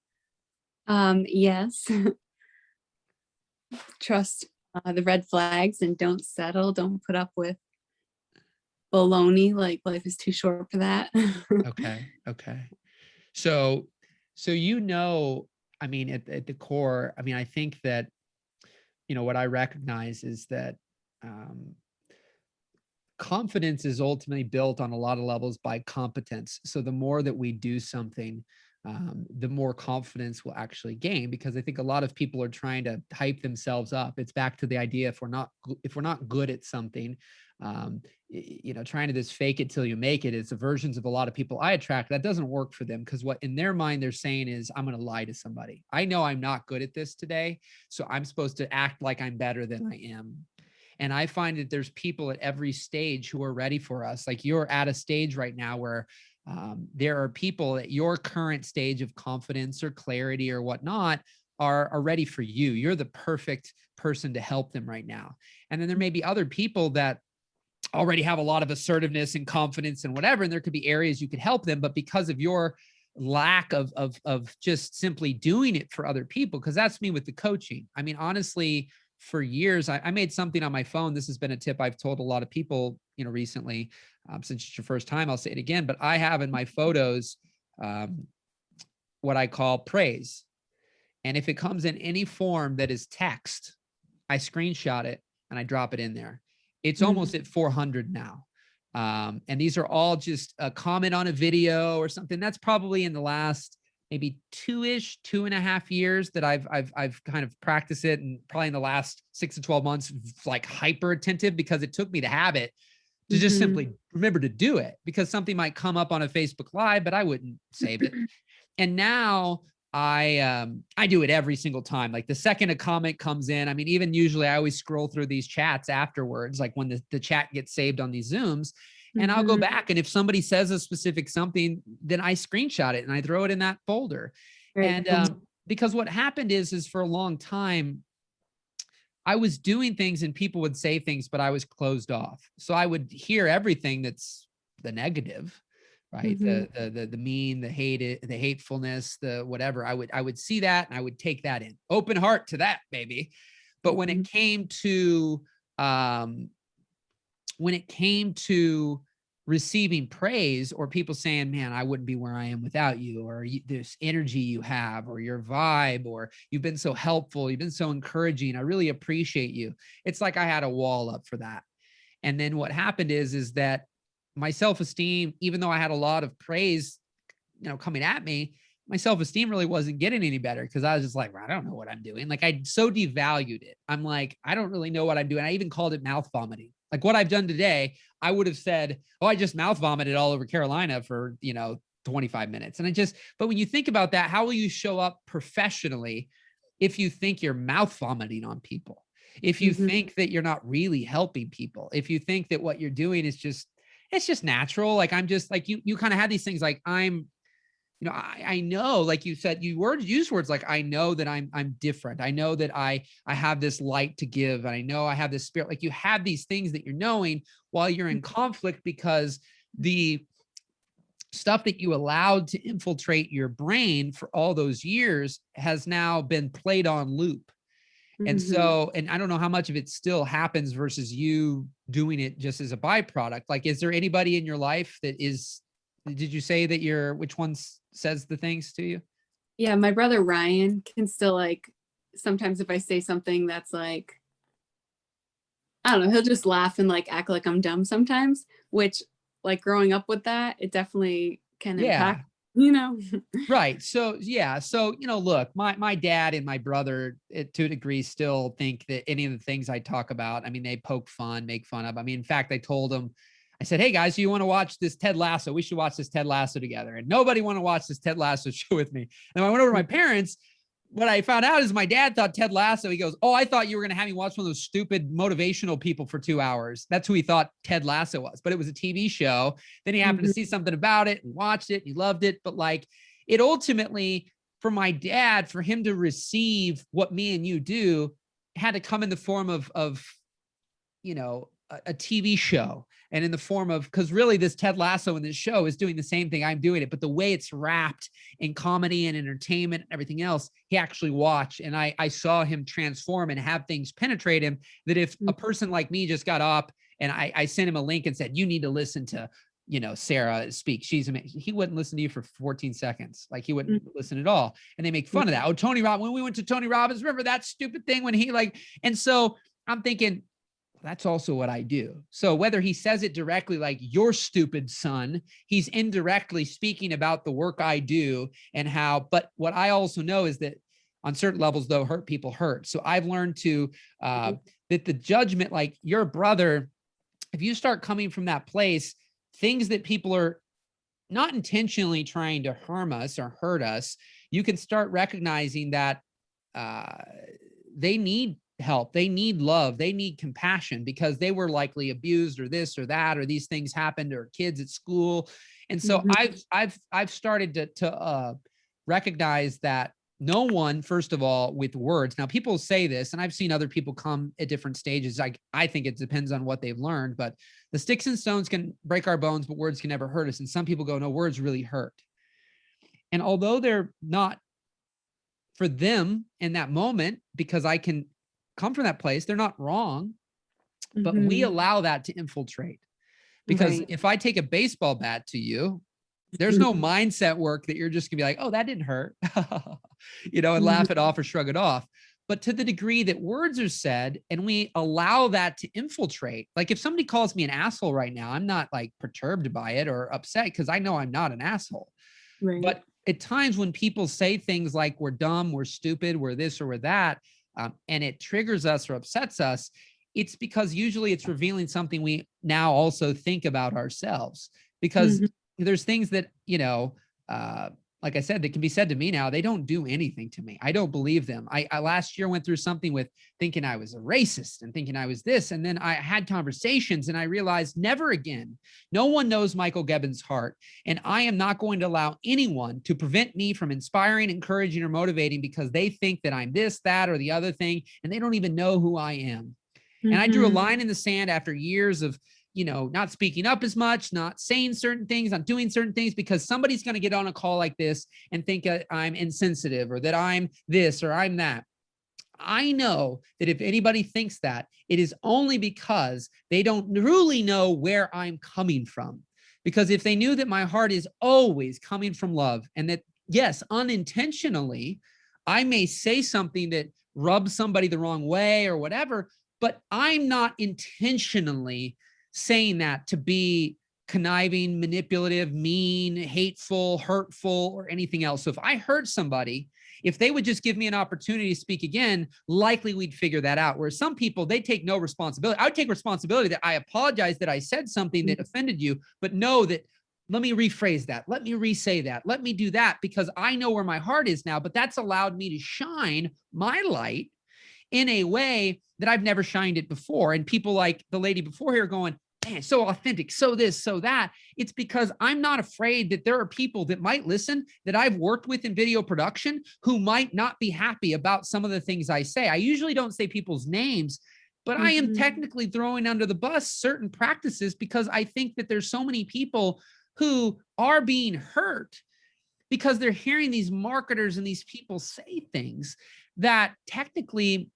Yes. Trust the red flags and don't settle. Don't put up with baloney. Like life is too short for that. Okay. So I mean, at the core, I mean, I think that, what I recognize is that confidence is ultimately built on a lot of levels by competence. So the more that we do something, the more confidence we'll actually gain, because I think a lot of people are trying to hype themselves up. It's back to the idea, if we're not good at something, trying to just fake it till you make it is the versions of a lot of people I attract. That doesn't work for them, because what in their mind they're saying is, I'm going to lie to somebody. I know I'm not good at this today, so I'm supposed to act like I'm better than I am. And I find that there's people at every stage who are ready for us. Like you're at a stage right now where there are people at your current stage of confidence or clarity or whatnot are ready for you. You're the perfect person to help them right now. And then there may be other people that already have a lot of assertiveness and confidence and whatever, and there could be areas you could help them, but because of your lack of just simply doing it for other people, because that's me with the coaching. I mean, honestly, for years, I made something on my phone. This has been a tip I've told a lot of people, recently. Since it's your first time, I'll say it again, but I have in my photos what I call praise. And if it comes in any form that is text, I screenshot it and I drop it in there. It's almost at 400 now. And these are all just a comment on a video or something. That's probably in the last maybe 2.5 years that I've kind of practiced it, and probably in the last 6 to 12 months, like hyper attentive, because it took me to have it to just simply remember to do it, because something might come up on a Facebook Live, but I wouldn't save it. And now I do it every single time. Like the second a comment comes in, I mean, even usually I always scroll through these chats afterwards, like when the chat gets saved on these Zooms, and I'll go back. And if somebody says a specific something, then I screenshot it and I throw it in that folder. Right. And because what happened is for a long time, I was doing things and people would say things, but I was closed off. So I would hear everything that's the negative, right? The mean, the hate, the hatefulness, the whatever. I would see that and I would take that in. Open heart to that, baby. But when it came to receiving praise, or people saying, man, I wouldn't be where I am without you, or this energy you have, or your vibe, or you've been so helpful, you've been so encouraging, I really appreciate you. It's like I had a wall up for that. And then what happened is that my self-esteem, even though I had a lot of praise, coming at me, my self-esteem really wasn't getting any better, because I was just like, I don't know what I'm doing. Like I so devalued it. I'm like, I don't really know what I'm doing. I even called it mouth vomiting. Like what I've done today, I would have said, oh, I just mouth vomited all over Carolina for, 25 minutes. And but when you think about that, how will you show up professionally if you think you're mouth vomiting on people? If you think that you're not really helping people, if you think that what you're doing is it's just natural. Like I'm just like, you kind of have these things like I know, like you said, use words like, I know that I'm different. I know that I have this light to give. And I know I have this spirit. Like you have these things that you're knowing while you're in conflict, because the stuff that you allowed to infiltrate your brain for all those years has now been played on loop. And Mhm. so, and I don't know how much of it still happens versus you doing it just as a byproduct. Like, is there anybody in your life that is, did you say that which one says the things to you? Yeah, my brother Ryan can still like sometimes if I say something that's like I don't know, he'll just laugh and like act like I'm dumb sometimes, which like growing up with that, it definitely can Yeah. impact, you know. Right. So yeah. So, look, my dad and my brother to a degree still think that any of the things I talk about, I mean, they poke fun, make fun of. I mean, in fact, I told them, I said, hey guys, you want to watch this Ted Lasso? We should watch this Ted Lasso together. And nobody want to watch this Ted Lasso show with me. And I went over to my parents. What I found out is my dad thought Ted Lasso. He goes, oh, I thought you were going to have me watch one of those stupid motivational people for 2 hours. That's who he thought Ted Lasso was, but it was a TV show. Then he happened to see something about it and watched it. He loved it. But like it ultimately, for my dad, for him to receive what me and you do, had to come in the form of a TV show, and in the form of, because really this Ted Lasso in this show is doing the same thing I'm doing it, but the way it's wrapped in comedy and entertainment and everything else, he actually watched, and I saw him transform and have things penetrate him that if a person like me just got up and I sent him a link and said, you need to listen to, Sarah speak. She's amazing. He wouldn't listen to you for 14 seconds. Like he wouldn't listen at all. And they make fun of that. Oh, Tony Robbins, when we went to Tony Robbins, remember that stupid thing when he and so I'm thinking, that's also what I do. So whether he says it directly, like your stupid son, he's indirectly speaking about the work I do and how, but what I also know is that on certain levels, though, hurt people hurt. So I've learned to, that the judgment, like your brother, if you start coming from that place, things that people are not intentionally trying to harm us or hurt us, you can start recognizing that they need help, they need love, they need compassion because they were likely abused or this or that, or these things happened, or kids at school. And so I've started to recognize that no one, first of all, with words. Now people say this, and I've seen other people come at different stages. I think it depends on what they've learned, but the sticks and stones can break our bones, but words can never hurt us. And some people go, no, words really hurt. And although they're not for them in that moment, because I can come from that place, they're not wrong, but we allow that to infiltrate. Because if I take a baseball bat to you, there's no mindset work that you're just gonna be like, oh, that didn't hurt, and laugh it off or shrug it off. But to the degree that words are said and we allow that to infiltrate, like if somebody calls me an asshole right now, I'm not like perturbed by it or upset because I know I'm not an asshole. Right. But at times when people say things like we're dumb, we're stupid, we're this or we're that, and it triggers us or upsets us, it's because usually it's revealing something we now also think about ourselves. Because there's things that, like I said, that can be said to me now. They don't do anything to me. I don't believe them. I last year went through something with thinking I was a racist and thinking I was this. And then I had conversations and I realized never again. No one knows Michael Gebbins' heart. And I am not going to allow anyone to prevent me from inspiring, encouraging, or motivating because they think that I'm this, that, or the other thing. And they don't even know who I am. And I drew a line in the sand after years of, not speaking up as much, not saying certain things, not doing certain things, because somebody's going to get on a call like this and think I'm insensitive or that I'm this or I'm that. I know that if anybody thinks that, it is only because they don't truly know where I'm coming from. Because if they knew that my heart is always coming from love and that, yes, unintentionally, I may say something that rubs somebody the wrong way or whatever, but I'm not intentionally saying that to be conniving, manipulative, mean, hateful, hurtful, or anything else. So if I hurt somebody, if they would just give me an opportunity to speak again, likely we'd figure that out. Whereas some people, they take no responsibility. I would take responsibility that I apologize that I said something that offended you, but know that, let me rephrase that. Let me re-say that. Let me do that because I know where my heart is now, but that's allowed me to shine my light in a way that I've never shined it before. And people like the lady before here going, man, so authentic, so this, so that. It's because I'm not afraid that there are people that might listen that I've worked with in video production who might not be happy about some of the things I say. I usually don't say people's names but I am Mhm. technically throwing under the bus certain practices because I think that there's so many people who are being hurt because they're hearing these marketers and these people say things that technically,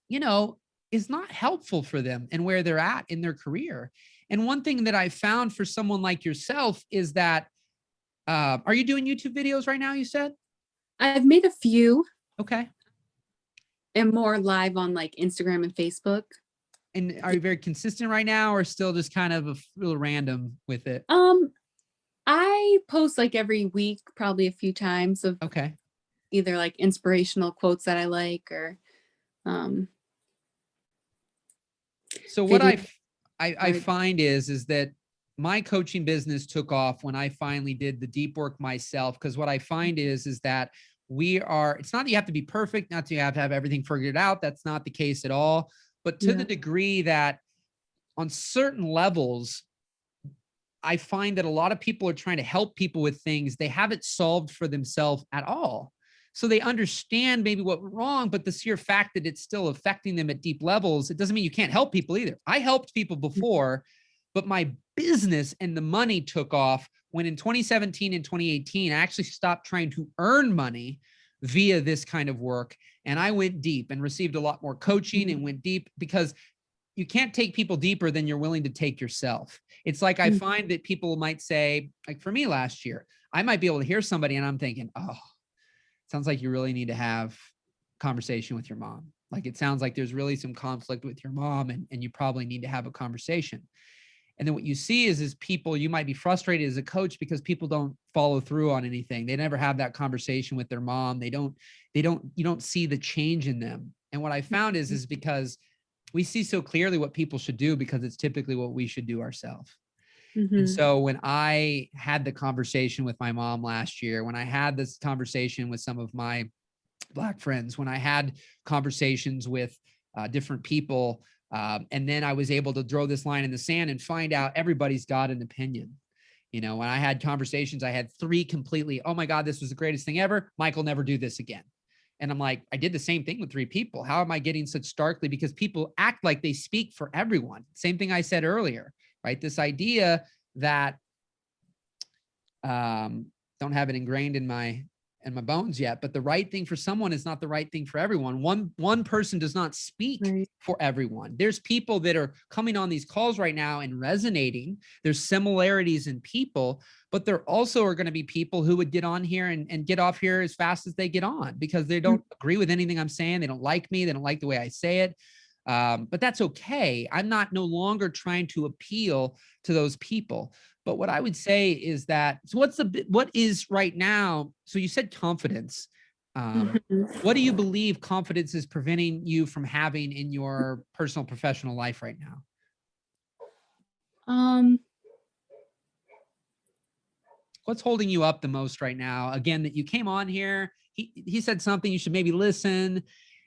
you know, is not helpful for them and where they're at in their career. And one thing that I found for someone like yourself is that, are you doing YouTube videos right now? You said? I've made a few Okay. and more live on like Instagram and Facebook. And are you very consistent right now or still just kind of a little random with it? I post like every week, probably a few times of Okay. either like inspirational quotes that I like or um So what video. I find is that my coaching business took off when I finally did the deep work myself. Because what I find is that it's not that you have to be perfect, not that you have to have everything figured out. That's not the case at all. But to the degree that on certain levels, I find that a lot of people are trying to help people with things they haven't solved for themselves at all. So they understand maybe what went wrong, but the sheer fact that it's still affecting them at deep levels, it doesn't mean you can't help people either. I helped people before, but my business and the money took off when in 2017 and 2018, I actually stopped trying to earn money via this kind of work. And I went deep and received a lot more coaching and went deep because you can't take people deeper than you're willing to take yourself. It's like I find that people might say, like for me last year, I might be able to hear somebody and I'm thinking, oh, sounds like you really need to have conversation with your mom. Like it sounds like there's really some conflict with your mom and you probably need to have a conversation. And then what you see is people, you might be frustrated as a coach because people don't follow through on anything. They never have that conversation with their mom. You don't see the change in them. And what I found is because we see so clearly what people should do because it's typically what we should do ourselves. And so when I had the conversation with my mom last year, when I had this conversation with some of my Black friends, when I had conversations with different people, and then I was able to throw this line in the sand and find out everybody's got an opinion. You know, when I had conversations, I had 3 completely, oh my God, this was the greatest thing ever. Michael, never do this again. And I'm like, I did the same thing with 3 people. How am I getting such starkly? Because people act like they speak for everyone. Same thing I said earlier, right? This idea that don't have it ingrained in my bones yet, but the right thing for someone is not the right thing for everyone. One person does not speak for everyone. There's people that are coming on these calls right now and resonating. There's similarities in people, but there also are going to be people who would get on here and get off here as fast as they get on because they don't agree with anything I'm saying. They don't like me. They don't like the way I say it. But that's okay. I'm no longer trying to appeal to those people. But what I would say is that, so what is right now? So you said confidence. What do you believe confidence is preventing you from having in your personal, professional life right now? What's holding you up the most right now? Again, that you came on here, he said something, you should maybe listen.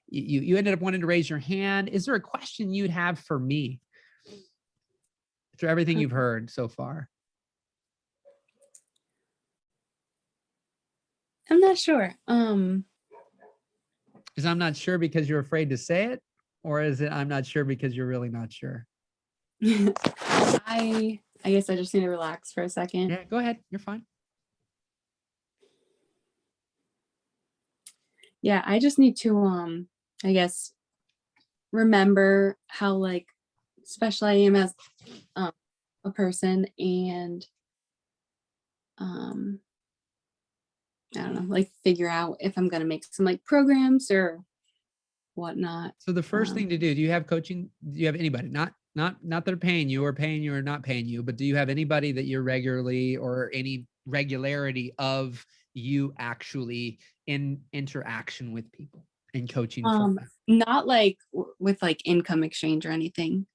You ended up wanting to raise your hand. Is there a question you'd have for me through everything you've heard so far? I'm not sure. Is I'm not sure because you're afraid to say it, or is it I'm not sure because you're really not sure? I guess I just need to relax for a second. Yeah, go ahead. You're fine. Yeah, I just need to I guess remember how like special I am as a person and I don't know, like figure out if I'm gonna make some like programs or whatnot. So the first thing to do you have coaching? Do you have anybody? Not that are paying you or paying you or not paying you, but do you have anybody that you're regularly or any regularity of you actually in interaction with people and coaching from them? Not like with like income exchange or anything.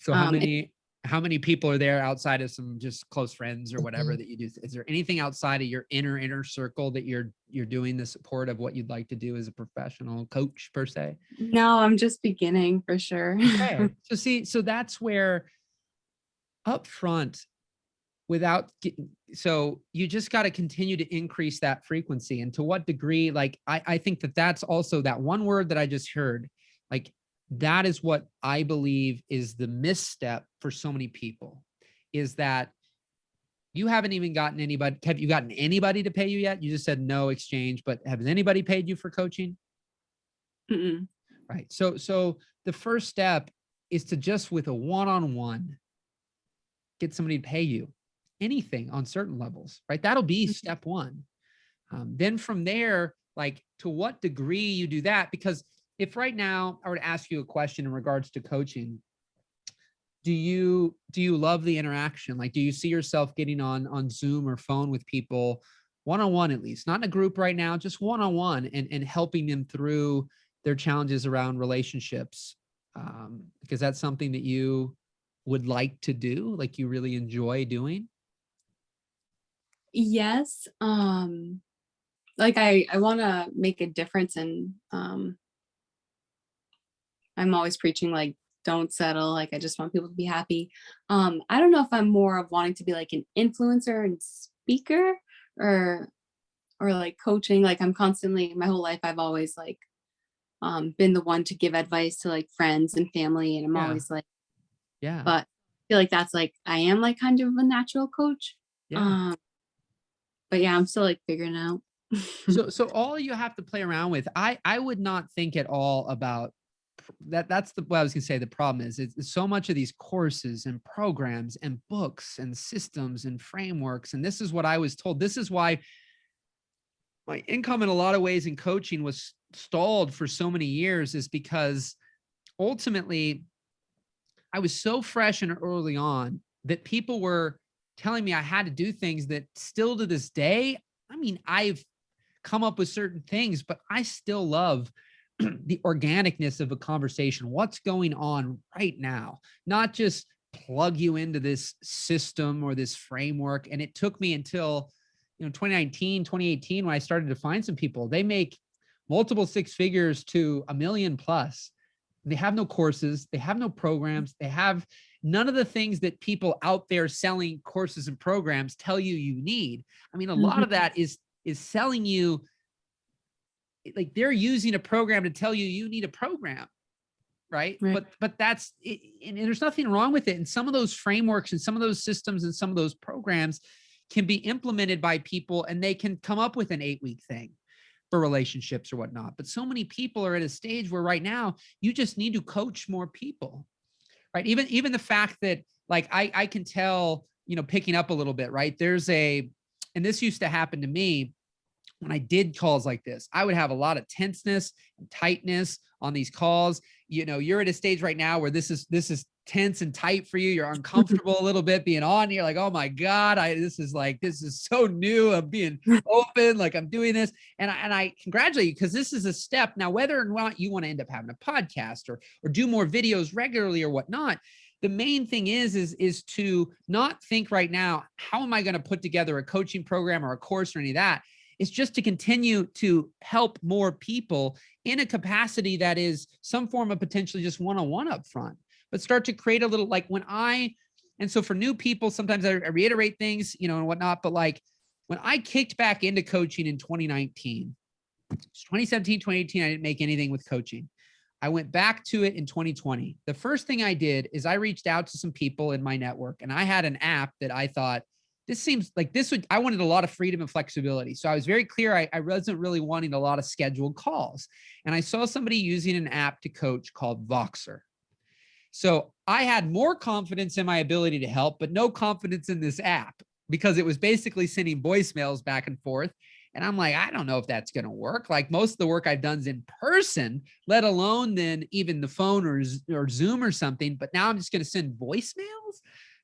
So how many people are there outside of some just close friends or whatever that you do? Is there anything outside of your inner circle that you're doing the support of what you'd like to do as a professional coach per se? No, I'm just beginning for sure. Okay. So that's where up front so you just got to continue to increase that frequency. And to what degree, like, I think that's also that one word that I just heard, like that is what I believe is the misstep for so many people, is that you haven't even gotten anybody. Have you gotten anybody to pay you yet? You just said no exchange, but has anybody paid you for coaching? Mm-mm. Right. So the first step is to just with a one-on-one get somebody to pay you anything on certain levels, right? That'll be step one. Then from there, like to what degree you do that, because if right now I were to ask you a question in regards to coaching, do you love the interaction? Like, do you see yourself getting on Zoom or phone with people one-on-one, at least not in a group right now, just one-on-one, and helping them through their challenges around relationships? Because that's something that you would like to do, like you really enjoy doing. Yes. Like I want to make a difference, and I'm always preaching like don't settle, like I just want people to be happy. I don't know if I'm more of wanting to be like an influencer and speaker, or like coaching. Like I'm constantly, my whole life I've always like been the one to give advice to like friends and family, and I'm Yeah. always like, Yeah. but I feel like that's like I am like kind of a natural coach. Yeah. But yeah, I'm still like figuring it out. So all you have to play around with, I would not think at all about that. That's what I was gonna say. The problem is it's so much of these courses and programs and books and systems and frameworks. And this is what I was told. This is why my income in a lot of ways in coaching was stalled for so many years, is because ultimately I was so fresh and early on that people were telling me I had to do things that still to this day, I mean, I've come up with certain things, but I still love the organicness of a conversation. What's going on right now? Not just plug you into this system or this framework. And it took me until 2019, 2018, when I started to find some people. They make multiple six figures to $1 million plus. They have no courses, they have no programs, they have none of the things that people out there selling courses and programs tell you need. I mean, a lot of that is selling you, like they're using a program to tell you need a program, right? But that's it, and there's nothing wrong with it. And some of those frameworks and some of those systems and some of those programs can be implemented by people, and they can come up with an 8-week thing for relationships or whatnot. But so many people are at a stage where right now you just need to coach more people, right? Even the fact that like I can tell, picking up a little bit, right? And this used to happen to me when I did calls like this. I would have a lot of tenseness and tightness on these calls. You're at a stage right now where this is tense and tight for you. You're uncomfortable a little bit being on. You're like, oh my God, this is so new. I'm being open, like I'm doing this. And I congratulate you, because this is a step. Now, whether or not you want to end up having a podcast or do more videos regularly or whatnot, the main thing is to not think right now, how am I going to put together a coaching program or a course or any of that? It's just to continue to help more people in a capacity that is some form of potentially just one-on-one up front, but start to create a little, like and so for new people, sometimes I reiterate things, and whatnot, but like when I kicked back into coaching in 2019, 2017, 2018, I didn't make anything with coaching. I went back to it in 2020. The first thing I did is I reached out to some people in my network, and I had an app that I thought, this seems like I wanted a lot of freedom and flexibility. So I was very clear. I wasn't really wanting a lot of scheduled calls. And I saw somebody using an app to coach called Voxer. So I had more confidence in my ability to help, but no confidence in this app, because it was basically sending voicemails back and forth. And I'm like, I don't know if that's going to work. Like most of the work I've done is in person, let alone then even the phone or Zoom or something. But now I'm just going to send voicemails.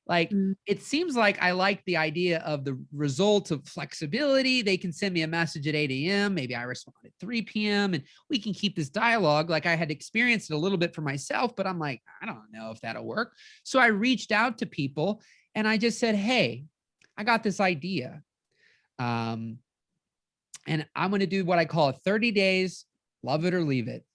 Like, it seems like I like the idea of the result of flexibility. They can send me a message at 8 a.m. Maybe I respond at 3 p.m. and we can keep this dialogue. Like I had experienced it a little bit for myself, but I'm like, I don't know if that'll work. So I reached out to people and I just said, hey, I got this idea. And I'm going to do what I call 30 days, love it or leave it.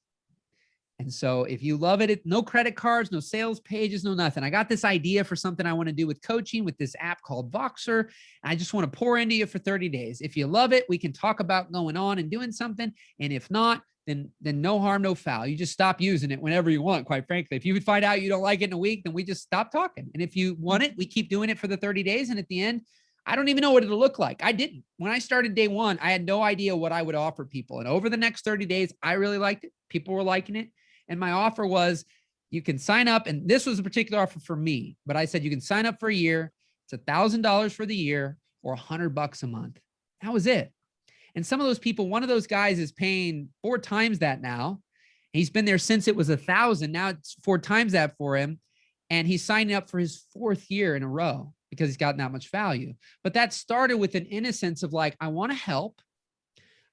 And so if you love it, no credit cards, no sales pages, no nothing. I got this idea for something I want to do with coaching with this app called Voxer. I just want to pour into you for 30 days. If you love it, we can talk about going on and doing something. And if not, then no harm, no foul. You just stop using it whenever you want, quite frankly. If you would find out you don't like it in a week, then we just stop talking. And if you want it, we keep doing it for the 30 days. And at the end, I don't even know what it'll look like. I didn't. When I started day one, I had no idea what I would offer people. And over the next 30 days, I really liked it. People were liking it. And my offer was, you can sign up. And this was a particular offer for me, but I said, you can sign up for a year. It's $1,000 for the year or $100 a month. That was it. And some of those people, one of those guys is paying 4 times that now. He's been there since it was 1,000. Now it's 4 times that for him. And he's signing up for his 4th year in a row because he's gotten that much value. But that started with an innocence of like, I want to help.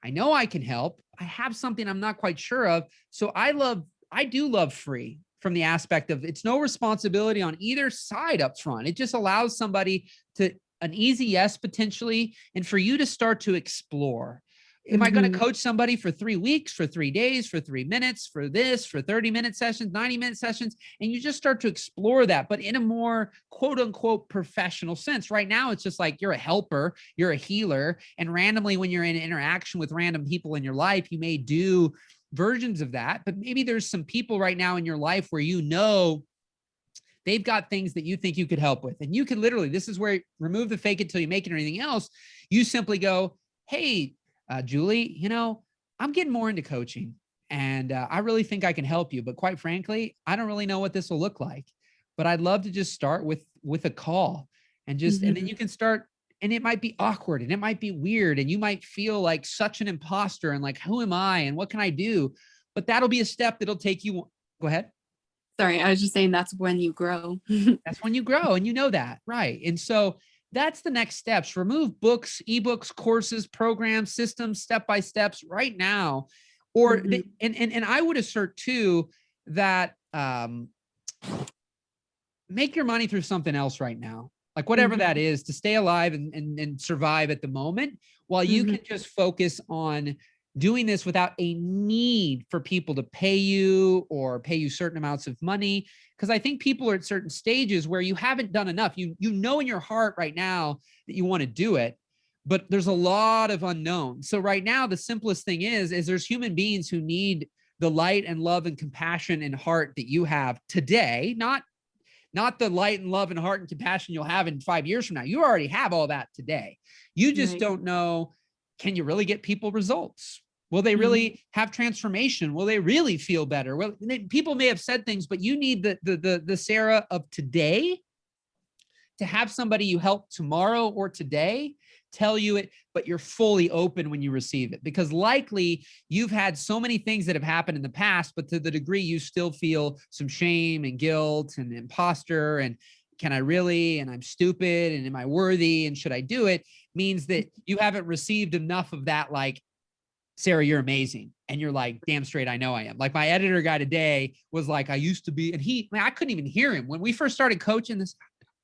I know I can help. I have something I'm not quite sure of. So I do love free from the aspect of it's no responsibility on either side up front. It just allows somebody to an easy yes, potentially, and for you to start to explore. Am I going to coach somebody for 3 weeks, for 3 days, for 3 minutes, for this, for 30-minute sessions, 90-minute sessions? And you just start to explore that, but in a more quote unquote professional sense. Right now, it's just like you're a helper, you're a healer. And randomly, when you're in interaction with random people in your life, you may do versions of that, but maybe there's some people right now in your life where you know they've got things that you think you could help with. And you can literally, this is where remove the fake it till you make it or anything else. You simply go, hey, Julie, you know, I'm getting more into coaching and I really think I can help you. But quite frankly, I don't really know what this will look like, but I'd love to just start with a call and just, and then you can start, and it might be awkward and it might be weird. And you might feel like such an imposter and like, who am I and what can I do? But that'll be a step that'll take you. Go ahead. Sorry, I was just saying that's when you grow. That's when you grow, and you know that, right? And so that's the next steps. Remove books, ebooks, courses, programs, systems, step-by-steps right now. Or and I would assert too that make your money through something else right now, like whatever that is, to stay alive and survive at the moment, while you can just focus on doing this without a need for people to pay you or pay you certain amounts of money. Because I think people are at certain stages where you haven't done enough. You know in your heart right now that you want to do it, but there's a lot of unknown. So right now, the simplest thing is there's human beings who need the light and love and compassion and heart that you have today, not the light and love and heart and compassion you'll have in 5 years from now. You already have all that today. You just don't know, can you really get people results? Will they really have transformation? Will they really feel better? Well, people may have said things, but you need the Sarah of today to have somebody you help tomorrow or today tell you it, but you're fully open when you receive it, because likely you've had so many things that have happened in the past, but to the degree you still feel some shame and guilt and imposter and can I really, and I'm stupid, and am I worthy, and should I do it, means that you haven't received enough of that, like, Sarah, you're amazing. And you're like, damn straight, I know I am. Like my editor guy today was like, I used to be, and I couldn't even hear him. When we first started coaching this,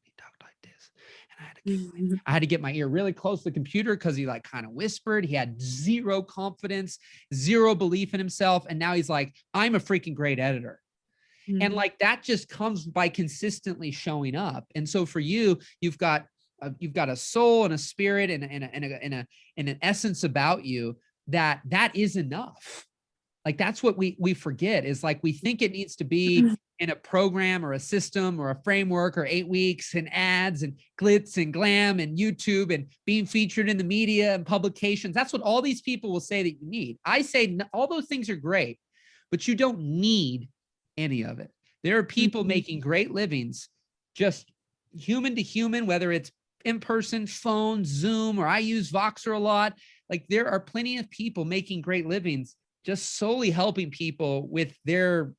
he talked like this. And I had to get my ear really close to the computer because he like kind of whispered. He had zero confidence, zero belief in himself. And now he's like, I'm a freaking great editor. And like, that just comes by consistently showing up. And so for you, you've got a soul and a spirit and an essence about you that is enough. Like that's what we forget, is like we think it needs to be in a program or a system or a framework or 8 weeks and ads and glitz and glam and YouTube and being featured in the media and publications. That's what all these people will say that you need. I say all those things are great, but you don't need any of it. There are people making great livings, just human to human, whether it's in person, phone, Zoom, or I use Voxer a lot. Like there are plenty of people making great livings, just solely helping people with their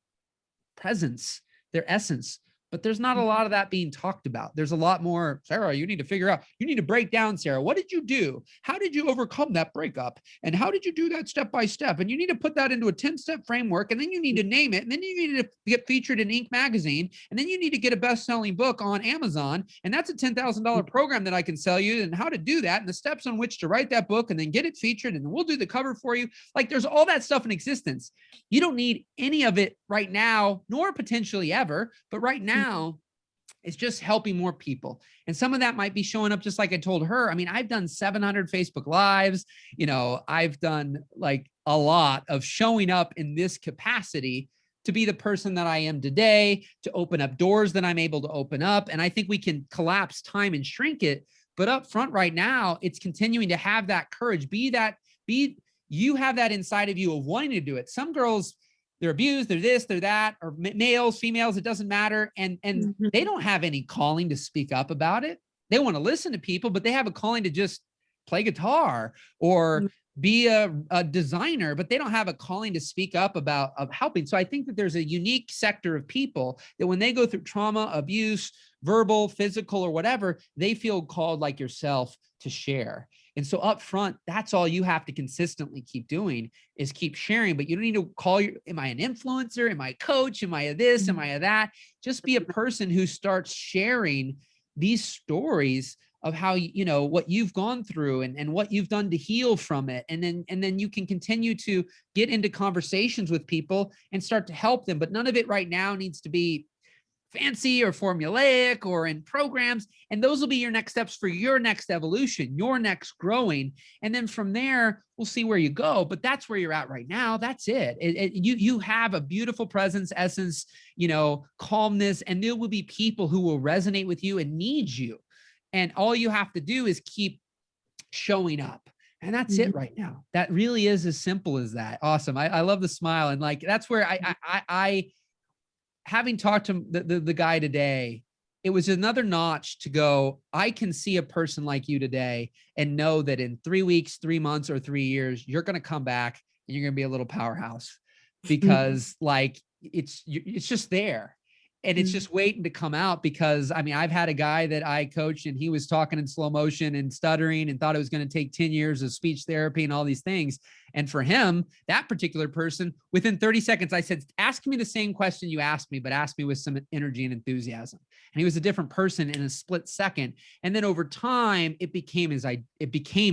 presence, their essence. But there's not a lot of that being talked about. There's a lot more, Sarah, you need to figure out, you need to break down, Sarah, what did you do? How did you overcome that breakup? And how did you do that step by step? And you need to put that into a 10-step framework. And then you need to name it. And then you need to get featured in Inc. magazine. And then you need to get a best-selling book on Amazon. And that's a $10,000 program that I can sell you, and how to do that and the steps on which to write that book and then get it featured. And then we'll do the cover for you. Like there's all that stuff in existence. You don't need any of it right now, nor potentially ever, but right now, It's just helping more people. And some of that might be showing up just like I told her. I mean, I've done 700 Facebook Lives. I've done like a lot of showing up in this capacity to be the person that I am today, to open up doors that I'm able to open up. And I think we can collapse time and shrink it. But up front right now, it's continuing to have that courage, you have that inside of you of wanting to do it. Some girls, they're abused, they're this, they're that, or males, females, it doesn't matter. And they don't have any calling to speak up about it. They want to listen to people, but they have a calling to just play guitar or be a designer, but they don't have a calling to speak up about helping. So I think that there's a unique sector of people that when they go through trauma, abuse, verbal, physical, or whatever, they feel called like yourself to share. And so up front, that's all you have to consistently keep doing is keep sharing, but you don't need to call am I an influencer? Am I a coach? Am I a this? Am I a that? Just be a person who starts sharing these stories of how, what you've gone through and what you've done to heal from it. And then you can continue to get into conversations with people and start to help them. But none of it right now needs to be fancy or formulaic or in programs. And those will be your next steps for your next evolution, your next growing. And then from there, we'll see where you go. But that's where you're at right now. That's it. You have a beautiful presence, essence, calmness, and there will be people who will resonate with you and need you. And all you have to do is keep showing up. And that's it right now. That really is as simple as that. Awesome. I love the smile. And like, that's where I having talked to the guy today, it was another notch to go, I can see a person like you today and know that in 3 weeks, 3 months, or 3 years, you're going to come back and you're going to be a little powerhouse because like, it's just there. And it's just waiting to come out because I mean, I've had a guy that I coached and he was talking in slow motion and stuttering and thought it was going to take 10 years of speech therapy and all these things. And for him, that particular person, within 30 seconds, I said, ask me the same question you asked me, but ask me with some energy and enthusiasm. And he was a different person in a split second. And then over time, it became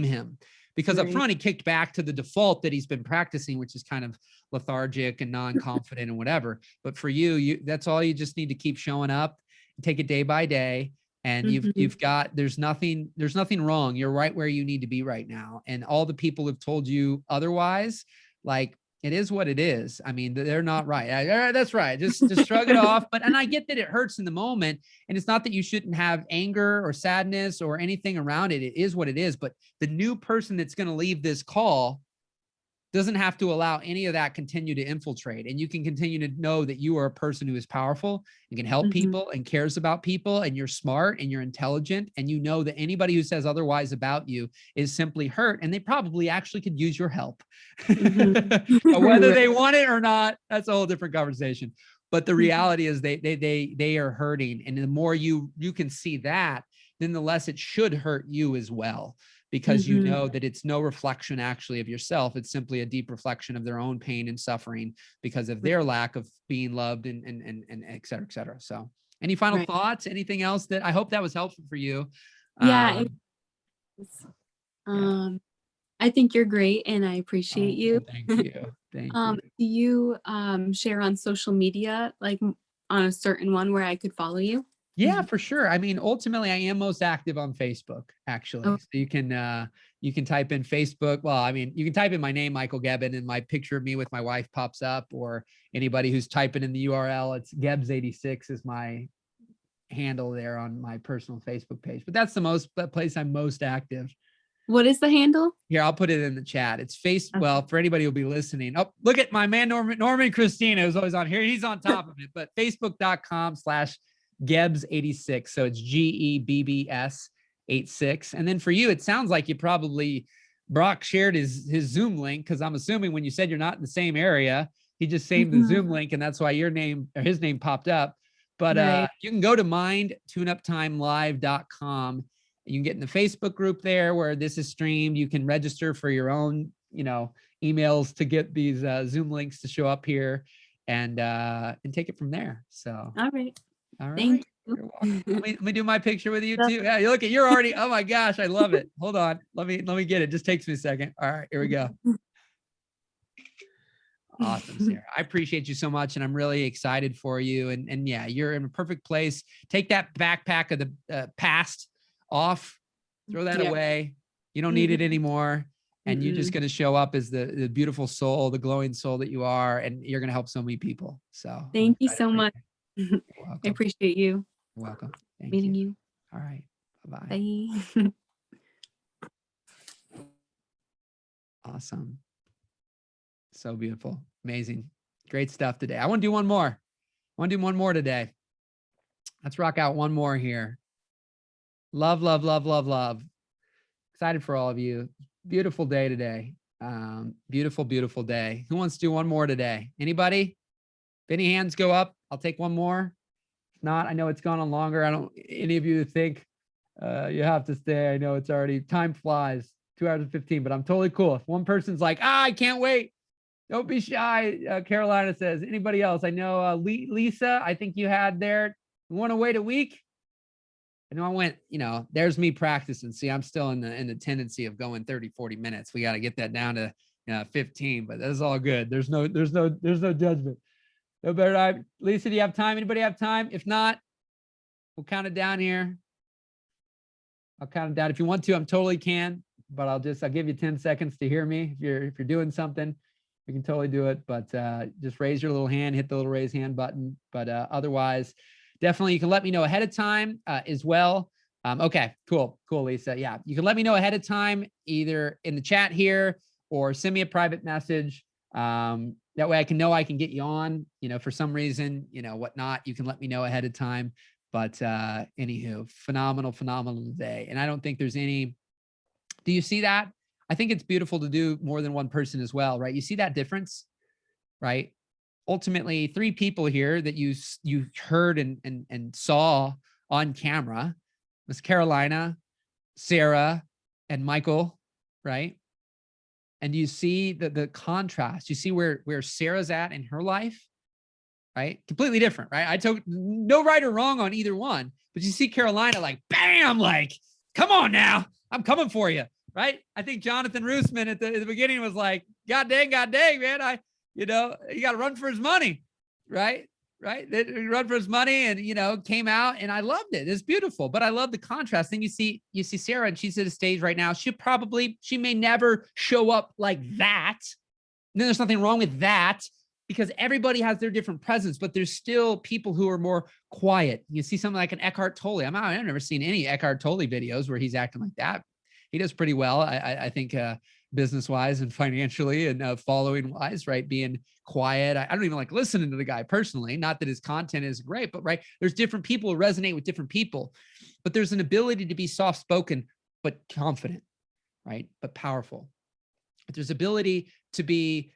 him. Because up front, he kicked back to the default that he's been practicing, which is kind of lethargic and non-confident and whatever. But for you, that's all you just need to keep showing up, take it day by day. And you've got, there's nothing wrong. You're right where you need to be right now. And all the people have told you otherwise, like, it is what it is. I mean, they're not right. That's right. Just shrug it off. And I get that it hurts in the moment. And it's not that you shouldn't have anger or sadness or anything around it. It is what it is. But the new person that's going to leave this call doesn't have to allow any of that continue to infiltrate. And you can continue to know that you are a person who is powerful and can help people and cares about people, and you're smart and you're intelligent. And you know that anybody who says otherwise about you is simply hurt, and they probably actually could use your help. Whether they want it or not, that's a whole different conversation. But the reality is they are hurting. And the more you can see that, then the less it should hurt you as well. Because you know that it's no reflection actually of yourself. It's simply a deep reflection of their own pain and suffering because of their lack of being loved and et cetera, et cetera. So any final thoughts? Anything else that I hope that was helpful for you? Yeah. I think you're great and I appreciate you. Thank you. Thank you. Do you share on social media, like on a certain one where I could follow you? Yeah, for sure. I mean, ultimately, I am most active on Facebook, actually. So you can type in Facebook. Well, I mean, you can type in my name, Michael Gebbin, and my picture of me with my wife pops up, or anybody who's typing in the URL, it's Gebbs86 is my handle there on my personal Facebook page. But that's the place I'm most active. What is the handle? Here, I'll put it in the chat. It's well, for anybody who'll be listening. Oh, look at my man, Norman Christina, who's always on here. He's on top of it, but facebook.com/Gebbs86. So it's GEBBS 86. And then for you, it sounds like you probably, Brock shared his Zoom link, because I'm assuming when you said you're not in the same area, he just saved the Zoom link, and that's why your name or his name popped up. But you can go to mindtuneuptimelive.com. You can get in the Facebook group there where this is streamed. You can register for your own, emails to get these Zoom links to show up here, and take it from there. So, all right. Thank you. Let me do my picture with you too. Yeah, you're already, oh my gosh, I love it. Hold on. Let me get it. Just takes me a second. All right, here we go. Awesome, Sarah. I appreciate you so much, and I'm really excited for you. And yeah, you're in a perfect place. Take that backpack of the past off, throw that Yeah. away. You don't need it anymore. And you're just Mm-mm. going to show up as the beautiful soul, the glowing soul that you are, and you're going to help so many people. So I'm Thank you excited so for much. You're I welcome. appreciate you You're welcome. Thank meeting you. you. All right. Bye-bye. Bye. Awesome. So beautiful. Amazing. Great stuff today. I want to do one more. I want to do one more today. Let's rock out one more here. Love, love, love, love, love. Excited for all of you. Beautiful day today. Beautiful, beautiful day. Who wants to do one more today? Anybody? If any hands go up, I'll take one more. If not, I know it's gone on longer. I don't, any of you think you have to stay. I know it's already, time flies, 2 hours and 15, but I'm totally cool. If one person's like, I can't wait, don't be shy. Carolina says, anybody else? I know Lisa, I think you had there. You want to wait a week? I know I went, there's me practicing. See, I'm still in the tendency of going 30, 40 minutes. We got to get that down to 15, but that's all good. There's no judgment. No better. Lisa, do you have time? Anybody have time? If not, we'll count it down here. I'll count it down. If you want to, I'm totally can, but I'll give you 10 seconds to hear me. If you're doing something, you can totally do it, but just raise your little hand, hit the little raise hand button. But otherwise, definitely you can let me know ahead of time as well. Okay, cool, Lisa. Yeah, you can let me know ahead of time, either in the chat here or send me a private message. That way I can know I can get you on, for some reason, whatnot, you can let me know ahead of time. But anywho, phenomenal day. And I don't think there's any, do you see that? I think it's beautiful to do more than one person as well, right? You see that difference, right? Ultimately, 3 people here that you heard and saw on camera was Carolina, Sarah, and Michael, right? And you see the contrast. You see where Sarah's at in her life, right? Completely different, right? I took no right or wrong on either one, but you see Carolina like, bam, like, come on now, I'm coming for you, right? I think Jonathan Roosman at the beginning was like, God dang, man, you got to run for his money, right? They run for his money and, came out and I loved it. It's beautiful, but I love the contrast. Then you see Sarah and she's at a stage right now. She may never show up like that. And then there's nothing wrong with that because everybody has their different presence, but there's still people who are more quiet. You see something like an Eckhart Tolle. I've never seen any Eckhart Tolle videos where he's acting like that. He does pretty well, I think, business-wise and financially and following-wise, right? Being quiet. I don't even like listening to the guy personally. Not that his content is great, but right, there's different people who resonate with different people. But there's an ability to be soft-spoken, but confident, right? But powerful. But there's ability to be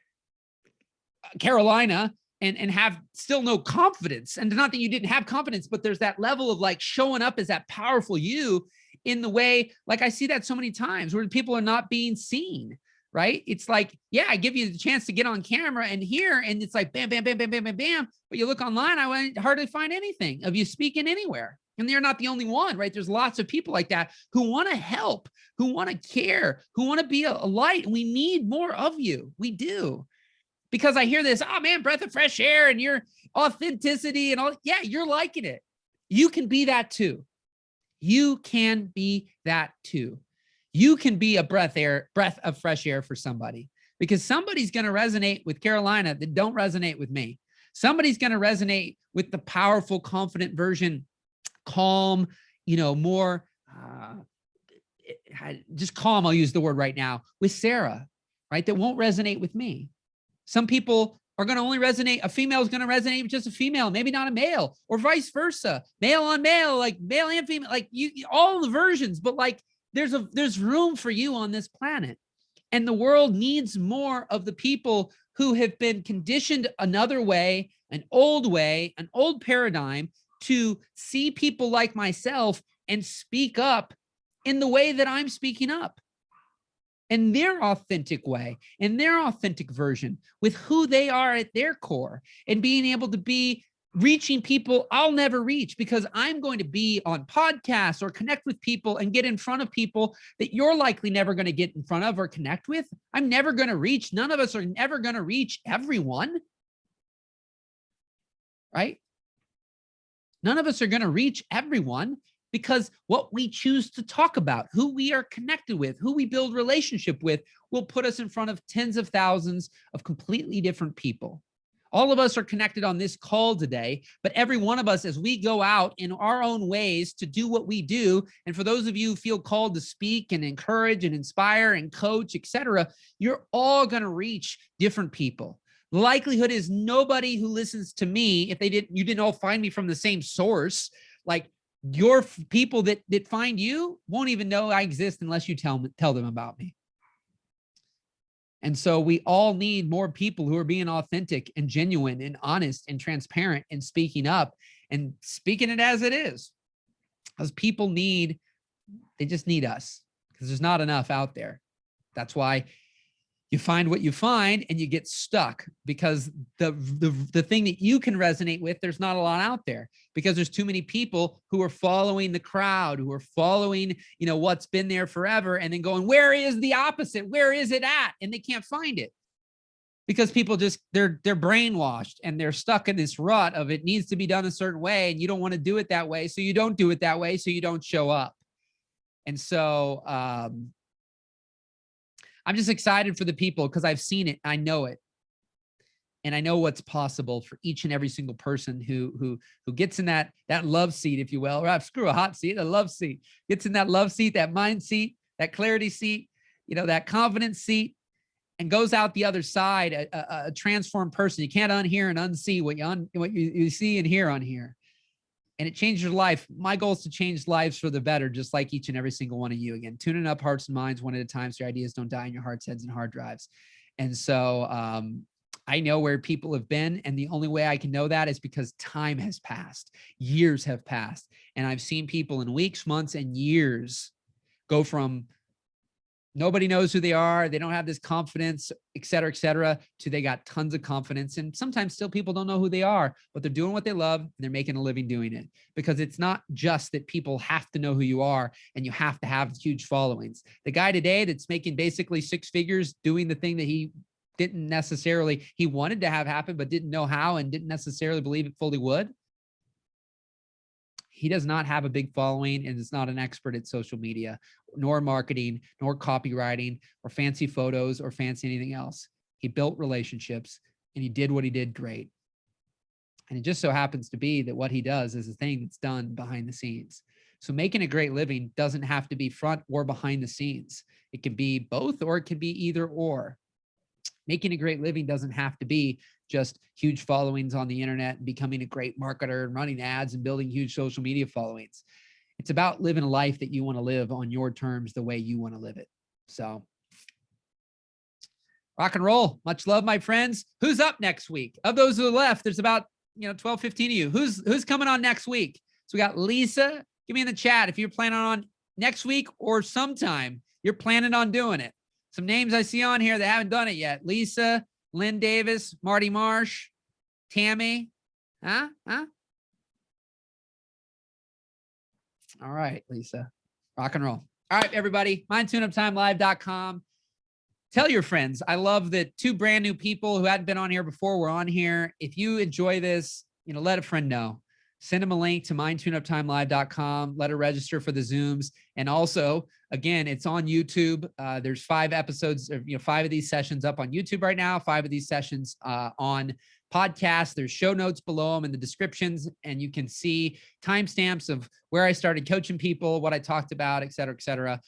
Carolina and have still no confidence. And not that you didn't have confidence, but there's that level of like showing up as that powerful you in the way, like I see that so many times where people are not being seen, right? It's like, yeah, I give you the chance to get on camera and here, and it's like, bam, bam, bam, bam, bam, bam, bam. But you look online, I hardly find anything of you speaking anywhere. And you're not the only one, right? There's lots of people like that who want to help, who want to care, who want to be a light. We need more of you. We do. Because I hear this, oh man, breath of fresh air and your authenticity and all. Yeah, you're liking it. You can be that too. You can be that too. You can be a breath of fresh air for somebody, because somebody's going to resonate with Carolina that don't resonate with me. Somebody's going to resonate with the powerful, confident version, calm, more just calm. I'll use the word right now with Sarah, right? That won't resonate with me. Some people are going to only resonate. A female is going to resonate with just a female, maybe not a male, or vice versa. Male on male, like male and female, like all the versions. But like, there's room for you on this planet, and the world needs more of the people who have been conditioned another way, an old paradigm, to see people like myself and speak up in the way that I'm speaking up. In their authentic way, in their authentic version, with who they are at their core, and being able to be reaching people I'll never reach because I'm going to be on podcasts or connect with people and get in front of people that you're likely never going to get in front of or connect with. I'm never going to reach. None of us are ever going to reach everyone, right? None of us are going to reach everyone because what we choose to talk about, who we are connected with, who we build relationship with, will put us in front of tens of thousands of completely different people. All of us are connected on this call today, but every one of us, as we go out in our own ways to do what we do, and for those of you who feel called to speak and encourage and inspire and coach, etc., you're all going to reach different people. The likelihood is nobody who listens to me, if you didn't all find me from the same source, like your people that find you won't even know I exist unless you tell them about me. And so we all need more people who are being authentic and genuine and honest and transparent and speaking up and speaking it as it is. Because people they just need us because there's not enough out there. That's why you find what you find and you get stuck because the thing that you can resonate with, there's not a lot out there because there's too many people who are following the crowd, who are following, what's been there forever and then going, where is the opposite? Where is it at? And they can't find it because people they're brainwashed and they're stuck in this rut of it needs to be done a certain way and you don't want to do it that way. So you don't do it that way. So you don't show up. And so, I'm just excited for the people because I've seen it. I know it. And I know what's possible for each and every single person who gets in that love seat, if you will, or screw a hot seat, a love seat, gets in that love seat, that mind seat, that clarity seat, that confidence seat, and goes out the other side, a transformed person. You can't unhear and unsee what you see and hear on here. And it changed your life. My goal is to change lives for the better, just like each and every single one of you. Again, tuning up hearts and minds one at a time so your ideas don't die in your hearts, heads, and hard drives. And so I know where people have been. And the only way I can know that is because time has passed. Years have passed. And I've seen people in weeks, months, and years go from nobody knows who they are, they don't have this confidence, et cetera, to they got tons of confidence. And sometimes still people don't know who they are, but they're doing what they love and they're making a living doing it. Because it's not just that people have to know who you are and you have to have huge followings. The guy today that's making basically 6 figures doing the thing that he wanted to have happen, but didn't know how and didn't necessarily believe it fully would. He does not have a big following and is not an expert at social media, nor marketing, nor copywriting, or fancy photos, or fancy anything else. He built relationships and he did what he did great. And it just so happens to be that what he does is a thing that's done behind the scenes. So making a great living doesn't have to be front or behind the scenes. It can be both, or it can be either or. Making a great living doesn't have to be just huge followings on the internet and becoming a great marketer and running ads and building huge social media followings. It's about living a life that you want to live on your terms, the way you want to live it. So rock and roll. Much love, my friends. Who's up next week? Of those who are left, there's about 12, 15 of you. Who's coming on next week? So we got Lisa. Give me in the chat if you're planning on next week or sometime you're planning on doing it. Some names I see on here that haven't done it yet. Lisa, Lynn Davis, Marty Marsh, Tammy. Huh? All right, Lisa. Rock and roll. All right, everybody. MindTuneUpTimeLive.com. Tell your friends. I love that 2 brand new people who hadn't been on here before were on here. If you enjoy this, let a friend know. Send them a link to MindTuneUpTimeLive.com. Let her register for the Zooms. And also, again, it's on YouTube. There's 5 episodes, 5 of these sessions up on YouTube right now, 5 of these sessions on podcast. There's show notes below them in the descriptions, and you can see timestamps of where I started coaching people, what I talked about, et cetera, et cetera.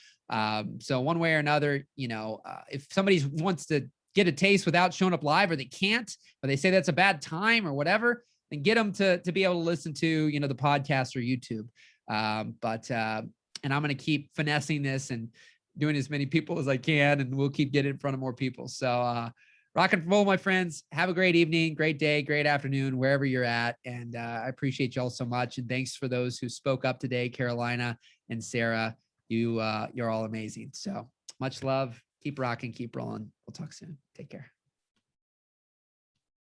So one way or another, if somebody wants to get a taste without showing up live, or they can't, or they say that's a bad time or whatever, then get them to be able to listen to, the podcast or YouTube. And I'm going to keep finessing this and doing as many people as I can, and we'll keep getting in front of more people. So rock and roll, my friends. Have a great evening, great day, great afternoon, wherever you're at. And I appreciate y'all so much. And thanks for those who spoke up today, Carolina and Sarah. You're all amazing. So much love. Keep rocking, keep rolling. We'll talk soon. Take care.